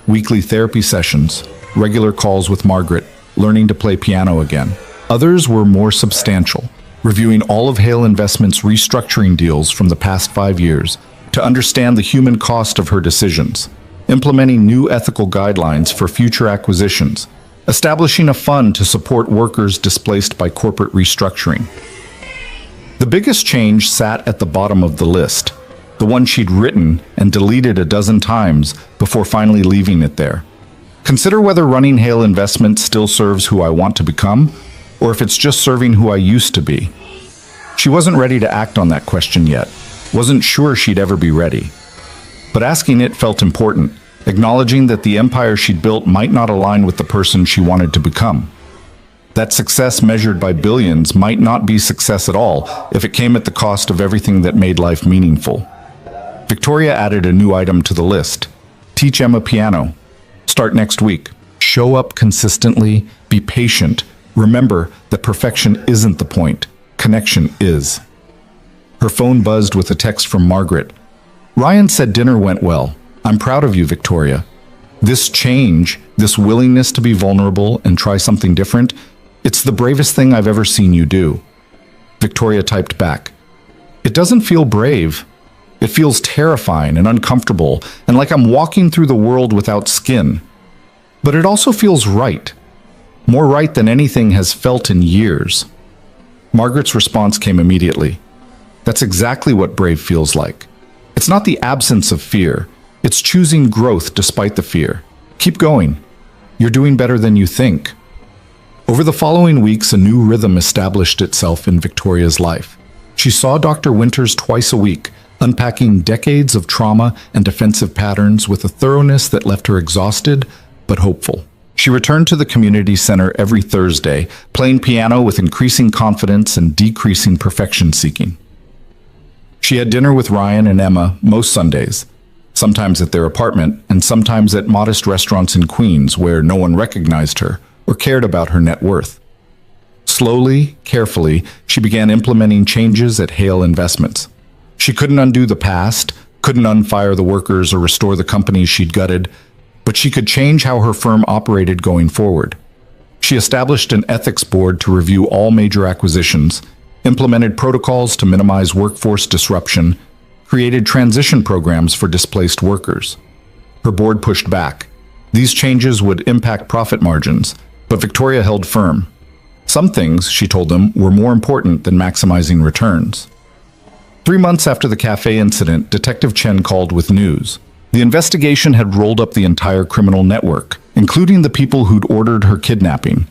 Weekly therapy sessions, regular calls with Margaret, learning to play piano again. Others were more substantial, reviewing all of Hale Investments' restructuring deals from the past 5 years to understand the human cost of her decisions, implementing new ethical guidelines for future acquisitions, establishing a fund to support workers displaced by corporate restructuring. The biggest change sat at the bottom of the list, the one she'd written and deleted a dozen times before finally leaving it there. Consider whether running Hale Investments still serves who I want to become, or if it's just serving who I used to be. She wasn't ready to act on that question yet, wasn't sure she'd ever be ready. But asking it felt important, acknowledging that the empire she'd built might not align with the person she wanted to become. That success measured by billions might not be success at all if it came at the cost of everything that made life meaningful. Victoria added a new item to the list. Teach Emma piano. Start next week. Show up consistently, be patient. Remember that perfection isn't the point. Connection is. Her phone buzzed with a text from Margaret. Ryan said dinner went well. I'm proud of you, Victoria. This change, this willingness to be vulnerable and try something different, it's the bravest thing I've ever seen you do. Victoria typed back. It doesn't feel brave. It feels terrifying and uncomfortable and like I'm walking through the world without skin. But it also feels right. More right than anything has felt in years. Margaret's response came immediately. That's exactly what brave feels like. It's not the absence of fear, it's choosing growth despite the fear. Keep going. You're doing better than you think. Over the following weeks, a new rhythm established itself in Victoria's life. She saw Dr. Winters twice a week, unpacking decades of trauma and defensive patterns with a thoroughness that left her exhausted but hopeful. She returned to the community center every Thursday, playing piano with increasing confidence and decreasing perfection-seeking. She had dinner with Ryan and Emma most Sundays, sometimes at their apartment and sometimes at modest restaurants in Queens where no one recognized her or cared about her net worth. Slowly, carefully, she began implementing changes at Hale Investments. She couldn't undo the past, couldn't unfire the workers or restore the companies she'd gutted, but she could change how her firm operated going forward. She established an ethics board to review all major acquisitions, implemented protocols to minimize workforce disruption, created transition programs for displaced workers. Her board pushed back. These changes would impact profit margins, but Victoria held firm. Some things, she told them, were more important than maximizing returns. 3 months after the cafe incident, Detective Chen called with news. The investigation had rolled up the entire criminal network, including the people who'd ordered her kidnapping.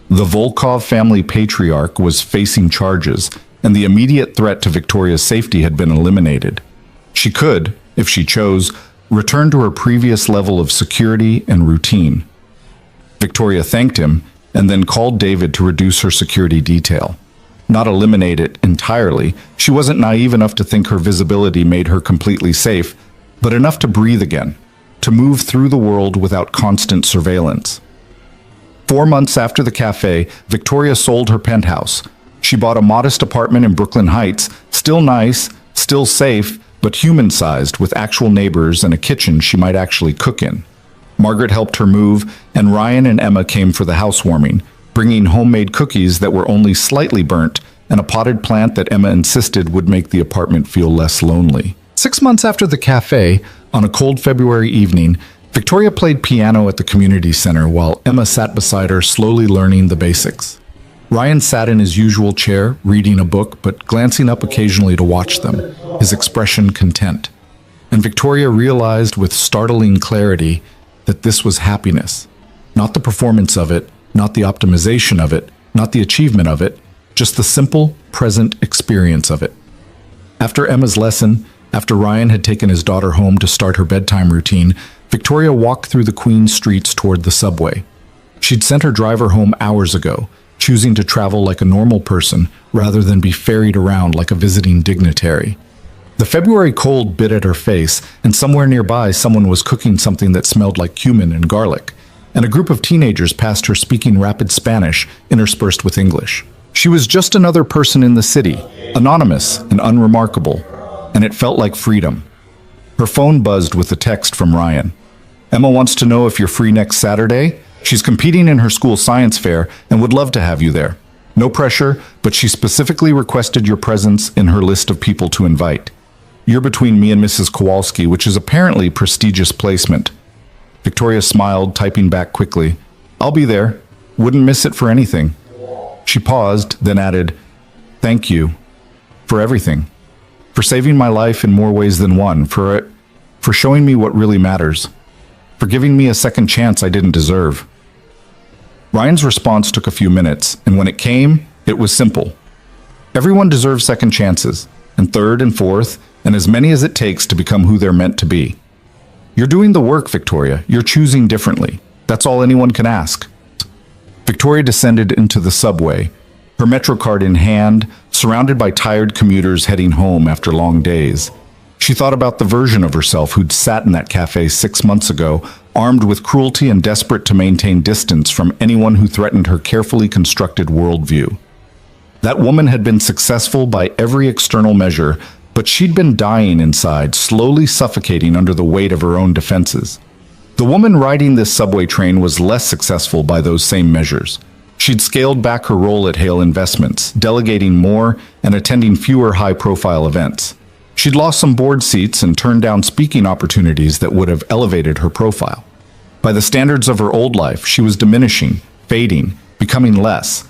The Volkov family patriarch was facing charges, and the immediate threat to Victoria's safety had been eliminated. She could, if she chose, return to her previous level of security and routine. Victoria thanked him and then called David to reduce her security detail. Not eliminate it entirely. She wasn't naive enough to think her visibility made her completely safe, but enough to breathe again, to move through the world without constant surveillance. 4 months after the cafe, Victoria sold her penthouse. She bought a modest apartment in Brooklyn Heights, still nice, still safe, but human-sized, with actual neighbors and a kitchen she might actually cook in. Margaret helped her move, and Ryan and Emma came for the housewarming, bringing homemade cookies that were only slightly burnt and a potted plant that Emma insisted would make the apartment feel less lonely. 6 months after the cafe, on a cold February evening, Victoria played piano at the community center while Emma sat beside her, slowly learning the basics. Ryan sat in his usual chair, reading a book, but glancing up occasionally to watch them, his expression content. And Victoria realized with startling clarity that this was happiness. Not the performance of it, not the optimization of it, not the achievement of it, just the simple, present experience of it. After Emma's lesson, after Ryan had taken his daughter home to start her bedtime routine, Victoria walked through the Queens streets toward the subway. She'd sent her driver home hours ago, choosing to travel like a normal person rather than be ferried around like a visiting dignitary. The February cold bit at her face, and somewhere nearby someone was cooking something that smelled like cumin and garlic, and a group of teenagers passed her speaking rapid Spanish interspersed with English. She was just another person in the city, anonymous and unremarkable, and it felt like freedom. Her phone buzzed with a text from Ryan. Emma wants to know if you're free next Saturday. She's competing in her school science fair and would love to have you there. No pressure, but she specifically requested your presence in her list of people to invite. You're between me and Mrs. Kowalski, which is apparently prestigious placement. Victoria smiled, typing back quickly. I'll be there. Wouldn't miss it for anything. She paused, then added, Thank you. For everything. For saving my life in more ways than one. For showing me what really matters. For giving me a second chance I didn't deserve. Ryan's response took a few minutes, and when it came, it was simple. Everyone deserves second chances, and third and fourth, and as many as it takes to become who they're meant to be. You're doing the work, Victoria. You're choosing differently. That's all anyone can ask. Victoria descended into the subway, her MetroCard in hand, surrounded by tired commuters heading home after long days. She thought about the version of herself who'd sat in that cafe 6 months ago, armed with cruelty and desperate to maintain distance from anyone who threatened her carefully constructed worldview. That woman had been successful by every external measure, but she'd been dying inside, slowly suffocating under the weight of her own defenses. The woman riding this subway train was less successful by those same measures. She'd scaled back her role at Hale Investments, delegating more and attending fewer high-profile events. She'd lost some board seats and turned down speaking opportunities that would have elevated her profile. By the standards of her old life, she was diminishing, fading, becoming less.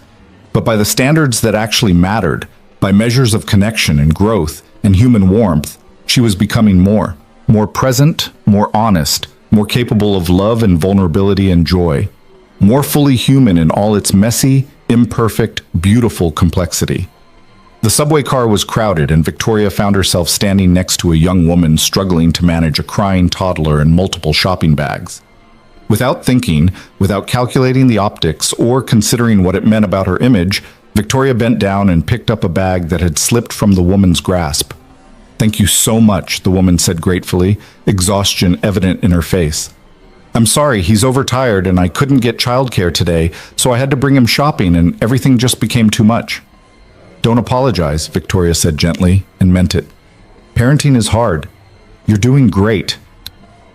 But by the standards that actually mattered, By measures of connection and growth and human warmth, she was becoming more present, more honest, more capable of love and vulnerability and joy, more fully human in all its messy, imperfect, beautiful complexity. The subway car was crowded, and Victoria found herself standing next to a young woman struggling to manage a crying toddler and multiple shopping bags. Without thinking, without calculating the optics or considering what it meant about her image, Victoria bent down and picked up a bag that had slipped from the woman's grasp. "Thank you so much," the woman said gratefully, exhaustion evident in her face. "I'm sorry, he's overtired and I couldn't get childcare today, so I had to bring him shopping and everything just became too much." "Don't apologize," Victoria said gently, and meant it. "Parenting is hard. You're doing great."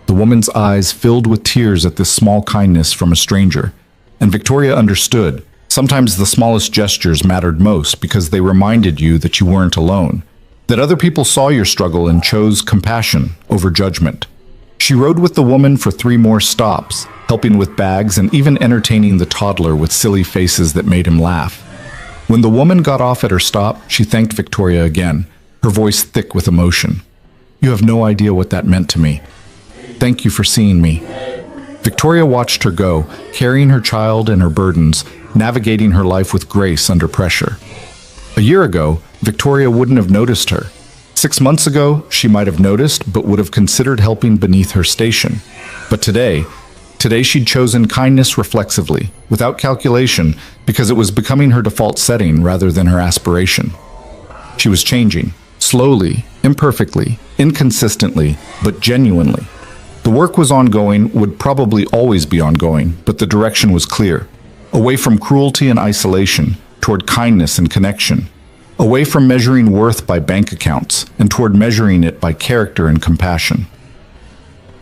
The woman's eyes filled with tears at this small kindness from a stranger, and Victoria understood. Sometimes the smallest gestures mattered most because they reminded you that you weren't alone, that other people saw your struggle and chose compassion over judgment. She rode with the woman for 3 more stops, helping with bags and even entertaining the toddler with silly faces that made him laugh. When the woman got off at her stop, she thanked Victoria again, her voice thick with emotion. "You have no idea what that meant to me. Thank you for seeing me." Victoria watched her go, carrying her child and her burdens, navigating her life with grace under pressure. A year ago, Victoria wouldn't have noticed her. 6 months ago, she might have noticed, but would have considered helping beneath her station. But today she'd chosen kindness reflexively, without calculation, because it was becoming her default setting rather than her aspiration. She was changing, slowly, imperfectly, inconsistently, but genuinely. The work was ongoing, would probably always be ongoing, but the direction was clear. Away from cruelty and isolation, toward kindness and connection. Away from measuring worth by bank accounts, and toward measuring it by character and compassion.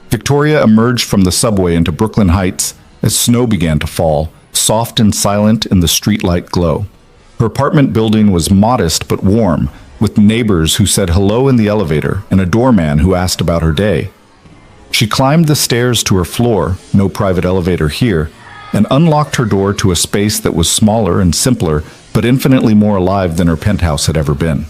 Victoria emerged from the subway into Brooklyn Heights as snow began to fall, soft and silent in the streetlight glow. Her apartment building was modest but warm, with neighbors who said hello in the elevator and a doorman who asked about her day. She climbed the stairs to her floor, no private elevator here, and unlocked her door to a space that was smaller and simpler, but infinitely more alive than her penthouse had ever been.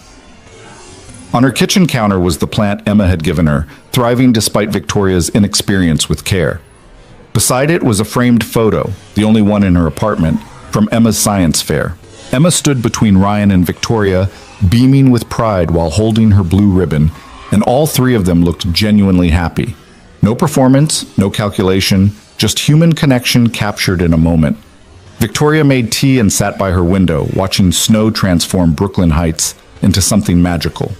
On her kitchen counter was the plant Emma had given her, thriving despite Victoria's inexperience with care. Beside it was a framed photo, the only one in her apartment, from Emma's science fair. Emma stood between Ryan and Victoria, beaming with pride while holding her blue ribbon, and all 3 of them looked genuinely happy. No performance, no calculation, just human connection captured in a moment. Victoria made tea and sat by her window, watching snow transform Brooklyn Heights into something magical.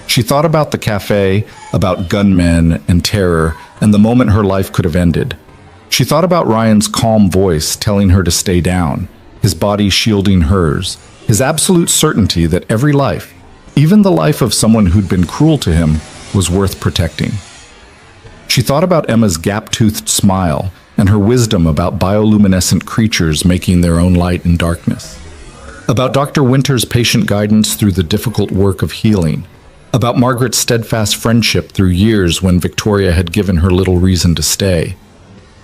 She thought about the cafe, about gunmen and terror, and the moment her life could have ended. She thought about Ryan's calm voice telling her to stay down, his body shielding hers, his absolute certainty that every life, even the life of someone who'd been cruel to him, was worth protecting. She thought about Emma's gap-toothed smile and her wisdom about bioluminescent creatures making their own light in darkness. About Dr. Winter's patient guidance through the difficult work of healing. About Margaret's steadfast friendship through years when Victoria had given her little reason to stay.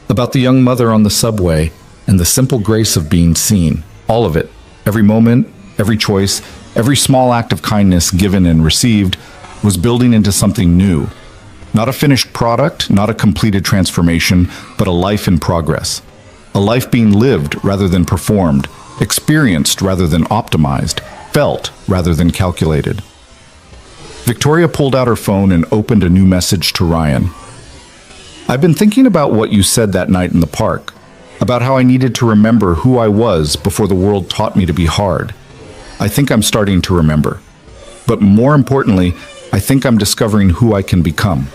About the young mother on the subway and the simple grace of being seen. All of it, every moment, every choice, every small act of kindness given and received, was building into something new. Not a finished product, not a completed transformation, but a life in progress. A life being lived rather than performed, experienced rather than optimized, felt rather than calculated. Victoria pulled out her phone and opened a new message to Ryan. "I've been thinking about what you said that night in the park, about how I needed to remember who I was before the world taught me to be hard. I think I'm starting to remember. But more importantly, I think I'm discovering who I can become.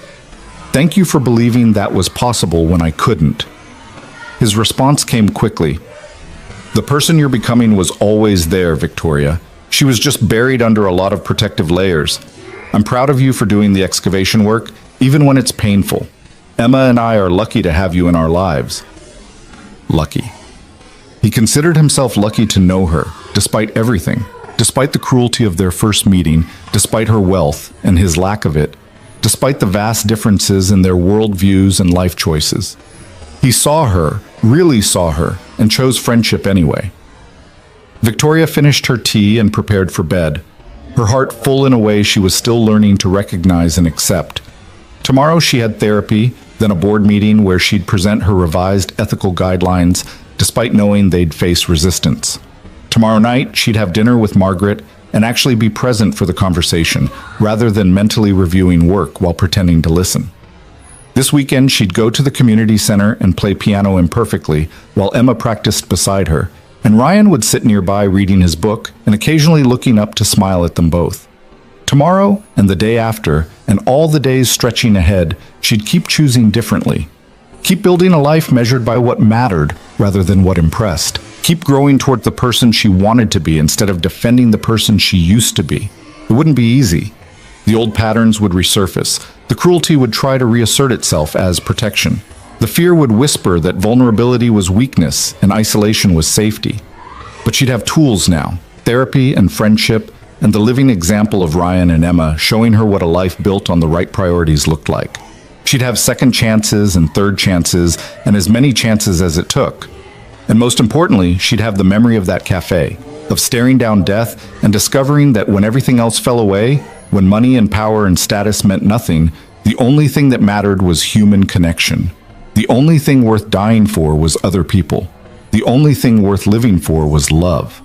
Thank you for believing that was possible when I couldn't." His response came quickly. "The person you're becoming was always there, Victoria. She was just buried under a lot of protective layers. I'm proud of you for doing the excavation work, even when it's painful. Emma and I are lucky to have you in our lives." Lucky. He considered himself lucky to know her, despite everything, despite the cruelty of their first meeting, despite her wealth and his lack of it, despite the vast differences in their worldviews and life choices. He saw her, really saw her, and chose friendship anyway. Victoria finished her tea and prepared for bed, her heart full in a way she was still learning to recognize and accept. Tomorrow she had therapy, then a board meeting where she'd present her revised ethical guidelines, despite knowing they'd face resistance. Tomorrow night, she'd have dinner with Margaret and actually be present for the conversation, rather than mentally reviewing work while pretending to listen. This weekend, she'd go to the community center and play piano imperfectly while Emma practiced beside her, and Ryan would sit nearby reading his book and occasionally looking up to smile at them both. Tomorrow and the day after, and all the days stretching ahead, she'd keep choosing differently. Keep building a life measured by what mattered rather than what impressed. Keep growing toward the person she wanted to be instead of defending the person she used to be. It wouldn't be easy. The old patterns would resurface. The cruelty would try to reassert itself as protection. The fear would whisper that vulnerability was weakness and isolation was safety. But she'd have tools now, therapy and friendship, and the living example of Ryan and Emma showing her what a life built on the right priorities looked like. She'd have second chances and third chances, and as many chances as it took. And most importantly, she'd have the memory of that cafe, of staring down death and discovering that when everything else fell away, when money and power and status meant nothing, the only thing that mattered was human connection. The only thing worth dying for was other people. The only thing worth living for was love.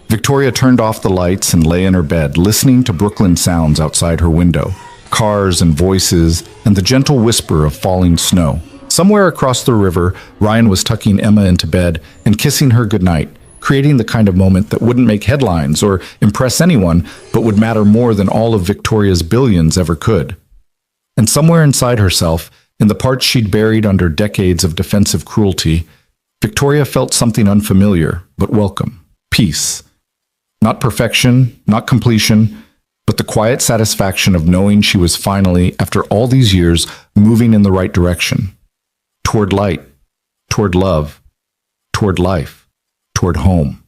Victoria turned off the lights and lay in her bed, listening to Brooklyn sounds outside her window, cars and voices, and the gentle whisper of falling snow. Somewhere across the river, Ryan was tucking Emma into bed and kissing her goodnight, creating the kind of moment that wouldn't make headlines or impress anyone, but would matter more than all of Victoria's billions ever could. And somewhere inside herself, in the parts she'd buried under decades of defensive cruelty, Victoria felt something unfamiliar, but welcome. Peace. Not perfection, not completion, but the quiet satisfaction of knowing she was finally, after all these years, moving in the right direction. Toward light, toward love, toward life, toward home.